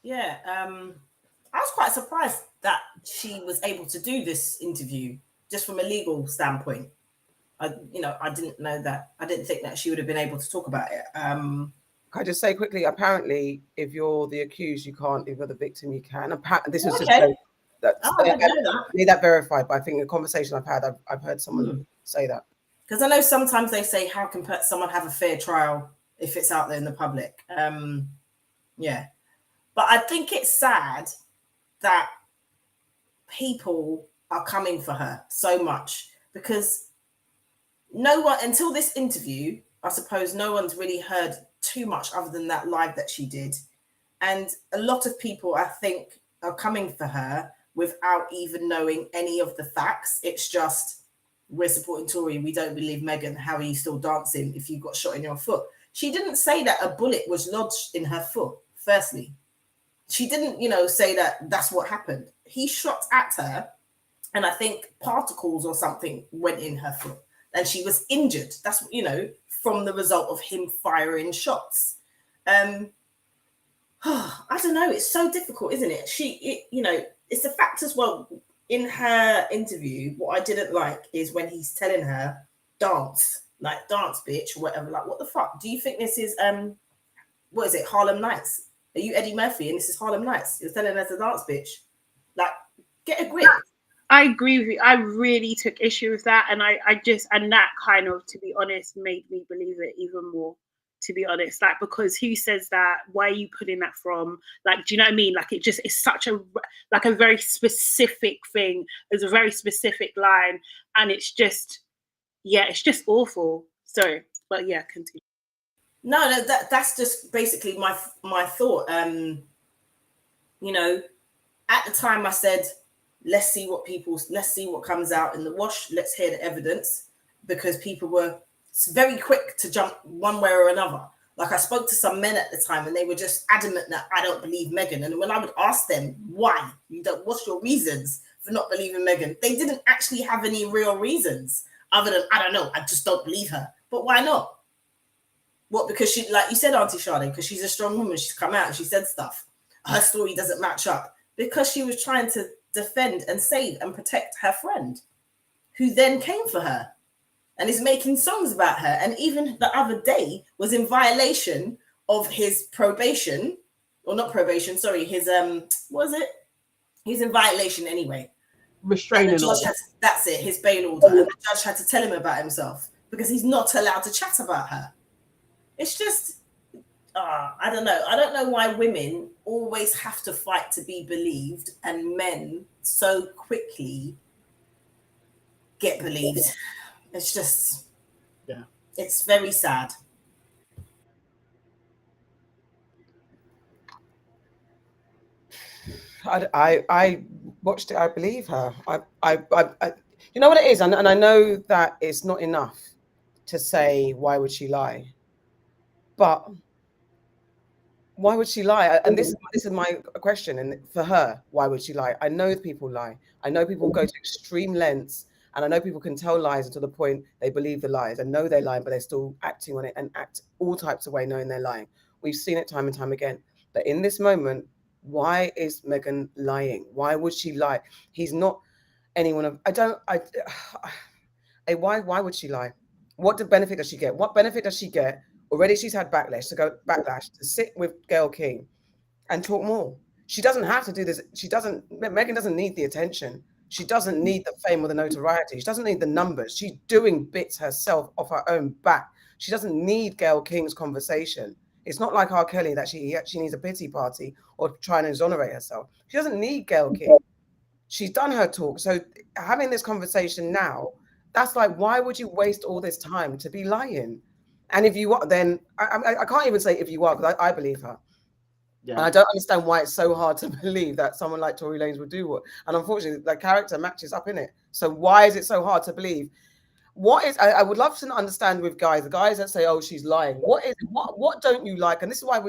Yeah, I was quite surprised that she was able to do this interview just from a legal standpoint. I didn't know that. I didn't think that she would have been able to talk about it. Can I just say quickly? Apparently, if you're the accused, you can't. If you're the victim, you can. This was okay. I need that verified. But I think the conversation I've had, I've heard someone say that. Because I know sometimes they say, how can someone have a fair trial if it's out there in the public? Yeah. But I think it's sad that people are coming for her so much, because no one, until this interview, I suppose no one's really heard too much other than that live that she did. And a lot of people, I think, are coming for her without even knowing any of the facts. It's just, we're supporting Tory, we don't believe Meghan, how are you still dancing if you got shot in your foot? She didn't say that a bullet was lodged in her foot, firstly. She didn't, say that that's what happened. He shot at her, and I think particles or something went in her foot, and she was injured. That's, from the result of him firing shots. I don't know. It's so difficult, isn't it? It's the fact as well. In her interview, what I didn't like is when he's telling her, dance, bitch, or whatever. Like, what the fuck? Do you think this is, what is it, Harlem Nights? Are you Eddie Murphy and this is Harlem Nights? You're telling her to dance, bitch. Like, get a grip. I agree with you. I really took issue with that. And and that kind of, to be honest, made me believe it even more, to be honest. Like, because who says that? Where are you putting that from? Like, do you know what I mean? Like, it's such a very specific thing. There's a very specific line. And it's just awful. Sorry. But yeah, continue. No, that's just basically my thought. At the time I said, let's see what comes out in the wash. Let's hear the evidence, because people were very quick to jump one way or another. Like, I spoke to some men at the time and they were just adamant that I don't believe Meghan. And when I would ask them, what's your reasons for not believing Meghan? They didn't actually have any real reasons. other than, I don't know, I just don't believe her. But why not? What, because she, like you said, Auntie Sade, because she's a strong woman, she's come out and she said stuff. Her story doesn't match up because she was trying to defend and save and protect her friend, who then came for her and is making songs about her. And even the other day was in violation of his probation, or not probation, sorry, his, what was it? He's in violation anyway. Restraining order. That's it, his bail order. And the judge had to tell him about himself because he's not allowed to chat about her. It's just, I don't know. I don't know why women always have to fight to be believed and men so quickly get believed. It's just, yeah, it's very sad. I watched it. I believe her. I you know what it is, and I know that it's not enough to say why would she lie, but why would she lie? And this is my question. And for her, why would she lie? I know people lie. I know people go to extreme lengths, and I know people can tell lies to the point they believe the lies and know they're lying, but they're still acting on it and act all types of way knowing they're lying. We've seen it time and time again. But in this moment, why is Meghan lying? Why would she lie? He's not anyone of, why would she lie? What benefit does she get? What benefit does she get? Already she's had backlash to sit with Gayle King and talk more. She doesn't have to do this. Meghan doesn't need the attention. She doesn't need the fame or the notoriety. She doesn't need the numbers. She's doing bits herself off her own back. She doesn't need Gayle King's conversation. It's not like R. Kelly that she needs a pity party or trying to exonerate herself. She doesn't need Gayle King. She's done her talk. So having this conversation now, that's like, why would you waste all this time to be lying? And if you are, then I can't even say if you are, because I believe her. Yeah. And I don't understand why it's so hard to believe that someone like Tory Lanez would do what. And unfortunately, the character matches up in it. So why is it so hard to believe? I would love to understand with guys, the guys that say, oh, she's lying. What don't you like? And this is why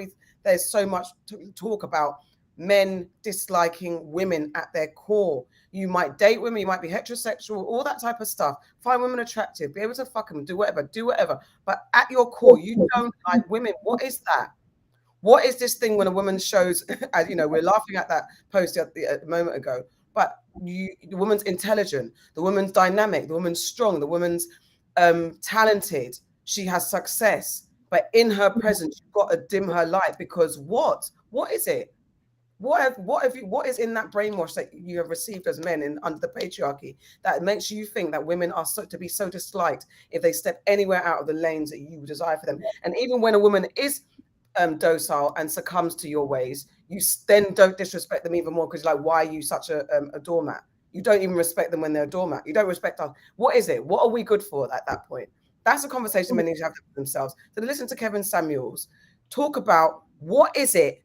there's so much talk about men disliking women at their core. You might date women, you might be heterosexual, all that type of stuff. Find women attractive, be able to fuck them, do whatever. But at your core, you don't like women. What is that? What is this thing when a woman shows, as you know, we're laughing at that post a moment ago, but the woman's intelligent, the woman's dynamic, the woman's strong, the woman's talented, she has success, but in her presence, you've got to dim her light because what is it? What is in that brainwash that you have received as men under the patriarchy that makes you think that women are to be so disliked if they step anywhere out of the lanes that you desire for them? And even when a woman is docile and succumbs to your ways, you then don't disrespect them even more because like, why are you such a doormat? You don't even respect them when they're a doormat. You don't respect us. What is it? What are we good for at that point? That's a conversation men need to have with themselves. So listen to Kevin Samuels talk about what is it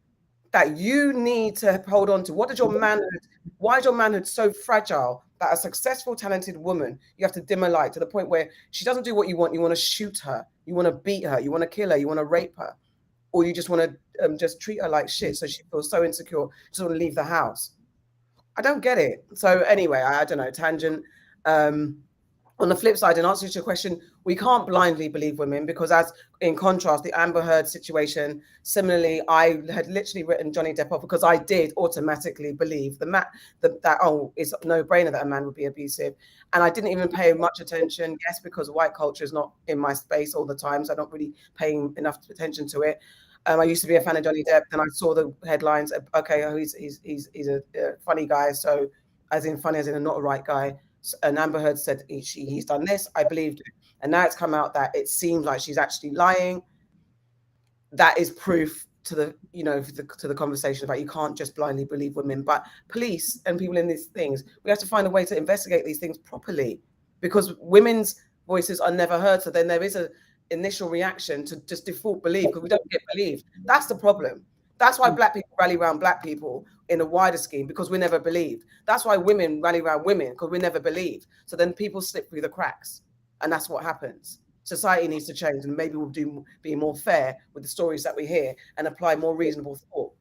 that you need to hold on to. Why is your manhood so fragile that a successful, talented woman, you have to dim her light to the point where she doesn't do what you want. You want to shoot her. You want to beat her. You want to kill her. You want to rape her. Or you just want to just treat her like shit so she feels so insecure, she doesn't want to leave the house. I don't get it. So anyway, I don't know, tangent. On the flip side, in answer to your question, we can't blindly believe women because, as in contrast, the Amber Heard situation, similarly, I had literally written Johnny Depp off because I did automatically believe that it's a no-brainer that a man would be abusive. And I didn't even pay much attention, yes, because white culture is not in my space all the time, so I'm not really paying enough attention to it. I used to be a fan of Johnny Depp, then I saw the headlines, okay, he's a funny guy, so as in funny as in a not a right guy. And Amber Heard said he's done this. I believed it. And now it's come out that it seems like she's actually lying. That is proof to the conversation about you can't just blindly believe women. But police and people in these things, we have to find a way to investigate these things properly because women's voices are never heard. So then there is an initial reaction to just default belief because we don't get believed. That's the problem. That's why black people rally around black people in a wider scheme because we never believed. That's why women rally around women because we never believed. So then people slip through the cracks, and that's what happens. Society needs to change, and maybe we'll be more fair with the stories that we hear and apply more reasonable thought.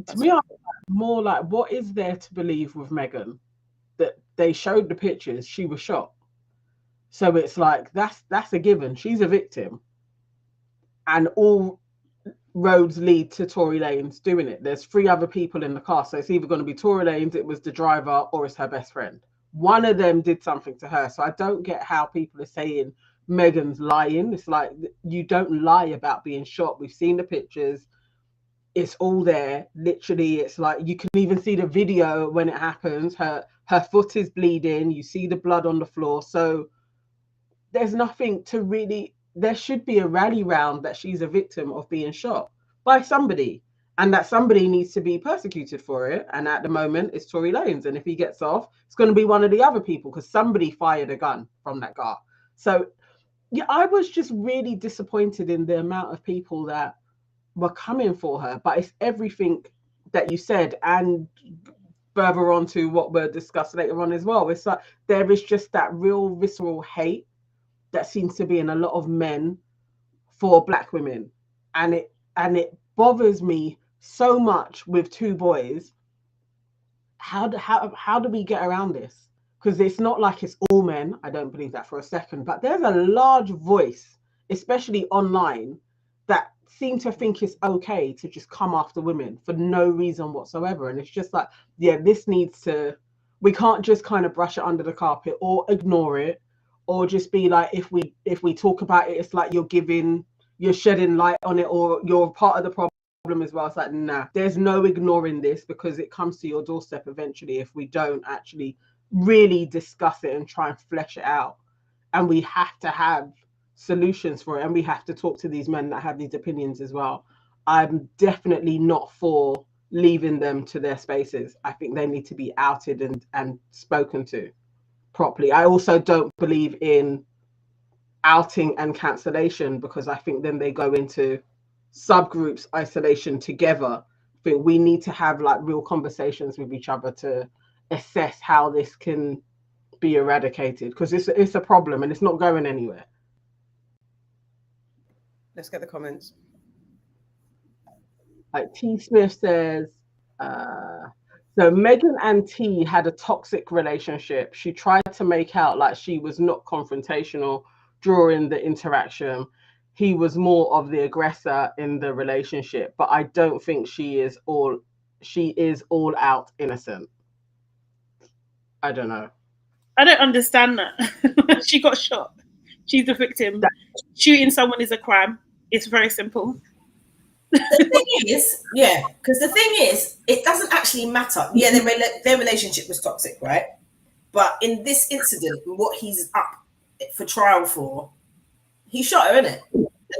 To me, I'm more like, what is there to believe with Meghan that they showed the pictures, she was shot. So it's like, that's a given. She's a victim. And all roads lead to Tory Lanez doing it. There's 3 other people in the car. So it's either going to be Tory Lanez, it was the driver, or it's her best friend. One of them did something to her. So I don't get how people are saying Meghan's lying. It's like, you don't lie about being shot. We've seen the pictures. It's all there. Literally, it's like, you can even see the video when it happens. Her foot is bleeding. You see the blood on the floor. So there's nothing to really, there should be a rally round that she's a victim of being shot by somebody, and that somebody needs to be persecuted for it. And at the moment, it's Tory Lanez. And if he gets off, it's going to be one of the other people, because somebody fired a gun from that car. So yeah, I was just really disappointed in the amount of people that were coming for her. But it's everything that you said, and further on to what we'll discuss later on as well. It's like, there is just that real visceral hate that seems to be in a lot of men for Black women, and it bothers me so much with 2 boys. How do we get around this? Because it's not like it's all men. I don't believe that for a second, but there's a large voice, especially online, that seem to think it's okay to just come after women for no reason whatsoever. And it's just like, yeah, this needs to, we can't just kind of brush it under the carpet or ignore it, or just be like, if we talk about it, it's like you're shedding light on it, or you're part of the problem as well. It's like, nah, there's no ignoring this, because it comes to your doorstep eventually if we don't actually really discuss it and try and flesh it out. And we have to have solutions for it, and we have to talk to these men that have these opinions as well. I'm definitely not for leaving them to their spaces. I think they need to be outed and spoken to properly. I also don't believe in outing and cancellation, because I think then they go into subgroups isolation together. I think we need to have like real conversations with each other to assess how this can be eradicated, because it's a problem and it's not going anywhere. Let's get the comments. Like T Smith says, so Meghan and T had a toxic relationship. She tried to make out like she was not confrontational during the interaction. He was more of the aggressor in the relationship, but I don't think she is all out innocent. I don't know. I don't understand that. She got shot. She's the victim. Shooting someone is a crime. It's very simple. The thing is, yeah, because the thing is, it doesn't actually matter. Yeah, their relationship was toxic, right? But in this incident, what he's up for trial for, he shot her, innit?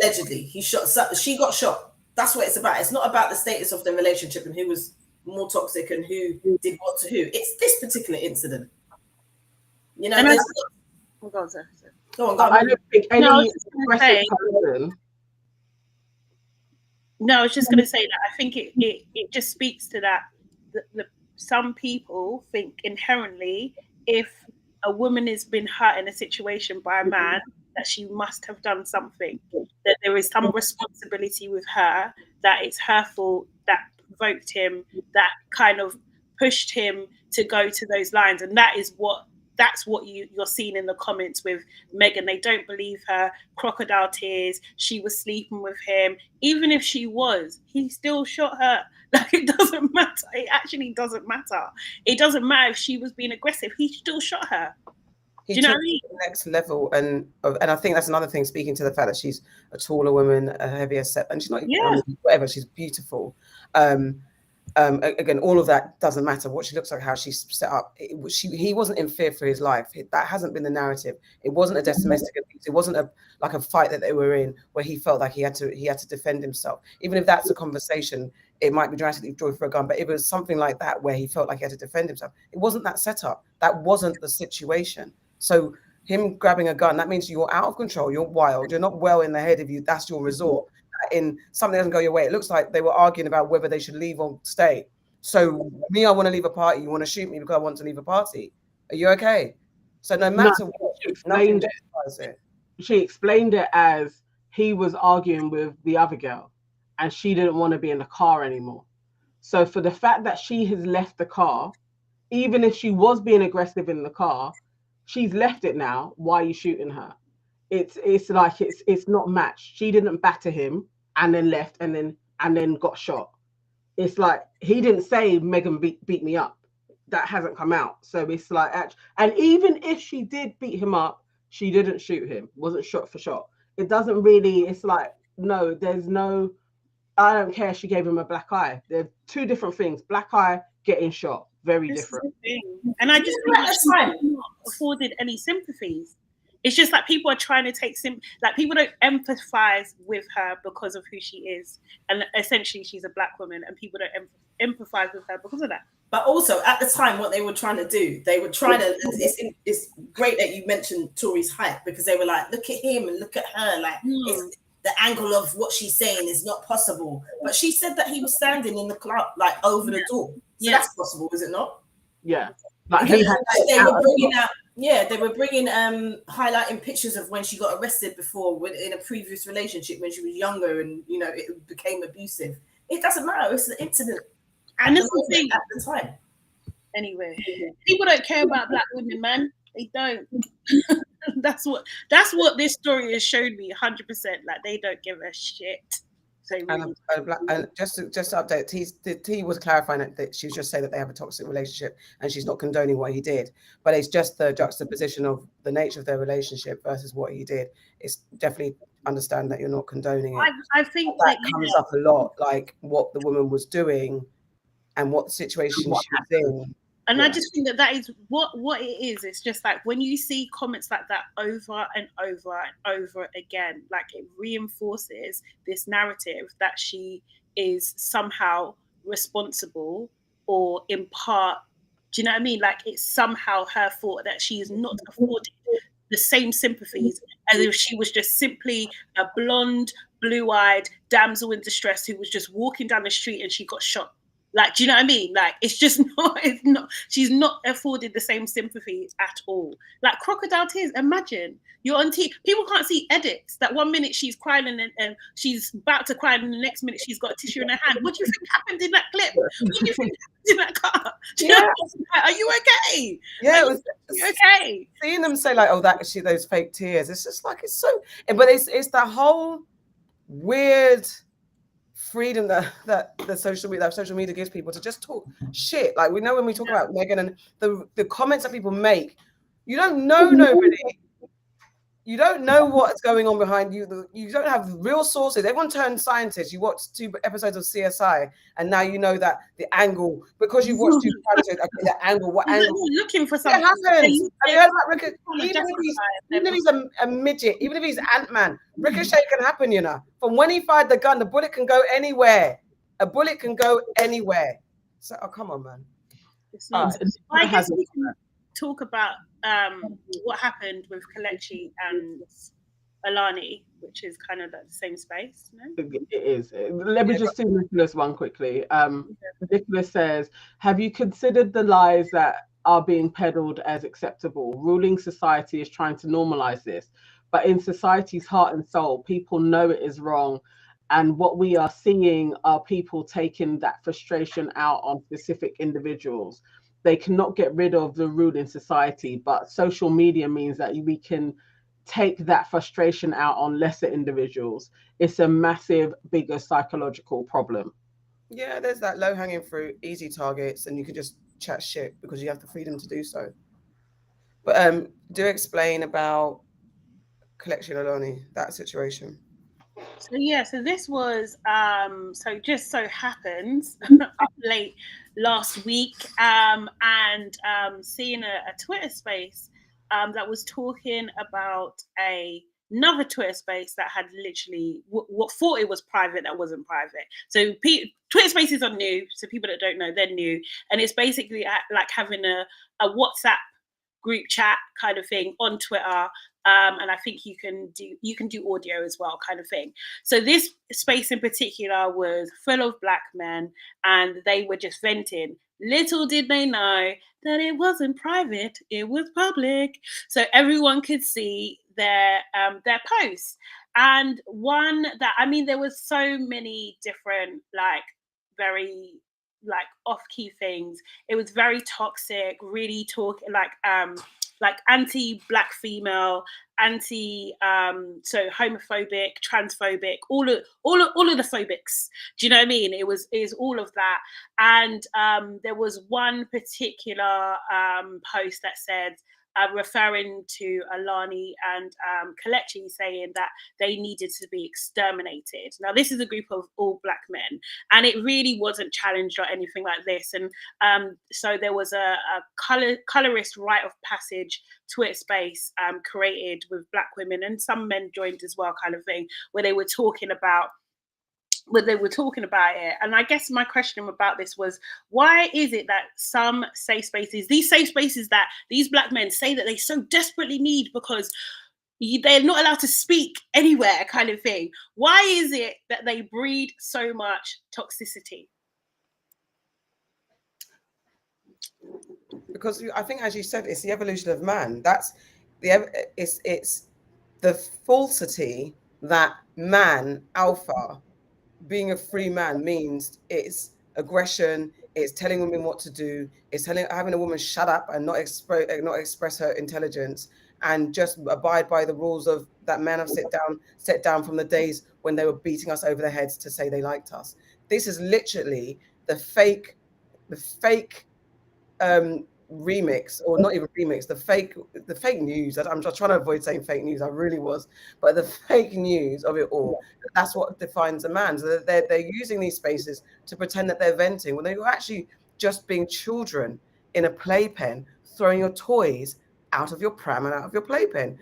Allegedly, she got shot. That's what it's about. It's not about the status of the relationship and who was more toxic and who did what to who. It's this particular incident. You know, Go on. I don't think any aggressive person. No, I was just going to say that I think it just speaks to that. Some people think inherently, if a woman has been hurt in a situation by a man, that she must have done something, that there is some responsibility with her, that it's her fault, that provoked him, that kind of pushed him to go to those lines. And that's what you're seeing in the comments with Meghan. They don't believe her. Crocodile tears. She was sleeping with him. Even if she was, he still shot her. Like, it doesn't matter. It actually doesn't matter. It doesn't matter if she was being aggressive. He still shot her. Do you know what I mean? The next level, and I think that's another thing. Speaking to the fact that she's a taller woman, a heavier set, and she's not whatever. She's beautiful. Again, all of that doesn't matter. What she looks like, how she's set up. He wasn't in fear for his life. That hasn't been the narrative. It wasn't a domestic abuse. It wasn't a fight that they were in where he felt like he had to defend himself. Even if that's a conversation, it might be drastically drawn for a gun. But it was something like that where he felt like he had to defend himself. It wasn't that setup. That wasn't the situation. So him grabbing a gun, that means you're out of control. You're wild. You're not well in the head if that's your resort. In something doesn't go your way. It looks like they were arguing about whether they should leave or stay. So me, I want to leave a party. You want to shoot me because I want to leave a party. Are you okay? So no matter what, she explained it as he was arguing with the other girl and she didn't want to be in the car anymore. So for the fact that she has left the car even if she was being aggressive in the car, she's left it now. Why are you shooting her? It's like it's not matched. She didn't batter him and then left and then got shot. It's like he didn't say Megan beat me up. That hasn't come out. So it's like, and even if she did beat him up, she didn't shoot him. Wasn't shot for shot. It doesn't really. It's like, no, there's no. I don't care. She gave him a black eye. They're two different things. Black eye, getting shot, very different. And I just feel like she's not afforded any sympathies. It's just like people are trying to take like people don't empathize with her because of who she is, and essentially she's a black woman, and people don't empathize with her because of that. But also at the time, what they were trying to do, they were trying to. It's great that you mentioned Tory's height, because they were like, look at him and look at her, like it's, the angle of what she's saying is not possible. But she said that he was standing in the club, like over the door. So that's possible, is it not? Yeah. Like they were bringing out. Yeah, they were bringing highlighting pictures of when she got arrested before in a previous relationship when she was younger, and you know it became abusive. It doesn't matter. It's the incident. And this is the thing at the time. Anyway, people don't care about black women, man. They don't. that's what this story has showed me 100%. Like they don't give a shit. And just to update, T was clarifying that she was just saying that they have a toxic relationship and she's not condoning what he did, but it's just the juxtaposition of the nature of their relationship versus what he did. It's definitely understand that you're not condoning it. I think that comes up a lot, like what the woman was doing and what situation she was in. And I just think that is what it is. It's just like when you see comments like that over and over and over again, like it reinforces this narrative that she is somehow responsible, or in part, do you know what I mean? Like it's somehow her fault that she is not afforded the same sympathies as if she was just simply a blonde, blue-eyed damsel in distress who was just walking down the street and she got shot. Like, do you know what I mean? Like, it's just not, she's not afforded the same sympathy at all. Like, crocodile tears, imagine you're on TV. People can't see edits. That 1 minute she's crying and she's about to cry, and the next minute she's got a tissue in her hand. What do you think happened in that clip? What do you think happened in that car? Are you okay? Yeah, okay. Seeing them say, like, oh, that actually those fake tears, it's just like, it's so, but it's the whole weird freedom that the social media gives people to just talk shit. Like we know when we talk about Megan and the comments that people make, you don't know nobody. You don't know what's going on behind you. You don't have real sources. Everyone turned scientist. You watched 2 episodes of CSI, and now you know that the angle, because you've watched 2 episodes, okay, the angle, what angle? Looking for something. It happens. Have you heard about Ricochet? Even if he's a midget, even if he's Ant-Man, Ricochet can happen, you know. From when he fired the gun, the bullet can go anywhere. A bullet can go anywhere. So, oh, come on, man. I guess we can talk about what happened with Kelechi and Oloni, which is kind of the same space. No? It is. Let me just do Nicholas one quickly. Nicholas says, have you considered the lies that are being peddled as acceptable? Ruling society is trying to normalize this, but in society's heart and soul, people know it is wrong. And what we are seeing are people taking that frustration out on specific individuals. They cannot get rid of the ruling society, but social media means that we can take that frustration out on lesser individuals. It's a massive, bigger psychological problem. Yeah, there's that low-hanging fruit, easy targets, and you can just chat shit because you have the freedom to do so. But do explain about Kelechi and Oloni, that situation. So this was so just so happens up late last week and seeing a Twitter space that was talking about another Twitter space that had literally what thought it was private that wasn't private. So Twitter spaces are new, so people that don't know, they're new, and it's basically like having a WhatsApp group chat kind of thing on Twitter. And I think you can do audio as well, kind of thing. So this space in particular was full of black men, and they were just venting. Little did they know that it wasn't private; it was public, so everyone could see their posts. And one that, I mean, there was so many different, like, very like off-key things. It was very toxic, really like anti-Black female, so homophobic, transphobic, all of the phobics. Do you know what I mean? It was all of that. And there was one particular post that said, referring to Oloni and Kelechi, saying that they needed to be exterminated. Now, this is a group of all Black men, and it really wasn't challenged or anything like this. And so there was a colorist rite of passage Twitter space created with Black women, and some men joined as well, kind of thing, where they were talking about it. And I guess my question about this was, why is it that some safe spaces, these safe spaces that these Black men say that they so desperately need because they're not allowed to speak anywhere, kind of thing, why is it that they breed so much toxicity? Because I think, as you said, it's the evolution of man. That's it's the falsity that man, alpha, being a free man means it's aggression, it's telling women what to do, it's having a woman shut up and not express her intelligence and just abide by the rules of that men have set down from the days when they were beating us over the heads to say they liked us. This is literally the fake remix, or not even remix, the fake news. I'm just trying to avoid saying fake news, I really was, but the fake news of it all, that's what defines a man. So they're using these spaces to pretend that they're venting when they're actually just being children in a playpen, throwing your toys out of your pram and out of your playpen.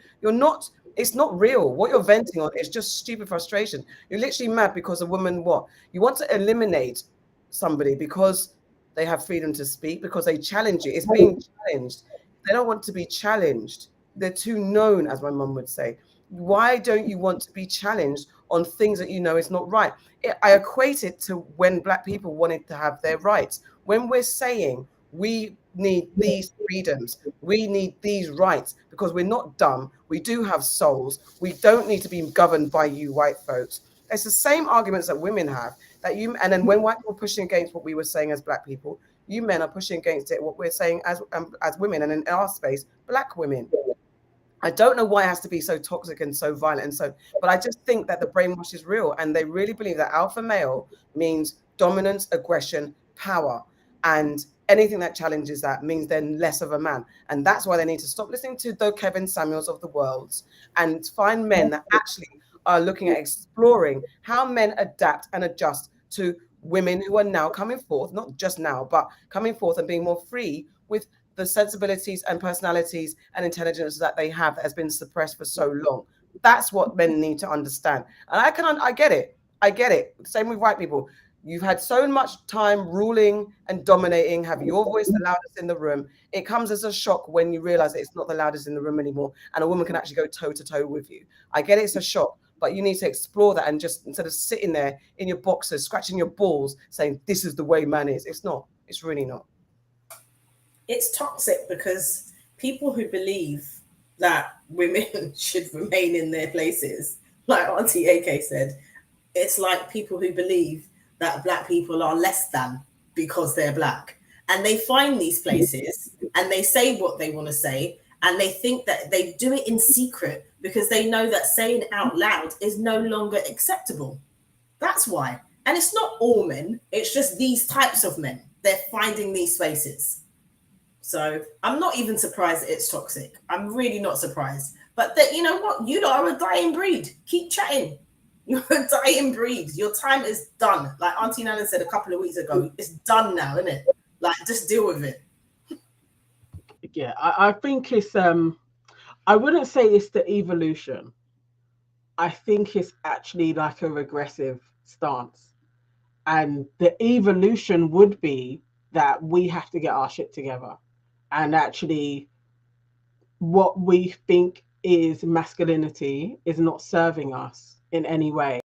It's not real. What you're venting on is just stupid frustration. You're literally mad because a woman, you want to eliminate somebody because they have freedom to speak, because they challenge you. It's being challenged. They don't want to be challenged. They're too known, as my mum would say. Why don't you want to be challenged on things that you know is not right? I equate it to when Black people wanted to have their rights. When we're saying we need these freedoms, we need these rights, because we're not dumb. We do have souls. We don't need to be governed by you white folks. It's the same arguments that women have. And then when white people are pushing against what we were saying as Black people, you men are pushing against it, what we're saying as women, and in our space, Black women. I don't know why it has to be so toxic and so violent, but I just think that the brainwash is real, and they really believe that alpha male means dominance, aggression, power, and anything that challenges that means they're less of a man. And that's why they need to stop listening to the Kevin Samuels of the world and find men that actually are looking at exploring how men adapt and adjust to women who are now coming forth, not just now, but coming forth and being more free with the sensibilities and personalities and intelligence that they have that has been suppressed for so long. That's what men need to understand. And I get it. Same with white people. You've had so much time ruling and dominating, have your voice the loudest in the room. It comes as a shock when you realize that it's not the loudest in the room anymore, and a woman can actually go toe to toe with you. I get it's a shock, but you need to explore that, and just instead of sitting there in your boxers, scratching your balls, saying this is the way man is. It's not. It's really not. It's toxic because people who believe that women should remain in their places, like Auntie AK said, it's like people who believe that Black people are less than because they're Black. And they find these places and they say what they want to say, and they think that they do it in secret because they know that saying it out loud is no longer acceptable. That's why. And it's not all men, it's just these types of men. They're finding these spaces. So I'm not even surprised that it's toxic. I'm really not surprised. But that, you know what? You are a dying breed. Keep chatting. You're a dying breed. Your time is done. Like Auntie Nana said a couple of weeks ago, it's done now, isn't it? Like, just deal with it. Yeah, I think it's I wouldn't say it's the evolution. I think it's actually like a regressive stance. And the evolution would be that we have to get our shit together. And actually, what we think is masculinity is not serving us in any way.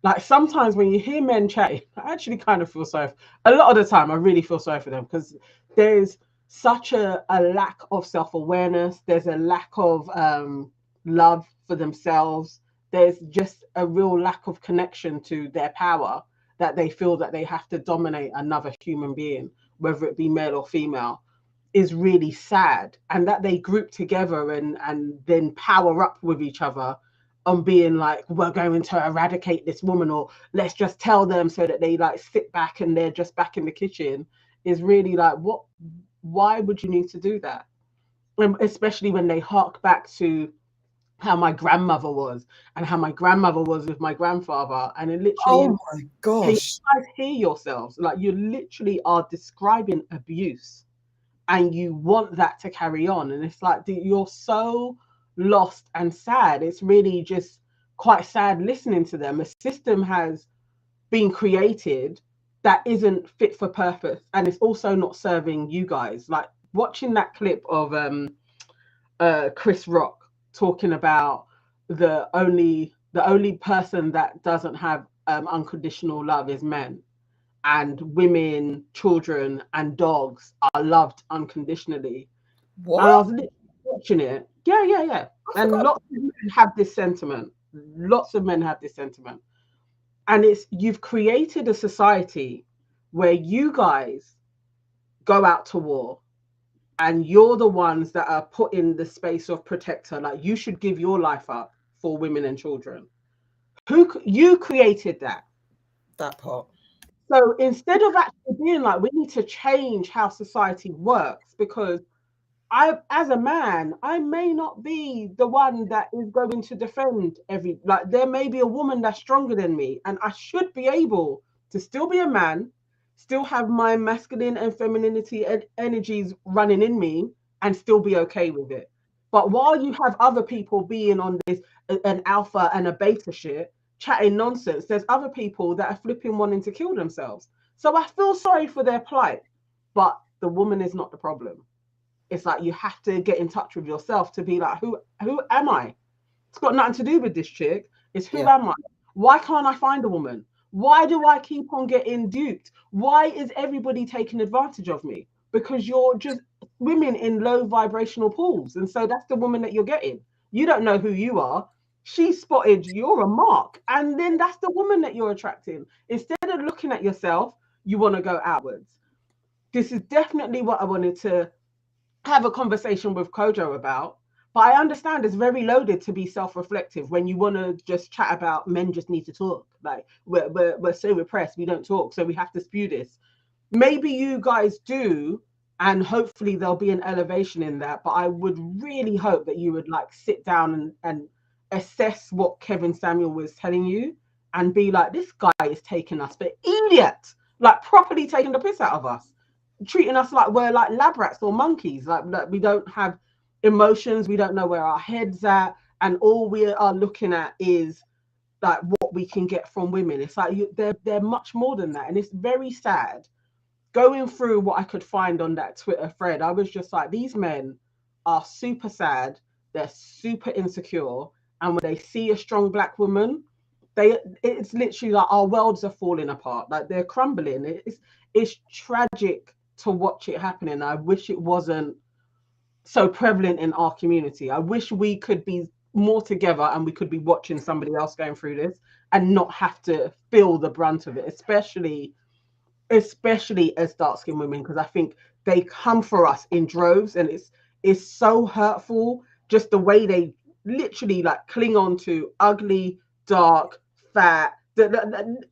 Like sometimes when you hear men chatting, I actually kind of feel sorry. A lot of the time, I really feel sorry for them because there's such a lack of self-awareness. There's a lack of love for themselves. There's just a real lack of connection to their power that they feel that they have to dominate another human being, whether it be male or female, is really sad. And that they group together and then power up with each other on being like, we're going to eradicate this woman, or let's just tell them, so that they like sit back and they're just back in the kitchen, is really like, what? Why would you need to do that? And especially when they hark back to how my grandmother was and how my grandmother was with my grandfather, and it literally, oh my gosh, can you guys hear yourselves? Like, you literally are describing abuse, and you want that to carry on, and it's like, you're so lost and sad. It's really just quite sad listening to them. A system has been created that isn't fit for purpose, and it's also not serving you guys. Like, watching that clip of Chris Rock talking about the only person that doesn't have unconditional love is men, and women, children, and dogs are loved unconditionally. what? And I was literally watching it. Yeah. And lots of men have this sentiment. Lots of men have this sentiment. And it's, you've created a society where you guys go out to war, and you're the ones that are put in the space of protector. Like, you should give your life up for women and children. You created that part. So instead of actually being like, we need to change how society works, because as a man, I may not be the one that is going to defend like, there may be a woman that's stronger than me, and I should be able to still be a man, still have my masculine and femininity and energies running in me, and still be okay with it. But while you have other people being on this, an alpha and a beta shit, chatting nonsense, there's other people that are flipping wanting to kill themselves. So I feel sorry for their plight, but the woman is not the problem. It's like, you have to get in touch with yourself to be like, who am I? It's got nothing to do with this chick. It's who am I? Why can't I find a woman? Why do I keep on getting duped? Why is everybody taking advantage of me? Because you're just swimming in low vibrational pools. And so that's the woman that you're getting. You don't know who you are. She spotted you're a mark. And then that's the woman that you're attracting. Instead of looking at yourself, you want to go outwards. This is definitely what I wanted to have a conversation with Kojo about. But I understand it's very loaded to be self-reflective when you want to just chat about men just need to talk. Like, we're so repressed, we don't talk, so we have to spew this. Maybe you guys do, and hopefully there'll be an elevation in that. But I would really hope that you would like sit down and assess what Kevin Samuel was telling you, and be like, this guy is taking us for idiots, like properly taking the piss out of us, treating us like we're like lab rats or monkeys, like we don't have emotions, we don't know where our heads at, and all we are looking at is like what we can get from women. It's like they're much more than that, and it's very sad. Going through what I could find on that Twitter thread, I was just like, these men are super sad, they're super insecure, and when they see a strong Black woman, it's literally like our worlds are falling apart, like they're crumbling. It's tragic to watch it happening. I wish it wasn't so prevalent in our community. I wish we could be more together and we could be watching somebody else going through this and not have to feel the brunt of it, especially as dark-skinned women, because I think they come for us in droves, and it's so hurtful, just the way they literally like cling on to ugly, dark, fat,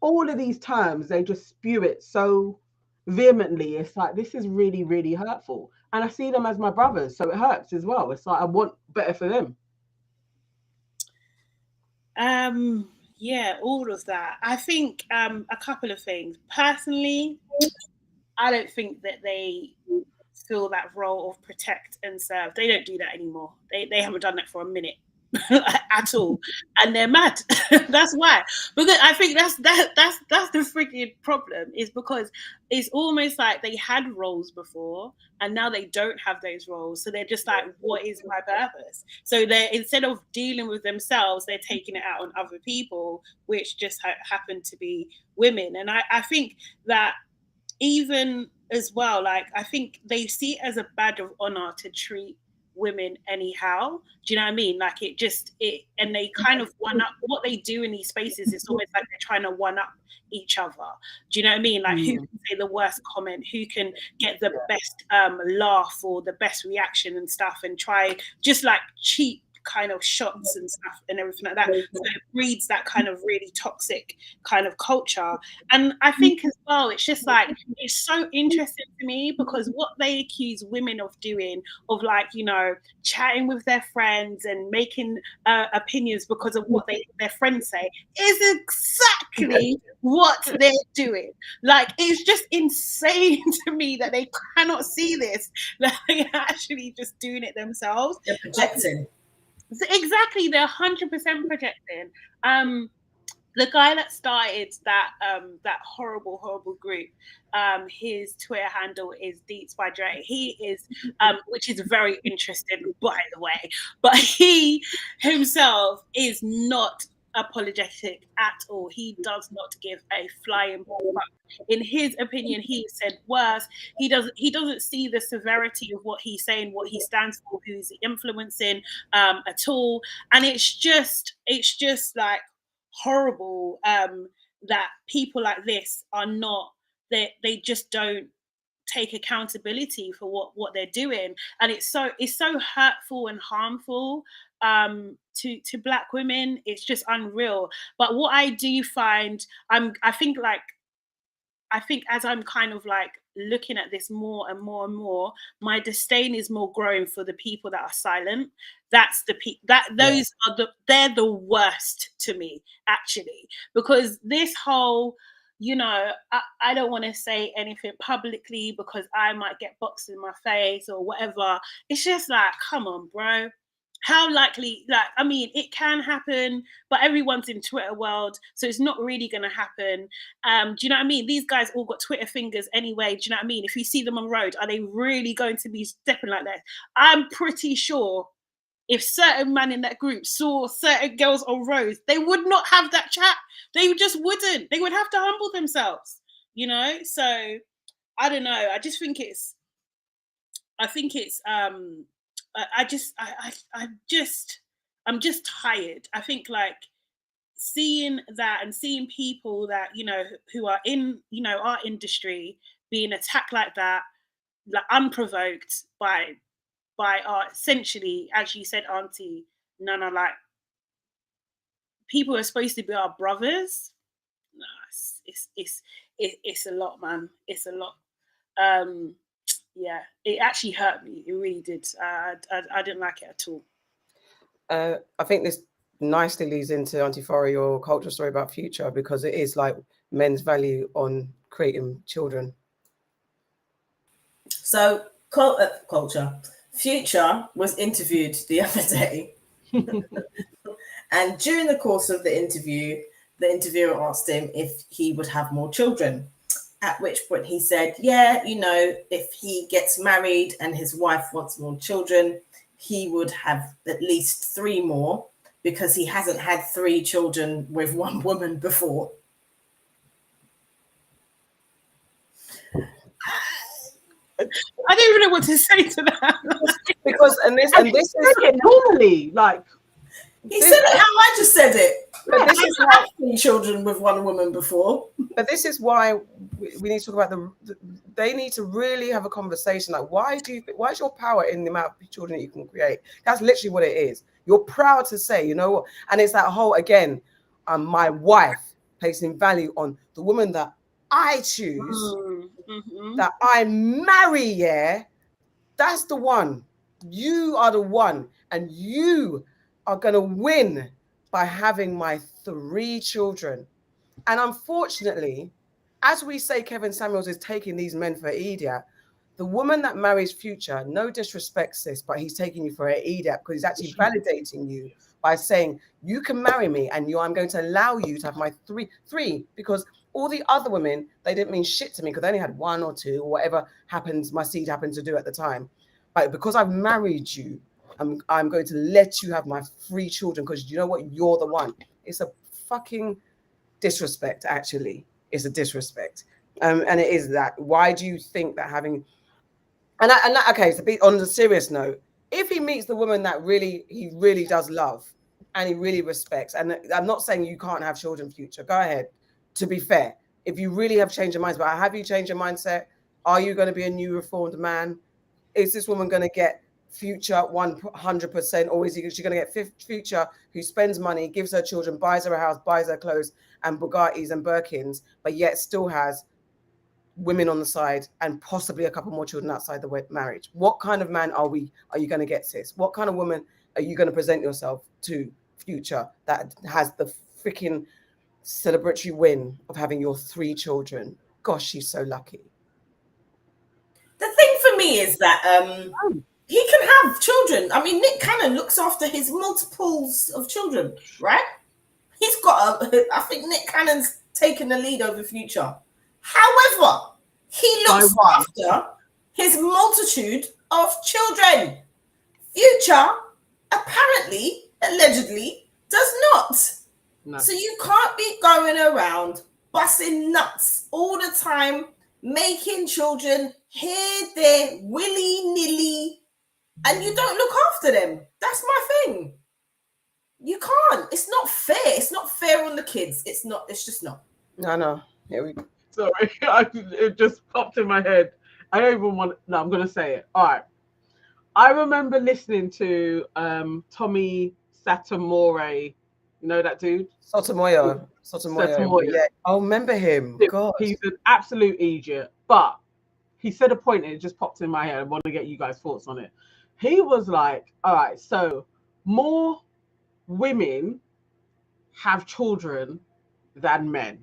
all of these terms. They just spew it so vehemently. It's like, this is really, really hurtful, and I see them as my brothers, so it hurts as well. It's like, I want better for them. Yeah, all of that. I think a couple of things. Personally, I don't think that they fill that role of protect and serve. They don't do that anymore. They haven't done that for a minute at all, and they're mad. That's why. Because I think that's the freaking problem, is because it's almost like they had roles before and now they don't have those roles, so they're just like, what is my purpose? So they're, instead of dealing with themselves, they're taking it out on other people, which just happen to be women. And I think that even as well, like, I think they see it as a badge of honor to treat women anyhow. Do you know what I mean? Like and they kind of one up. What they do in these spaces is almost like they're trying to one up each other. Do you know what I mean? Like who can say the worst comment, who can get the best laugh or the best reaction and stuff, and try just like cheap kind of shots and stuff and everything like that. So it breeds that kind of really toxic kind of culture. And I think as well, it's just like, it's so interesting to me because what they accuse women of doing, of like, you know, chatting with their friends and making opinions because of what their friends say, is exactly what they're doing. Like, it's just insane to me that they cannot see this. Like, they're actually just doing it themselves. They're projecting. Exactly, they're 100% projecting. The guy that started that horrible group, his Twitter handle is Deets by Dre. He is, which is very interesting, by the way. But he himself is not apologetic at all. He does not give a flying fuck. In his opinion, he said worse. He doesn't see the severity of what he's saying, what he stands for, who's influencing at all. And it's just like horrible that people like this are not, they just don't take accountability for what they're doing, and it's so hurtful and harmful to Black women. It's just unreal. But what I do find, I think as I'm kind of like looking at this more and more and more, my disdain is more growing for the people that are silent. That's they're the worst to me, actually, because this whole, you know, I don't want to say anything publicly because I might get boxed in my face or whatever. It's just like, come on, bro. How likely, like, I mean, it can happen, but everyone's in Twitter world, so it's not really going to happen. Do you know what I mean? These guys all got Twitter fingers anyway. Do you know what I mean? If you see them on road, are they really going to be stepping like that? I'm pretty sure if certain men in that group saw certain girls on road, they would not have that chat. They just wouldn't. They would have to humble themselves, you know? So I don't know. I just think it's I'm just tired. I think like seeing that and seeing people that, you know, who are in, you know, our industry being attacked like that, like unprovoked by our, essentially, as you said, Auntie Nana, like people who are supposed to be our brothers. No, it's a lot, man. It's a lot. Yeah, it actually hurt me. It really did. I didn't like it at all. I think this nicely leads into Auntie Fori, your cultural story about Future, because it is like men's value on creating children. So culture. Future was interviewed the other day, and during the course of the interview, the interviewer asked him if he would have more children. At which point he said, yeah, you know, if he gets married and his wife wants more children, he would have at least 3 more because he hasn't had 3 children with one woman before. I don't even know what to say to that. Because and this is normally, like, he said it how I just said it. But this is why 3 children with one woman before. But this is why we need to talk about they need to really have a conversation. Like, why is your power in the amount of children that you can create? That's literally what it is. You're proud to say, you know what? And it's that whole, again, my wife placing value on the woman that I choose, that I marry, yeah, that's the one. You are the one, and you are going to win by having my 3 children. And unfortunately, as we say, Kevin Samuels is taking these men for an idiot. The woman that marries Future, no disrespect, sis, but he's taking you for an idiot because he's actually validating you by saying, you can marry me and I'm going to allow you to have my three, because all the other women, they didn't mean shit to me because they only had 1 or 2 or whatever happens, my seed happened to do at the time. But because I've married you, I'm going to let you have my 3 children because you know what? You're the one. It's a fucking disrespect, actually. It's a disrespect. And it is that. Why do you think that having... Okay, so on a serious note, if he meets the woman that he really does love and he really respects, and I'm not saying you can't have children future, go ahead. To be fair, if you really have changed your minds, but have you changed your mindset? Are you going to be a new reformed man? Is this woman going to get future 100%, or is she going to get future who spends money, gives her children, buys her a house, buys her clothes and Bugattis and Birkins, but yet still has women on the side and possibly a couple more children outside the marriage? What kind of man are you going to get, sis? What kind of woman are you going to present yourself to future that has the freaking celebratory win of having your 3 children? Gosh, she's so lucky. The thing for me is that he can have children. I mean, Nick Cannon looks after his multiples of children, right? He's got I think Nick Cannon's taken the lead over Future. However, he looks after his multitude of children. Future, apparently, allegedly, does not. No. So you can't be going around busting nuts all the time, making children here, there, willy-nilly, and you don't look after them. That's my thing. You can't. It's not fair. It's not fair on the kids. It's just not. No. Here we go. Sorry, it just popped in my head. I don't even want. No, I'm gonna say it. All right. I remember listening to Tommy Sotomayor. You know that dude? Sotomayor. Yeah, I remember him. God, he's an absolute idiot. But he said a point, and it just popped in my head. I want to get you guys' thoughts on it. He was like, "All right, so more women have children than men."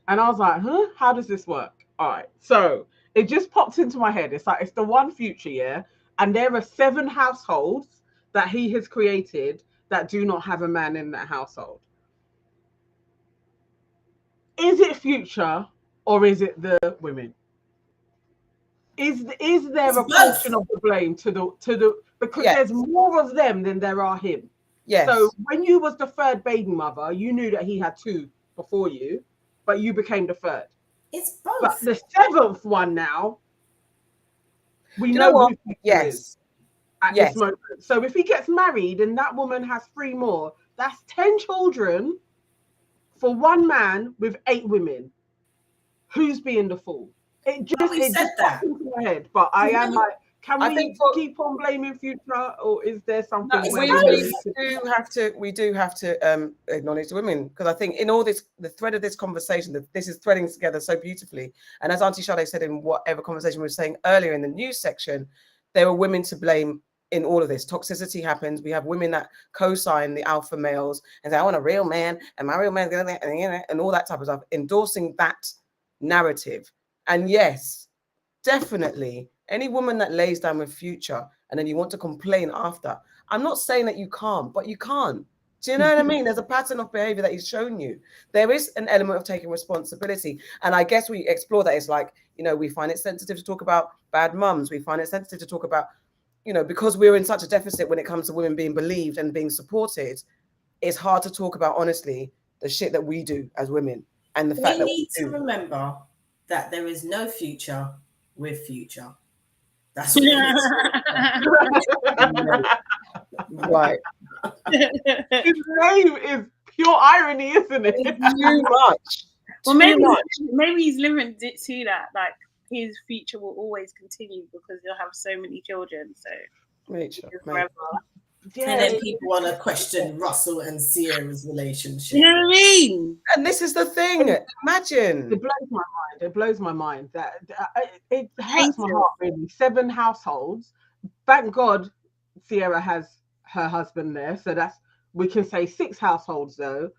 And I was like, huh? How does this work? All right. So it just popped into my head. It's like, it's the one Future, yeah? And there are 7 households that he has created that do not have a man in that household. Is it Future or is it the women? Is there a portion of the blame to the because there's more of them than there are him. Yes. So when you was the 3rd baby mother, you knew that he had 2 before you, but you became the 3rd. It's both. But the 7th one now, we know who he is at this moment. So if he gets married and that woman has 3 more, that's 10 children for one man with 8 women. Who's being the fool? It just popped into my head. But I am like, can we keep on blaming Future, or is there something? We do have to acknowledge the women, because I think in all this, the thread of this conversation, this is threading together so beautifully. And as Auntie Sade said in whatever conversation we were saying earlier in the news section, there are women to blame in all of this. Toxicity happens. We have women that co-sign the alpha males and say, "I want a real man, and my real man's gonna," and all that type of stuff, endorsing that narrative. And yes, definitely. Any woman that lays down with Future and then you want to complain after, I'm not saying that you can't, but you can't. Do you know what I mean? There's a pattern of behavior that he's shown you. There is an element of taking responsibility. And I guess we explore that. It's like, we find it sensitive to talk about bad mums. We find it sensitive to talk about, because we're in such a deficit when it comes to women being believed and being supported, it's hard to talk about, honestly, the shit that we do as women. And the fact that we need to remember that there is no future with Future. That's what right. His name is pure irony, isn't it? It's too much. Well, maybe he's limited it to that. Like, his future will always continue because he'll have so many children. So forever. Yeah. And then people want to question Russell and Sierra's relationship. You know what I mean? And this is the thing. Imagine. It blows my mind. It blows my mind. That it hurts my heart, really. 7 households. Thank God Sierra has her husband there. So we can say 6 households though.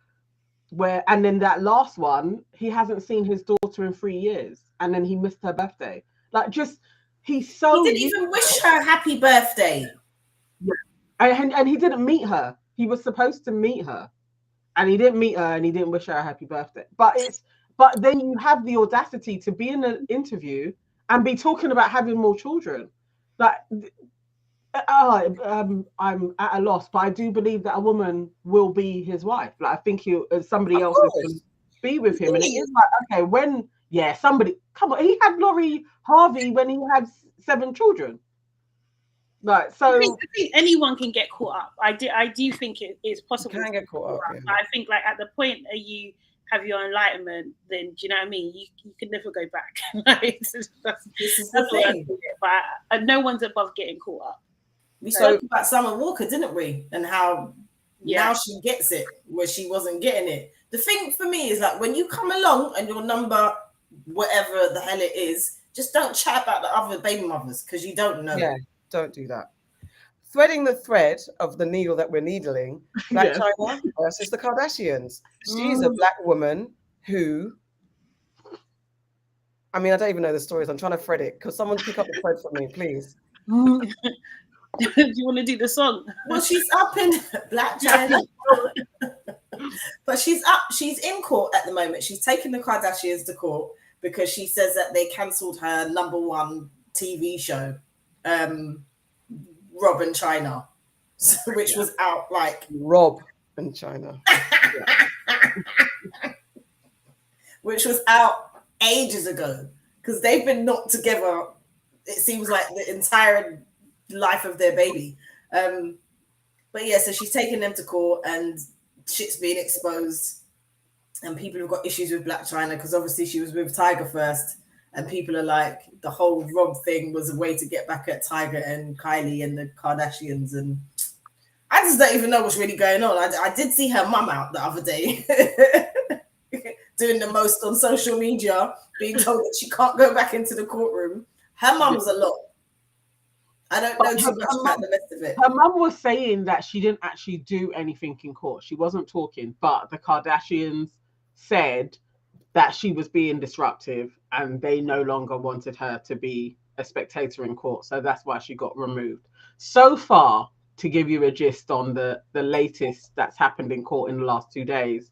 And then that last one, he hasn't seen his daughter in 3 years. And then he missed her birthday. He didn't even wish her happy birthday. Yeah. And he didn't meet her. He was supposed to meet her, and he didn't meet her, and he didn't wish her a happy birthday. But then you have the audacity to be in an interview and be talking about having more children. I'm at a loss, but I do believe that a woman will be his wife. I think somebody else is going to be with him, and it is somebody. Come on, he had Lori Harvey when he had 7 children. Right. I So think anyone can get caught up. I do think it's possible. You can get caught up. Yeah. But I think like at the point that you have your enlightenment, then do you know what I mean? You can never go back. Like, This is the that's what I thing. feel. But no one's above getting caught up. We spoke about Summer Walker, didn't we? And how now she gets it where she wasn't getting it. The thing for me is like when you come along and your number, whatever the hell it is, just don't chat about the other baby mothers because you don't know. Yeah, don't do that. Threading the thread of the needle that we're needling, Blak Chyna versus the Kardashians. She's a black woman who, I mean, I don't even know the stories. I'm trying to thread it. Could someone pick up the thread for me, please? Do you want to do the song? Well, she's up in Blak Chyna. But she's in court at the moment. She's taking the Kardashians to court because she says that they cancelled her #1 TV show, Rob and Chyna, which was out like Rob and Chyna. Which was out ages ago because they've been not together, it seems like the entire life of their baby. But yeah, so she's taking them to court and shit's being exposed and people have got issues with Blak Chyna because obviously she was with Tiger first and people are like the whole Rob thing was a way to get back at Tiger and Kylie and the Kardashians, and I just don't even know what's really going on. I did see her mum out the other day doing the most on social media, being told that she can't go back into the courtroom. Her mum's a lot. I don't know too much about the rest of it. Her mum was saying that she didn't actually do anything in court. She wasn't talking, but the Kardashians said that she was being disruptive and they no longer wanted her to be a spectator in court. So that's why she got removed. So far, to give you a gist on the latest that's happened in court in the last 2 days,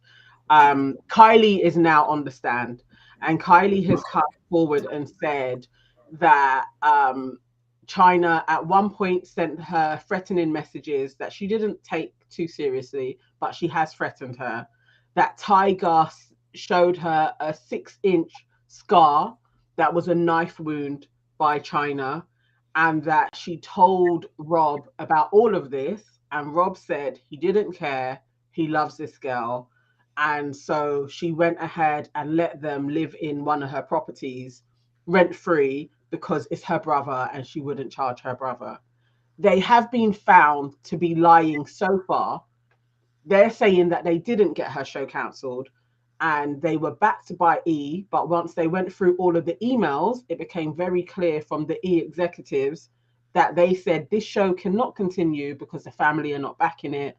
Kylie is now on the stand, and Kylie has come forward and said that Chyna at one point sent her threatening messages that she didn't take too seriously, but she has threatened her. That Tiger showed her a 6-inch scar that was a knife wound by Chyna, and that she told Rob about all of this, and Rob said he didn't care, he loves this girl, and so she went ahead and let them live in one of her properties rent-free because it's her brother and she wouldn't charge her brother. They have been found to be lying so far. They're saying that they didn't get her show cancelled and they were backed by E, but once they went through all of the emails, it became very clear from the E executives that they said this show cannot continue because the family are not backing it.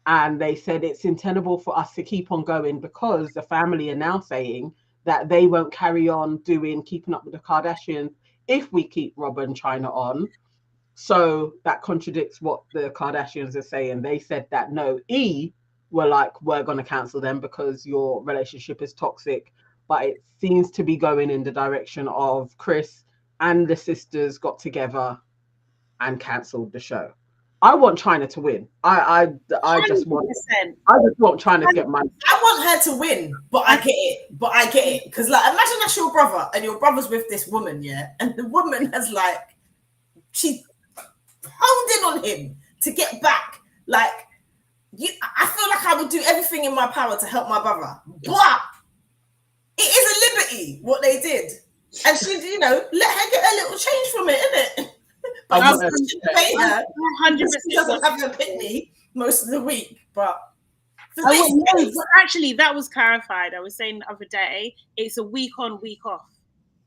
And they said it's untenable for us to keep on going because the family are now saying that they won't carry on doing Keeping Up with the Kardashians if we keep Rob and Chyna on. So that contradicts what the Kardashians are saying. They said that no, E were like, we're going to cancel them because your relationship is toxic. But it seems to be going in the direction of Chris and the sisters got together and cancelled the show. I want Chyna to win. I just want Chyna to get money. I want her to win, but I get it. Because like imagine that's your brother and your brother's with this woman, yeah, and the woman has like she honed in on him to get back. Like I feel like I would do everything in my power to help my brother. But it is a liberty what they did. And she, let her get a little change from it, innit? But I should pay her. 100%. She doesn't have her pitney most of the week, but actually that was clarified. I was saying the other day, it's a week on, week off.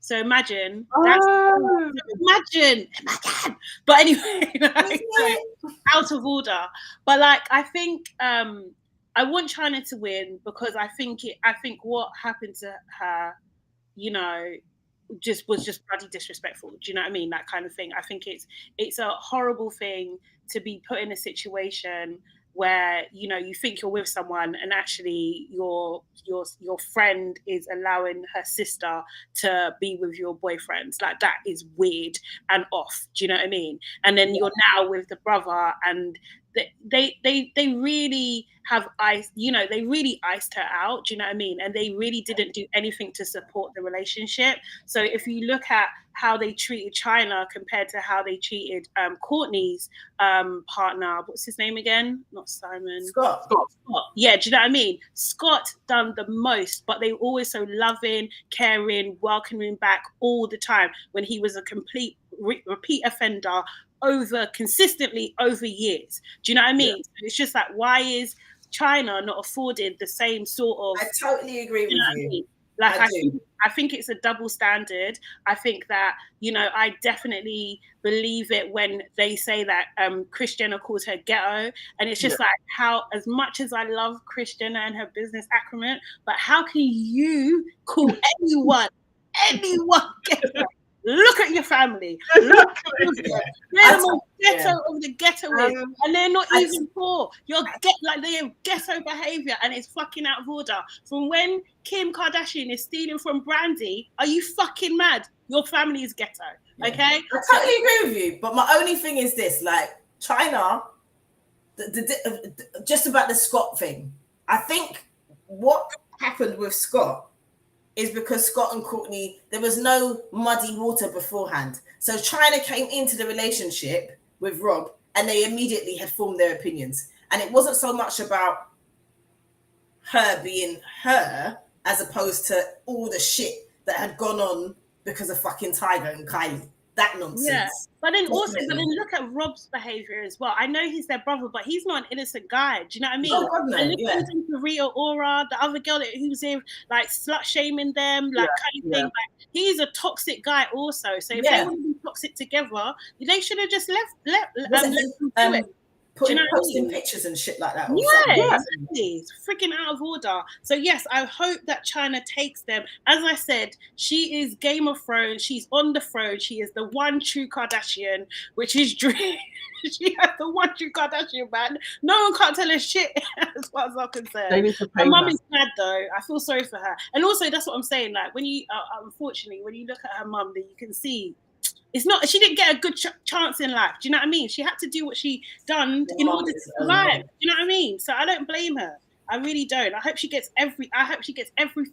So imagine. Imagine. But anyway, out of order. But like, I think I want Chyna to win because I think what happened to her, was just bloody disrespectful. Do you know what I mean? That kind of thing. I think it's a horrible thing to be put in a situation where you think you're with someone and actually your friend is allowing her sister to be with your boyfriends. Like that is weird and off. Do you know what I mean? And then you're now with the brother and they really have iced, they really iced her out. Do you know what I mean? And they really didn't do anything to support the relationship. So if you look at how they treated Chyna compared to how they treated Courtney's partner, what's his name again? Not Simon. Scott. Yeah, do you know what I mean? Scott done the most, but they always so loving, caring, welcoming back all the time when he was a complete repeat offender consistently over years. Do you know what I mean? Yeah. It's just like, why is Chyna not afforded the same sort of... I totally agree with you. I mean? Like, I think it's a double standard. I think that, I definitely believe it when they say that Kris Jenner calls her ghetto. And it's just like, how, as much as I love Kris Jenner and her business acumen, but how can you call anyone ghetto? Look at your family. Look at them. They're the most ghetto of the ghettoists, and they're not even poor. They have ghetto behavior, and it's fucking out of order. From when Kim Kardashian is stealing from Brandy, are you fucking mad? Your family is ghetto, okay? I totally agree with you, but my only thing is this: like Chyna, just about the Scott thing. I think what happened with Scott is because Scott and Courtney, there was no muddy water beforehand. So Chyna came into the relationship with Rob and they immediately had formed their opinions. And it wasn't so much about her being her as opposed to all the shit that had gone on because of fucking Tyga and Kylie. That nonsense. Yeah. But then look at Rob's behavior as well. I know he's their brother, but he's not an innocent guy. Do you know what I mean? Oh, God, no. And look who's into Rita Ora, the other girl who was in, like, slut shaming them, like, kind of thing. Like, he's a toxic guy also. So if they want to be toxic together, they should have just let them do it. Posting pictures and shit like that. Exactly. It's freaking out of order. So yes, I hope that Chyna takes them. As I said, she is Game of Thrones. She's on the throne. She is the one true Kardashian, which is Dream. She has the one true Kardashian, man. No one can't tell her shit as far as I'm concerned. They need to pay her mum is mad though. I feel sorry for her. And also, that's what I'm saying. Like, when you, unfortunately, when you look at her mum, that you can see. She didn't get a good chance in life. Do you know what I mean? She had to do what she done in order to survive. Do you know what I mean? So I don't blame her. I really don't. I hope she gets every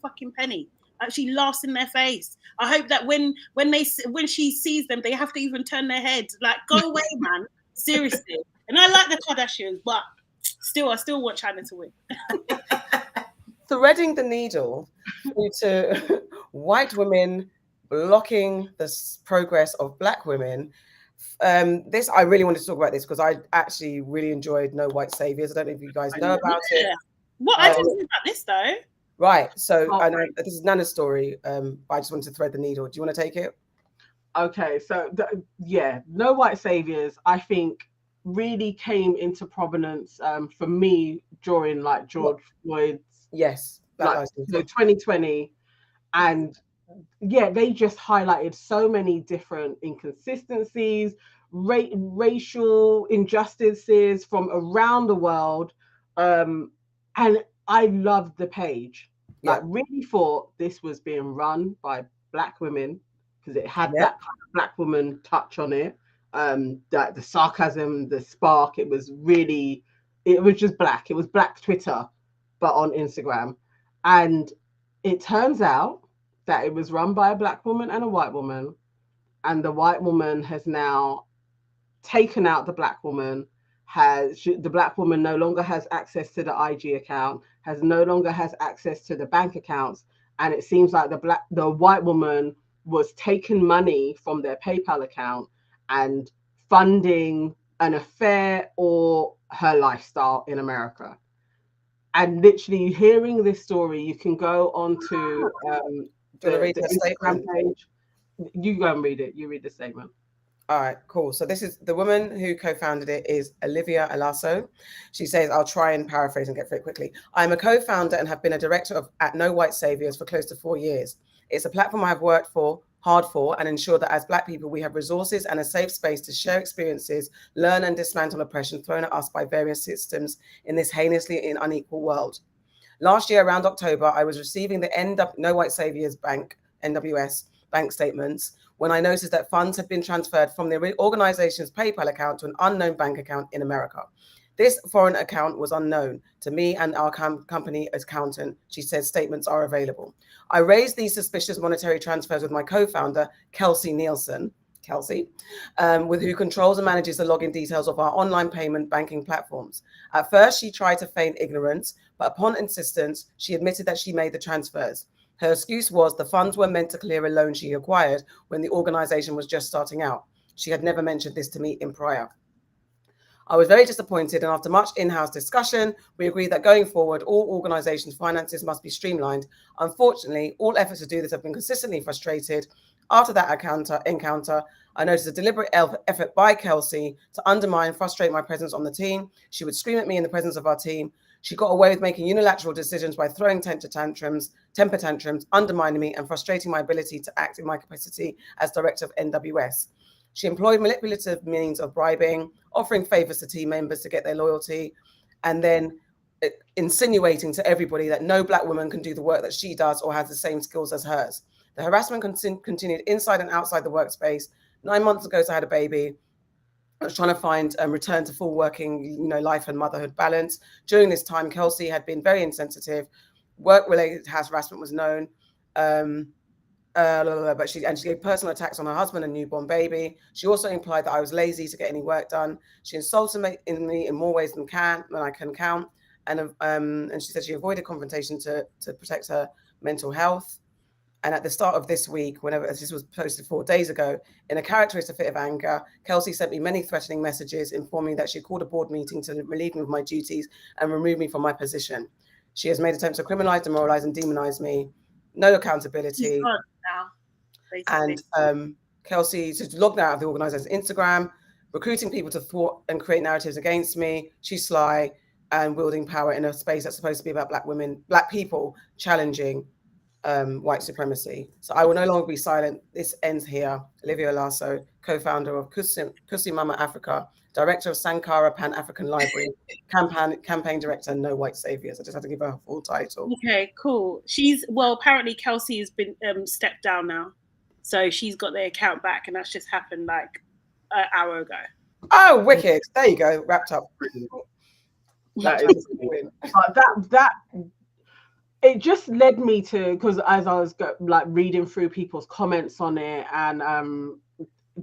fucking penny. She laughs in their face. I hope that when she sees them, they have to even turn their heads. Like, go away, man. Seriously. And I like the Kardashians, but I still want Chyna to win. Threading the needle into white women blocking the progress of Black women. This, I really wanted to talk about this because I actually really enjoyed No White Saviours. I don't know if you guys know about it. What? I didn't know about this though. Right. So I know this is Nana's story, but I just wanted to thread the needle. Do you want to take it? Okay. So No White Saviours, I think, really came into prominence for me during like George Floyd's. Yes. So 2020, and they just highlighted so many different inconsistencies, racial injustices from around the world, and I loved the page. I really thought this was being run by Black women because it had that kind of Black woman touch on it. That the sarcasm, the spark, it was just Black. It was Black Twitter, but on Instagram, and it turns out that it was run by a Black woman and a white woman, and the white woman has now taken out the Black woman. The Black woman no longer has access to the IG account, no longer has access to the bank accounts, and it seems like the white woman was taking money from their PayPal account and funding an affair or her lifestyle in America. And literally hearing this story, you can go onto the Instagram page. You go and read it. You read the statement. All right, cool. So this is the woman who co-founded it is Olivia Alasso. She says, I'll try and paraphrase and get through it quickly. I'm a co-founder and have been a director at No White Saviours for close to 4 years. It's a platform I've worked hard for and ensure that as Black people, we have resources and a safe space to share experiences, learn and dismantle oppression thrown at us by various systems in this heinously unequal world. Last year, around October, I was receiving the No White Saviours Bank, NWS, bank statements when I noticed that funds had been transferred from the organization's PayPal account to an unknown bank account in America. This foreign account was unknown to me and our company accountant. She said statements are available. I raised these suspicious monetary transfers with my co-founder, Kelsey Nielsen, with who controls and manages the login details of our online payment banking platforms. At first, she tried to feign ignorance, but upon insistence, she admitted that she made the transfers. Her excuse was the funds were meant to clear a loan she acquired when the organization was just starting out. She had never mentioned this to me in prior. I was very disappointed, and after much in-house discussion, we agreed that going forward, all organizations' finances must be streamlined. Unfortunately, all efforts to do this have been consistently frustrated. After that encounter, I noticed a deliberate effort by Kelsey to undermine and frustrate my presence on the team. She would scream at me in the presence of our team. She got away with making unilateral decisions by throwing temper tantrums, undermining me and frustrating my ability to act in my capacity as director of NWS. She employed manipulative means of bribing, offering favors to team members to get their loyalty, and then insinuating to everybody that no Black woman can do the work that she does or has the same skills as hers. The harassment continued inside and outside the workspace. 9 months ago, so I had a baby. I was trying to find return to full working, life and motherhood balance. During this time, Kelsey had been very insensitive. Work-related harassment was known. But she gave personal attacks on her husband and newborn baby. She also implied that I was lazy to get any work done. She insulted me in more ways than I can count. And she said she avoided confrontation to protect her mental health. And at the start of this week, whenever this was posted 4 days ago, in a characteristic fit of anger, Kelsey sent me many threatening messages informing that she called a board meeting to relieve me of my duties and remove me from my position. She has made attempts to criminalize, demoralize, and demonize me. No accountability. She's gone now, basically. And Kelsey to logged out of the organization's Instagram, recruiting people to thwart and create narratives against me. She's sly and wielding power in a space that's supposed to be about Black women, Black people challenging white supremacy. So I will no longer be silent. This ends here. Olivia Lasso, co-founder of Kusi Mama Africa, director of Sankara Pan-African Library, campaign director, No White Saviours. I just had to give her a full title. Okay, cool. Apparently Kelsey has been stepped down now. So she's got the account back, and that's just happened like an hour ago. Oh, wicked. There you go. Wrapped up. It just led me to, because as I was reading through people's comments on it, and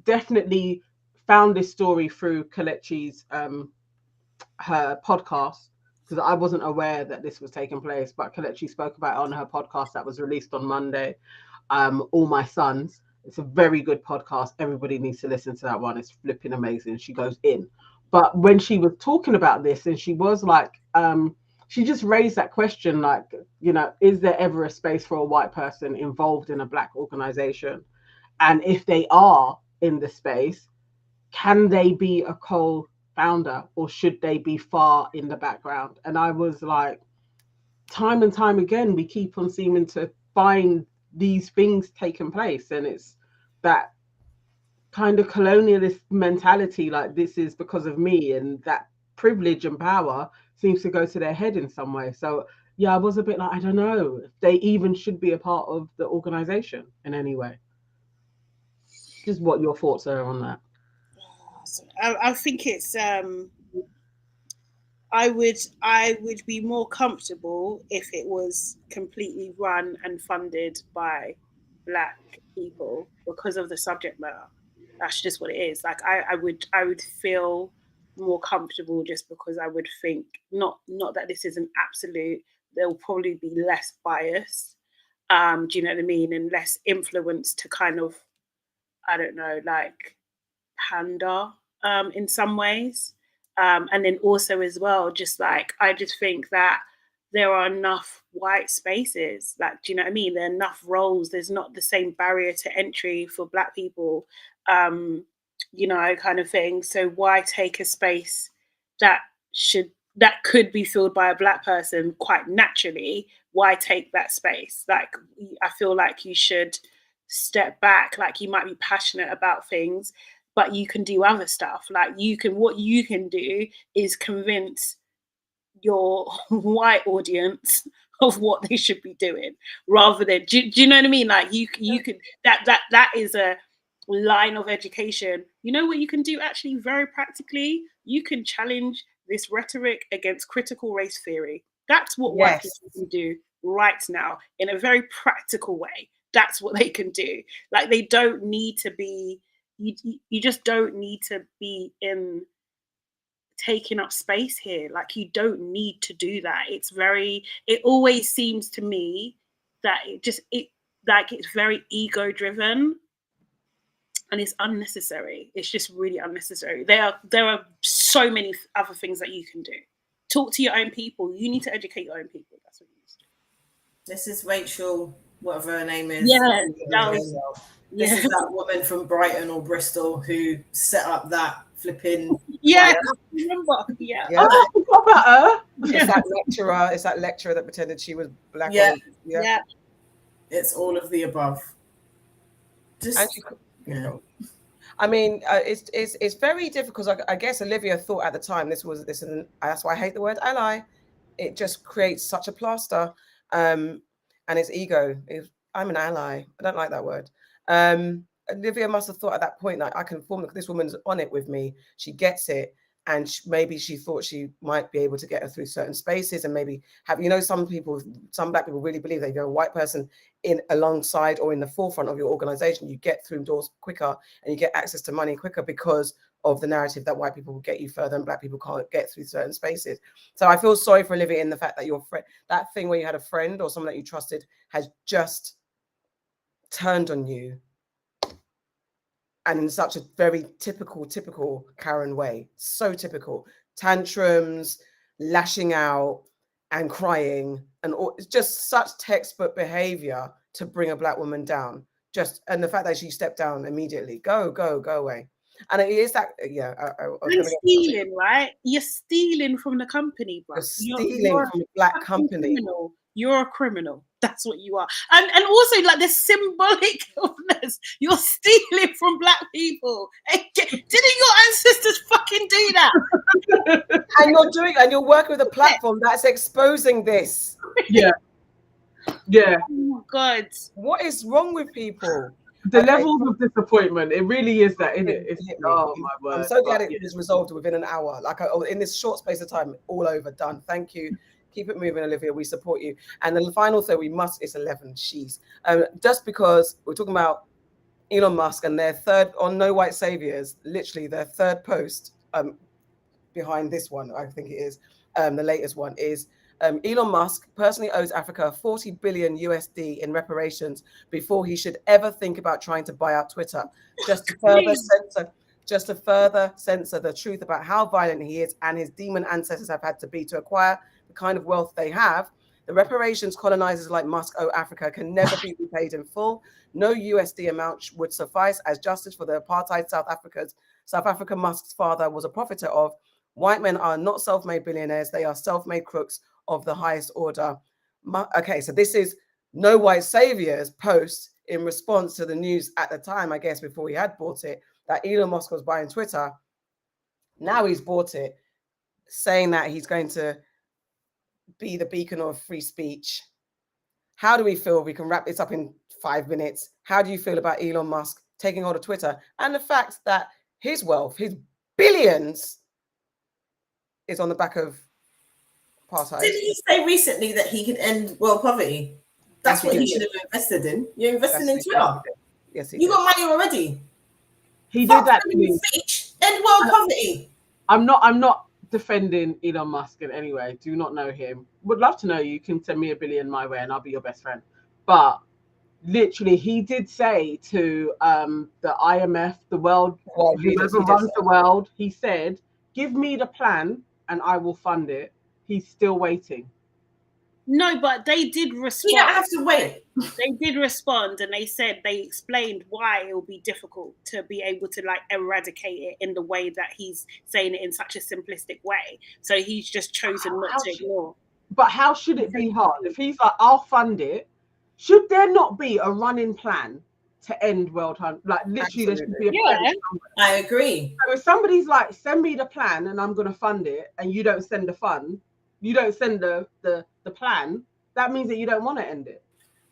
definitely found this story through Kelechi's her podcast, because I wasn't aware that this was taking place, but Kelechi spoke about it on her podcast that was released on Monday. All My Sons. It's a very good podcast. Everybody needs to listen to that one. It's flipping amazing. She goes in. But when she was talking about this, and she was like, she just raised that question, like, is there ever a space for a white person involved in a Black organization? And if they are in the space, can they be a co-founder, or should they be far in the background? And I was like, time and time again, we keep on seeming to find these things taking place. And it's that kind of colonialist mentality, like this is because of me, and that privilege and power seems to go to their head in some way. So yeah, I was a bit like, I don't know if they even should be a part of the organization in any way. Just what your thoughts are on that. I think it's I would be more comfortable if it was completely run and funded by Black people because of the subject matter. That's just what it is. Like I would feel more comfortable just because I would think not that this is an absolute. There'll probably be less bias. Do you know what I mean? And less influence to kind of, I don't know, like pander in some ways. And then also as well, just like, I just think that there are enough white spaces, like, do you know what I mean? There are enough roles. There's not the same barrier to entry for Black people, kind of thing. So why take a space that could be filled by a Black person quite naturally? Why take that space? Like, I feel like you should step back. Like, you might be passionate about things, but you can do other stuff. Like, what you can do is convince your white audience of what they should be doing, rather than, do you know what I mean? Like, you could, that is a line of education. You know what you can do actually very practically? you can challenge this rhetoric against critical race theory. That's what white people can do right now in a very practical way. That's what they can do. Like, they don't need to be, you just don't need to be in taking up space here. Like, you don't need to do that. It always seems to me that it's very ego driven and it's unnecessary. It's just really unnecessary. There are so many other things that you can do. Talk to your own people. You need to educate your own people. That's what you need to do. This is Rachel, whatever her name is. Yeah, this is that woman from Brighton or Bristol who set up that flipping. Yeah, I remember. Yeah. Oh, I forgot about her. It's that lecturer that pretended she was black. Yeah. Yeah. It's all of the above. I mean, it's very difficult. I guess Olivia thought at the time this, and that's why I hate the word ally. It just creates such a plaster, and it's ego. I'm an ally. I don't like that word. Olivia must have thought at that point that I can form. This woman's on it with me. She gets it, and maybe she thought she might be able to get her through certain spaces, and maybe have, some black people really believe that if you're a white person in alongside or in the forefront of your organization, you get through doors quicker and you get access to money quicker because of the narrative that white people will get you further and black people can't get through certain spaces. So I feel sorry for Olivia in the fact that your friend, that thing where you had a friend or someone that you trusted has just turned on you, and in such a very typical Karen way. So typical. Tantrums, lashing out and crying, and it's just such textbook behavior to bring a black woman down. And the fact that she stepped down immediately. Go away. And it is that, You're stealing, right? You're stealing from the company, bro. You're stealing from a black company. Criminal. You're a criminal. That's what you are. And also, like, the symbolic illness. You're stealing from black people. Didn't your ancestors fucking do that? and you're working with a platform that's exposing this. Yeah. Yeah. Oh my God. What is wrong with people? The levels of disappointment, it really is that, isn't it? Oh my word. I'm so glad it was resolved within an hour. Like, in this short space of time, all over, done. Thank you. Keep it moving, Olivia. We support you. And the final thing it's 11. Just because we're talking about Elon Musk and their third on No White Saviors, literally their third post behind this one, I think it is, the latest one is Elon Musk personally owes Africa 40 billion USD in reparations before he should ever think about trying to buy out Twitter, just to further censor the truth about how violent he is and his demon ancestors have had to be to acquire the kind of wealth they have. The reparations colonizers like Musk owe Africa can never be repaid in full. No USD amount would suffice as justice for the apartheid South Africa Musk's father was a profiteer of. White men are not self-made billionaires. They are self-made crooks of the highest order. Okay, so this is No White Saviors post in response to the news at the time, I guess, before he had bought it, that Elon Musk was buying Twitter. Now he's bought it, saying that he's going to be the beacon of free speech. How do we feel? We can wrap this up in 5 minutes. How do you feel about Elon Musk taking hold of Twitter and the fact that his wealth, his billions, is on the back of apartheid? Didn't he say recently that he could end world poverty? That's what he should have invested in. You're investing in Twitter. Yes, you got money already. He did that speech. End world poverty. I'm not defending Elon Musk in any way. Do not know him. Would love to know you. You can send me $1 billion my way and I'll be your best friend. But literally, he did say to the IMF, the world, whoever runs the world, he said, give me the plan and I will fund it. He's still waiting. No, but they did respond. You don't have to wait. They did respond, and they explained why it will be difficult to be able to like eradicate it in the way that he's saying it in such a simplistic way. So he's just chosen not to ignore. But how should it be hard? If he's like, I'll fund it, should there not be a running plan to end world hunger? Like literally, there should be a plan. I agree. So if somebody's like, send me the plan and I'm going to fund it, and you don't send the fund, you don't send the plan, that means that you don't want to end it.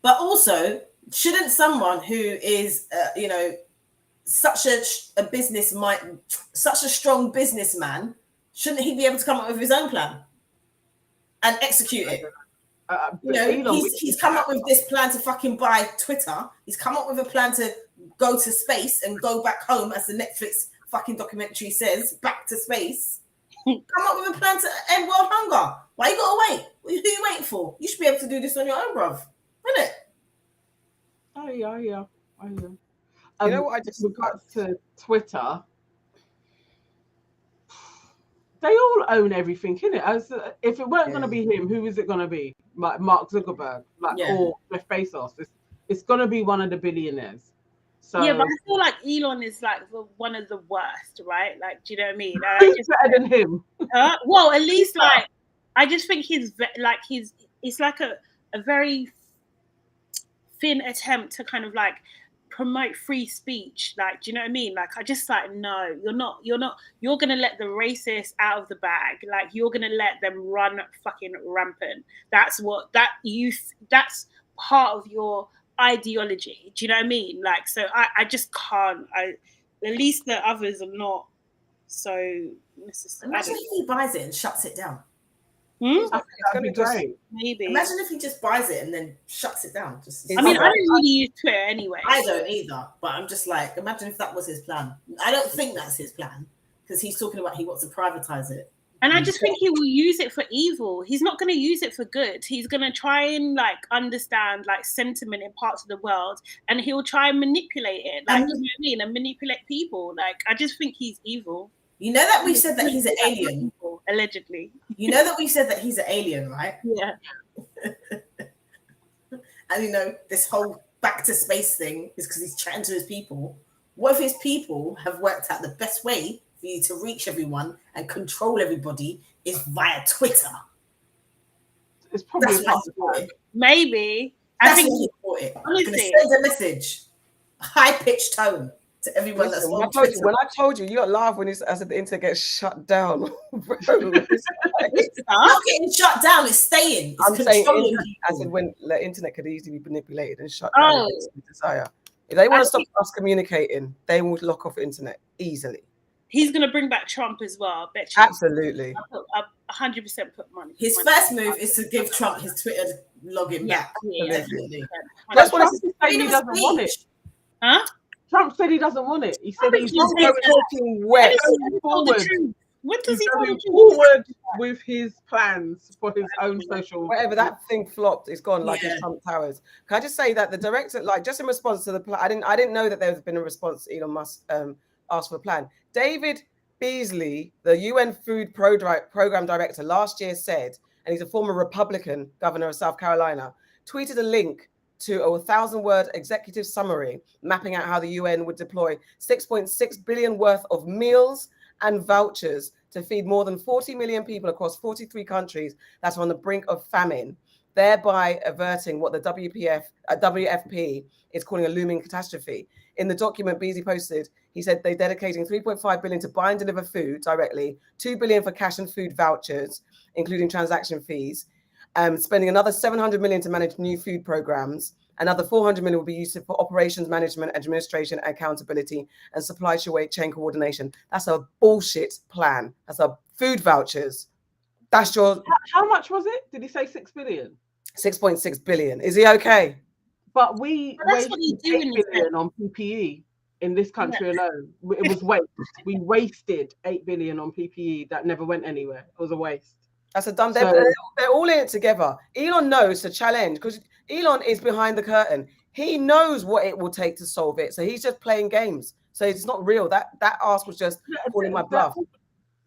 But also, shouldn't someone who is, such a strong businessman Shouldn't he be able to come up with his own plan and execute it? You know, he's come up with this plan to fucking buy Twitter. He's come up with a plan to go to space and go back home, as the Netflix fucking documentary says, back to space. Come up with a plan to end world hunger. Why you gotta wait? Who are you waiting for? You should be able to do this on your own, bruv. Isn't it? Oh yeah. You know what? I just regards to Twitter. They all own everything, innit? As if it weren't going to be him, who is it going to be? Like Mark Zuckerberg, or Jeff Bezos. It's going to be one of the billionaires. So yeah, but I feel like Elon is like one of the worst, right? Like, do you know what I mean? Who's better than him? Well, at least like I just think it's like a very thin attempt to kind of like promote free speech. Like, do you know what I mean? Like, I just like, no, you're gonna let the racists out of the bag. Like, you're gonna let them run fucking rampant. That's part of your ideology. Do you know what I mean? Like, so I just can't. At least the others are not so necessary. Imagine if he buys it and shuts it down. I think that'd be great. Maybe. Imagine if he just buys it and then shuts it down. I mean, I don't really use Twitter anyway. I don't either, but I'm just like, imagine if that was his plan. I don't think that's his plan, because he's talking about he wants to privatize it. And I just think he will use it for evil. He's not going to use it for good. He's going to try and like understand like sentiment in parts of the world, and he'll try and manipulate it. Like, you know what I mean? And manipulate people. Like, I just think he's evil. You know that we've said that he's an alien. Allegedly. You know that we said that he's an alien, right? Yeah. And you know, this whole back to space thing is because he's chatting to his people. What if his people have worked out the best way for you to reach everyone and control everybody is via Twitter? It's probably maybe. I think he thought it. I'm going to send a message, high-pitched tone, to everyone. Listen, when I told you, you got laugh when I said the internet gets shut down. It's not getting shut down, it's staying. It's controlling people. I said when the internet could easily be manipulated and shut down. Desire. If they want to stop us communicating, they will lock off internet easily. He's going to bring back Trump as well. Bet you. Absolutely. I 100% put money. His first move is to give Trump his Twitter login back. Yeah, definitely. That's what he doesn't want it. Huh? Trump said he doesn't want it. He said he's talking wet. What does he forward with his plans for his own social? Whatever that thing flopped, it's gone like his Trump Towers. Can I just say that the director, like, just in response to the plan, I didn't know that there has been a response to Elon Musk asked for a plan. David Beasley, the UN Food Program Director, last year said, and he's a former Republican governor of South Carolina, tweeted a link to a 1,000-word executive summary mapping out how the UN would deploy 6.6 billion worth of meals and vouchers to feed more than 40 million people across 43 countries that are on the brink of famine, thereby averting what the WFP is calling a looming catastrophe. In the document Beasley posted, he said they're dedicating 3.5 billion to buy and deliver food directly, 2 billion for cash and food vouchers, including transaction fees, spending another 700 million to manage new food programs. Another 400 million will be used for operations management, administration, accountability, and supply chain coordination. That's a bullshit plan. That's a food vouchers. That's your. How much was it? Did he say 6 billion? 6.6 billion. Is he okay? But we wasted 8 billion on PPE in this country alone. It was waste. We wasted 8 billion on PPE that never went anywhere. It was a waste. That's a dumb. They're all in it together. Elon knows the challenge because Elon is behind the curtain. He knows what it will take to solve it. So he's just playing games. So it's not real. That ask was just calling my bluff.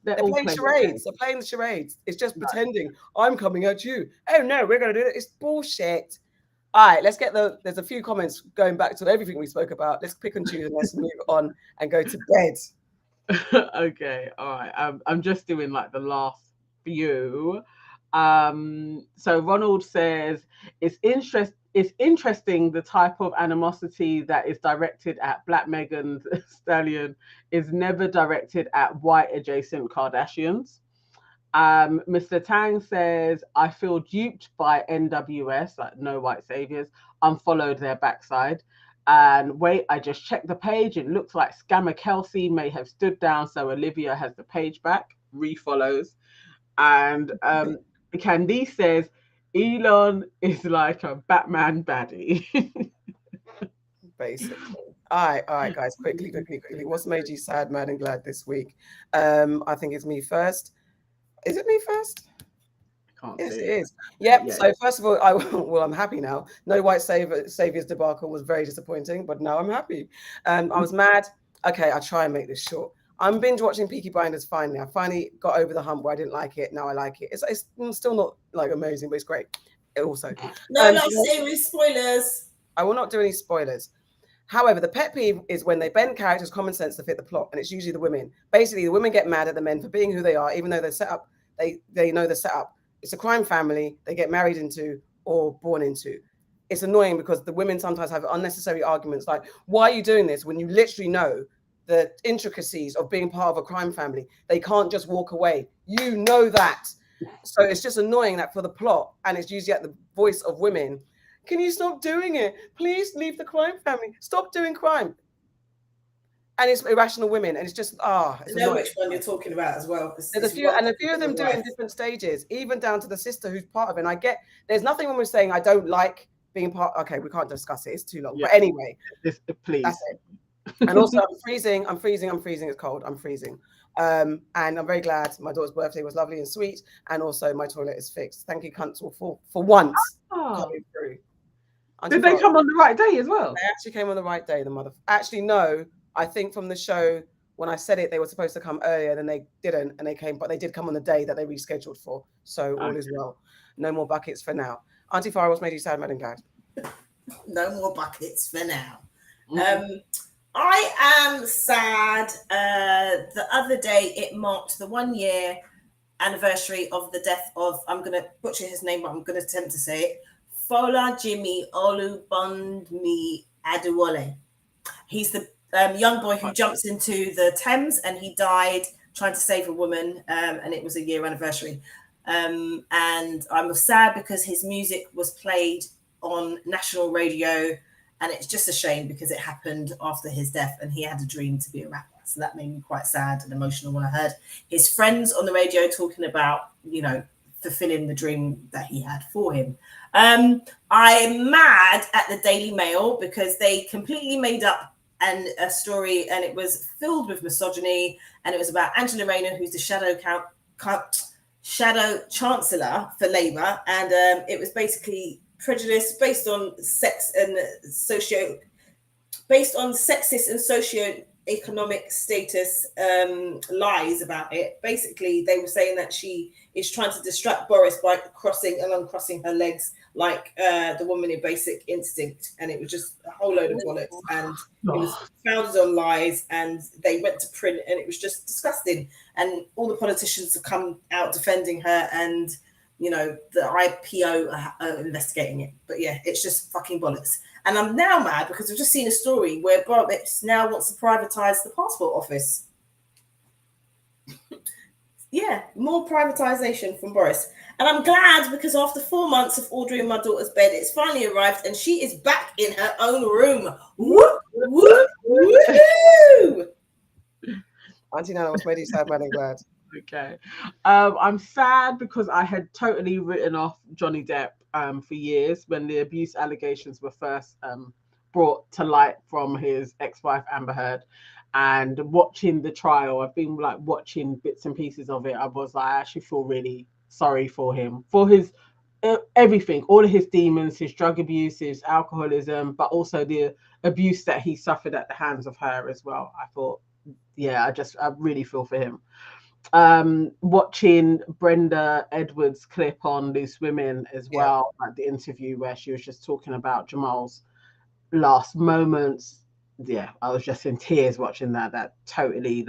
They're playing charades. They're playing the charades. It's just pretending I'm coming at you. Oh no, we're gonna do it. It's bullshit. All right, let's get there's a few comments going back to everything we spoke about. Let's pick and choose and let's move on and go to bed. Okay, all right. I'm just doing like the last few. So Ronald says it's interesting the type of animosity that is directed at Black Megan's Stallion is never directed at white adjacent Kardashians. Mr. Tang says, I feel duped by NWS, like no white saviors, unfollowed their backside. And wait, I just checked the page. It looks like Scammer Kelsey may have stood down, so Olivia has the page back. refollows. And Candice says Elon is like a Batman baddie. Basically. All right, guys. Quickly. What's made you sad, mad, and glad this week? I think it's me first. Is it me first? Yes, it is. Yep. Yeah. So first of all, I'm happy now. No white saviors debacle was very disappointing, but now I'm happy. I was mad. Okay, I'll try and make this short. I'm binge watching Peaky Blinders finally. I finally got over the hump where I didn't like it. Now I like it. It's still not like amazing, but it's great. Also, no serious spoilers. I will not do any spoilers. However, the pet peeve is when they bend characters' common sense to fit the plot, and it's usually the women. Basically, the women get mad at the men for being who they are, even though they're set up. They know the setup. It's a crime family they get married into or born into. It's annoying because the women sometimes have unnecessary arguments like, why are you doing this when you literally know the intricacies of being part of a crime family? They can't just walk away. You know that. So it's just annoying that for the plot, and it's usually at the voice of women, can you stop doing it? Please leave the crime family. Stop doing crime. And it's irrational women, and it's just I know which one you're talking about as well. There's a few of them doing different stages, even down to the sister who's part of it. And I get there's nothing wrong with saying I don't like being part. Okay, we can't discuss it; it's too long. Yeah. But anyway, please. That's it. And also, I'm freezing. It's cold. I'm freezing. And I'm very glad my daughter's birthday was lovely and sweet, and also my toilet is fixed. Thank you, cunts, for once coming through. Did they come on the right day as well? They actually came on the right day. The mother. Actually, no. I think from the show, when I said it, they were supposed to come earlier, then they didn't, and they came, but they did come on the day that they rescheduled for. So all is well. No more buckets for now. Auntie Farah, what's made you sad, mad, and glad? No more buckets for now. I am sad. The other day, it marked the 1 year anniversary of the death of, I'm going to butcher his name, but I'm going to attempt to say it, Fola Jimmy Olubunmi Adewale. He's the young boy who jumps into the Thames, and he died trying to save a woman, and it was a year anniversary. And I'm sad because his music was played on national radio, and it's just a shame because it happened after his death, and he had a dream to be a rapper. So that made me quite sad and emotional when I heard his friends on the radio talking about, fulfilling the dream that he had for him. I'm mad at the Daily Mail because they completely made up a story, and it was filled with misogyny, and it was about Angela Rayner, who's the shadow chancellor for Labour, and it was basically prejudice based on sex and based on sexist and socio-economic status lies about it. Basically, they were saying that she is trying to distract Boris by crossing and uncrossing her legs like the woman in Basic Instinct, and it was just a whole load of bollocks, and it was founded on lies, and they went to print, and it was just disgusting, and all the politicians have come out defending her, and the IPO are investigating it. But yeah, it's just fucking bollocks. And I'm now mad because I've just seen a story where Boris now wants to privatise the passport office. Yeah, more privatisation from Boris. And I'm glad because after 4 months of ordering my daughter's bed, it's finally arrived and she is back in her own room. Woo, woo, woo! Auntie Nana, what's made you sad, mad, and glad? Okay. I'm sad because I had totally written off Johnny Depp for years when the abuse allegations were first brought to light from his ex-wife Amber Heard. And watching the trial, I've been watching bits and pieces of it. I was like, I actually feel really sorry for him, for his everything, all of his demons, his drug abuse, his alcoholism, but also the abuse that he suffered at the hands of her as well. I thought, yeah, I really feel for him. Watching Brenda Edwards' clip on Loose Women as well, like the interview where she was just talking about Jamal's last moments. Yeah, I was just in tears watching that. That totally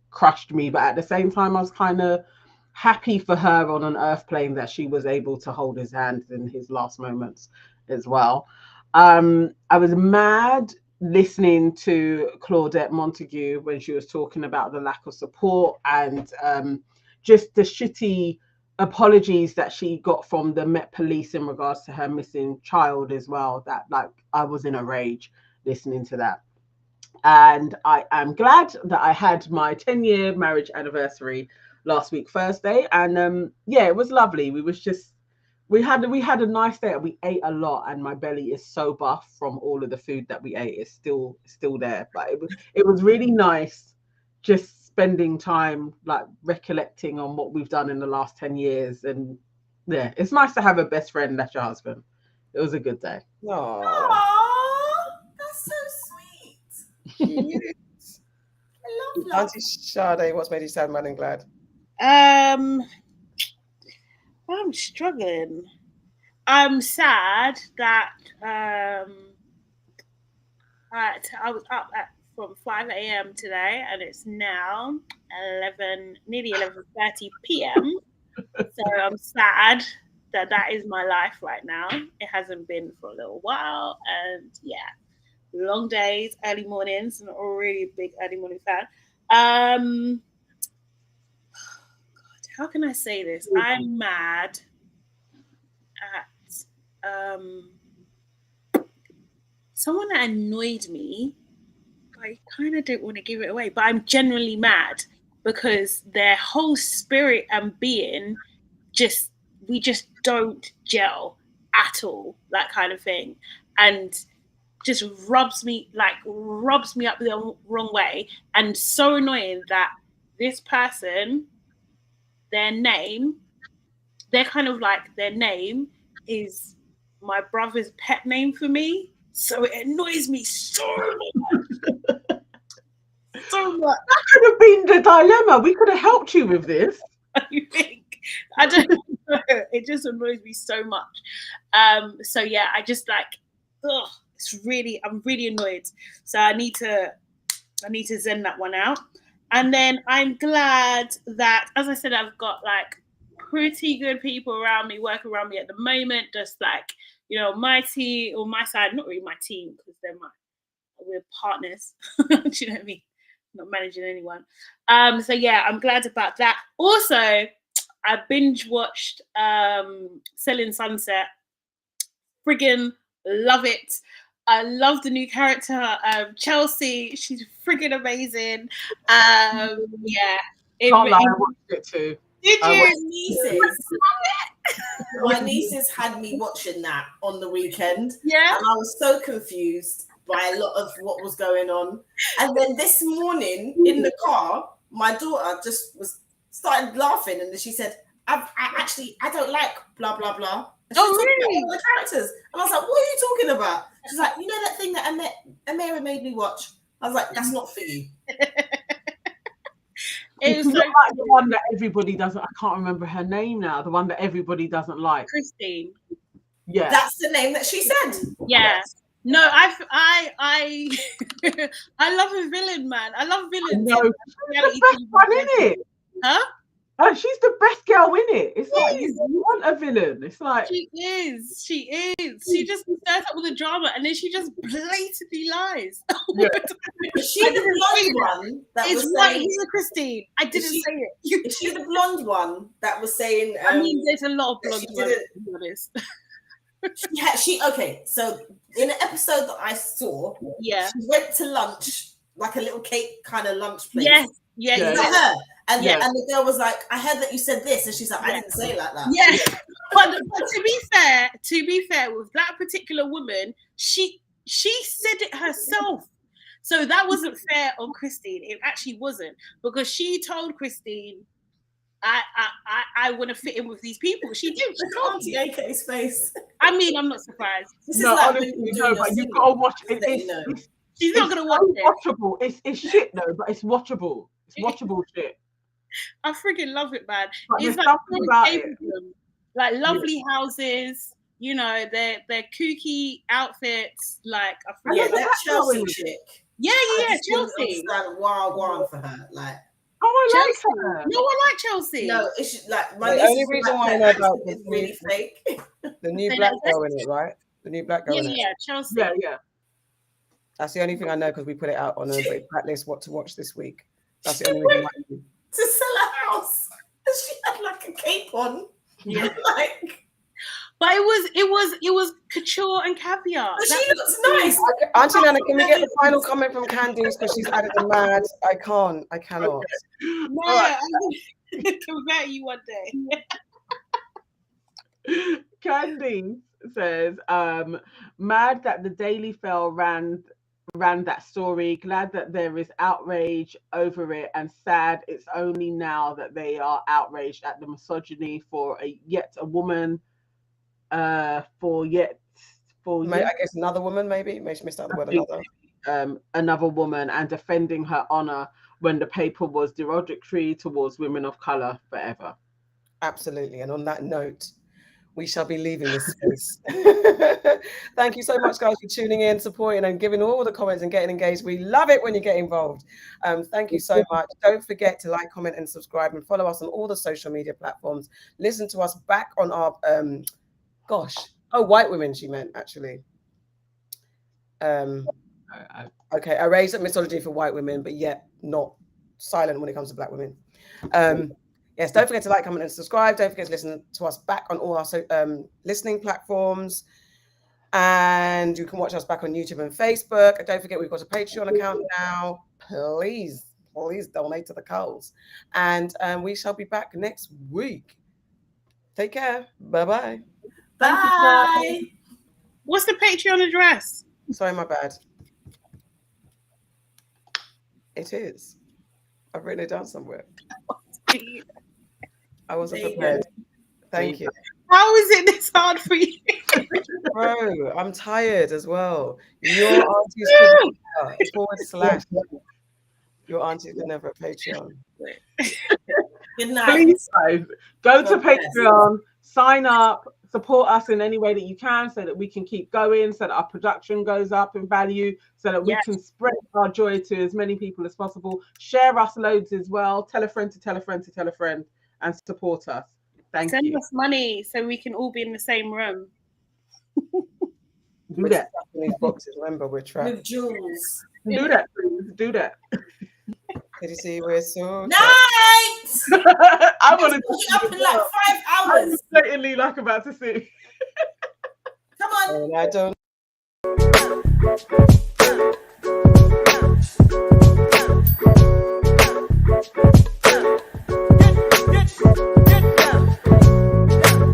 crushed me, but at the same time I was kind of happy for her on an earth plane that she was able to hold his hand in his last moments as well. I was mad listening to Claudette Montague when she was talking about the lack of support and just the shitty apologies that she got from the Met Police in regards to her missing child as well. That I was in a rage listening to that. And I am glad that I had my 10-year marriage anniversary last week Thursday, and yeah, it was lovely. We had a nice day. We ate a lot, and my belly is so buff from all of the food that we ate. It's still there, but it was really nice just spending time like recollecting on what we've done in the last 10 years. And yeah, it's nice to have a best friend that's your husband. It was a good day. Aww, that's so sweet. Cute. I love Auntie Sade, what's made you sad, mad, and glad? I'm struggling. I'm sad that I was up from 5 a.m. today, and it's now nearly 11:30 p.m. So I'm sad that is my life right now. It hasn't been for a little while, and yeah, long days, early mornings. I'm not a really big early morning fan. God, how can I say this? I'm mad at someone that annoyed me. I kind of don't want to give it away, but I'm genuinely mad because their whole spirit and being we just don't gel at all, that kind of thing, and just rubs me up the wrong way. And so annoying that this person, their name is my brother's pet name for me, so it annoys me so much. So much. That could have been the dilemma. We could have helped you with this. You think? I don't know. It just annoys me so much. So yeah, I just I'm really annoyed. So I need to send that one out. And then I'm glad that, as I said, I've got like pretty good people around me, working around me at the moment, just like, you know, my team or my side, not really my team because we're partners. Do you know what I mean? Not managing anyone. So yeah, I'm glad about that. Also, I binge watched Selling Sunset. Friggin' love it. I love the new character, Chelsea. She's friggin' amazing. Yeah. Can't lie, I watched it too. Did you? My nieces had me watching that on the weekend. Yeah. And I was so confused by a lot of what was going on. And then this morning in the car, my daughter just started laughing, and then she said, I don't like blah blah blah. And really? All the characters. And I was like, what are you talking about? She's like, you know that thing that Amira made me watch? I was like, that's not for you. It was like the one that everybody doesn't. I can't remember her name now. The one that everybody doesn't like. Christine. Yeah, that's the name that she said. Yeah. No, I love a villain, man. I love villains. No, she's the best one in it. Huh? She's the best girl in it. It's like you want a villain. It's like she is. She just starts up with the drama, and then she just blatantly lies. Yeah. Is she the blonde one that was saying? He's a Christine. I didn't say it. Is she the blonde one that was saying? I mean, there's a lot of blonde ones, to be honest. Okay. So in an episode that I saw, she went to lunch, like a little cake kind of lunch place. Yes. Yeah. Is that her? And the girl was like, I heard that you said this, and she's like, I didn't say it like that. Yeah. But to be fair, with that particular woman, she said it herself. So that wasn't fair on Christine. It actually wasn't, because she told Christine, I want to fit in with these people. She did. She told Auntie AK's face. I mean, I'm not surprised. Honestly, but you've got to watch it. She's not going to watch it. Watchable. It's shit though, but it's watchable. It's watchable shit. I freaking love it, man. But it's like lovely houses, you know, they're kooky outfits. Like I forget that Chelsea chick. Yeah, Chelsea. Wild for her, like. Oh, I like her. No, I like Chelsea. No, it's like the only reason why I know about is really fake. The new black girl in it, right? The new black girl in it. Yeah, Chelsea. Yeah. That's the only thing I know because we put it out on a blacklist. What to watch this week? That's the only reason why. To sell a house, and she had like a cape on. Yeah, like. But it was couture and caviar. But she looks nice. Auntie Nana, can we get the final comment from Candice because she's added a mad? I cannot. No, Convert you one day. Candy says, mad that the Daily Fell ran that story. Glad that there is outrage over it, and sad it's only now that they are outraged at the misogyny for yet a woman. I guess another woman, maybe missed out the word another. Another woman, and defending her honor when the paper was derogatory towards women of color forever. Absolutely. And on that note, we shall be leaving this space. Thank you so much, guys, for tuning in, supporting, and giving all the comments and getting engaged. We love it when you get involved. Thank you so much. Don't forget to like, comment, and subscribe, and follow us on all the social media platforms. Listen to us back on our white women, she meant, actually. Okay, I raised up misogyny for white women, but yet not silent when it comes to black women. Yes, don't forget to like, comment, and subscribe. Don't forget to listen to us back on all our listening platforms. And you can watch us back on YouTube and Facebook. And don't forget, we've got a Patreon account now. Please donate to the cause. And we shall be back next week. Take care. Bye-bye. Bye. What's the Patreon address? Sorry, my bad. It is. I've written it down somewhere. I wasn't prepared. Thank you. How is it this hard for you? Bro, I'm tired as well. Your aunties / your aunties could never Patreon. Good night. Please, guys, go to Patreon, sign up, support us in any way that you can so that we can keep going, so that our production goes up in value, so that we can spread our joy to as many people as possible. Share us loads as well. Tell a friend to tell a friend to tell a friend, and support us. Thank you. Send us money so we can all be in the same room. Do that. In these boxes, remember, we're trapped. With jewels. Do that, please. Do that. Did you see we're so Night! I want to be up in like 5 hours. I'm certainly about to see. Come on. and I don't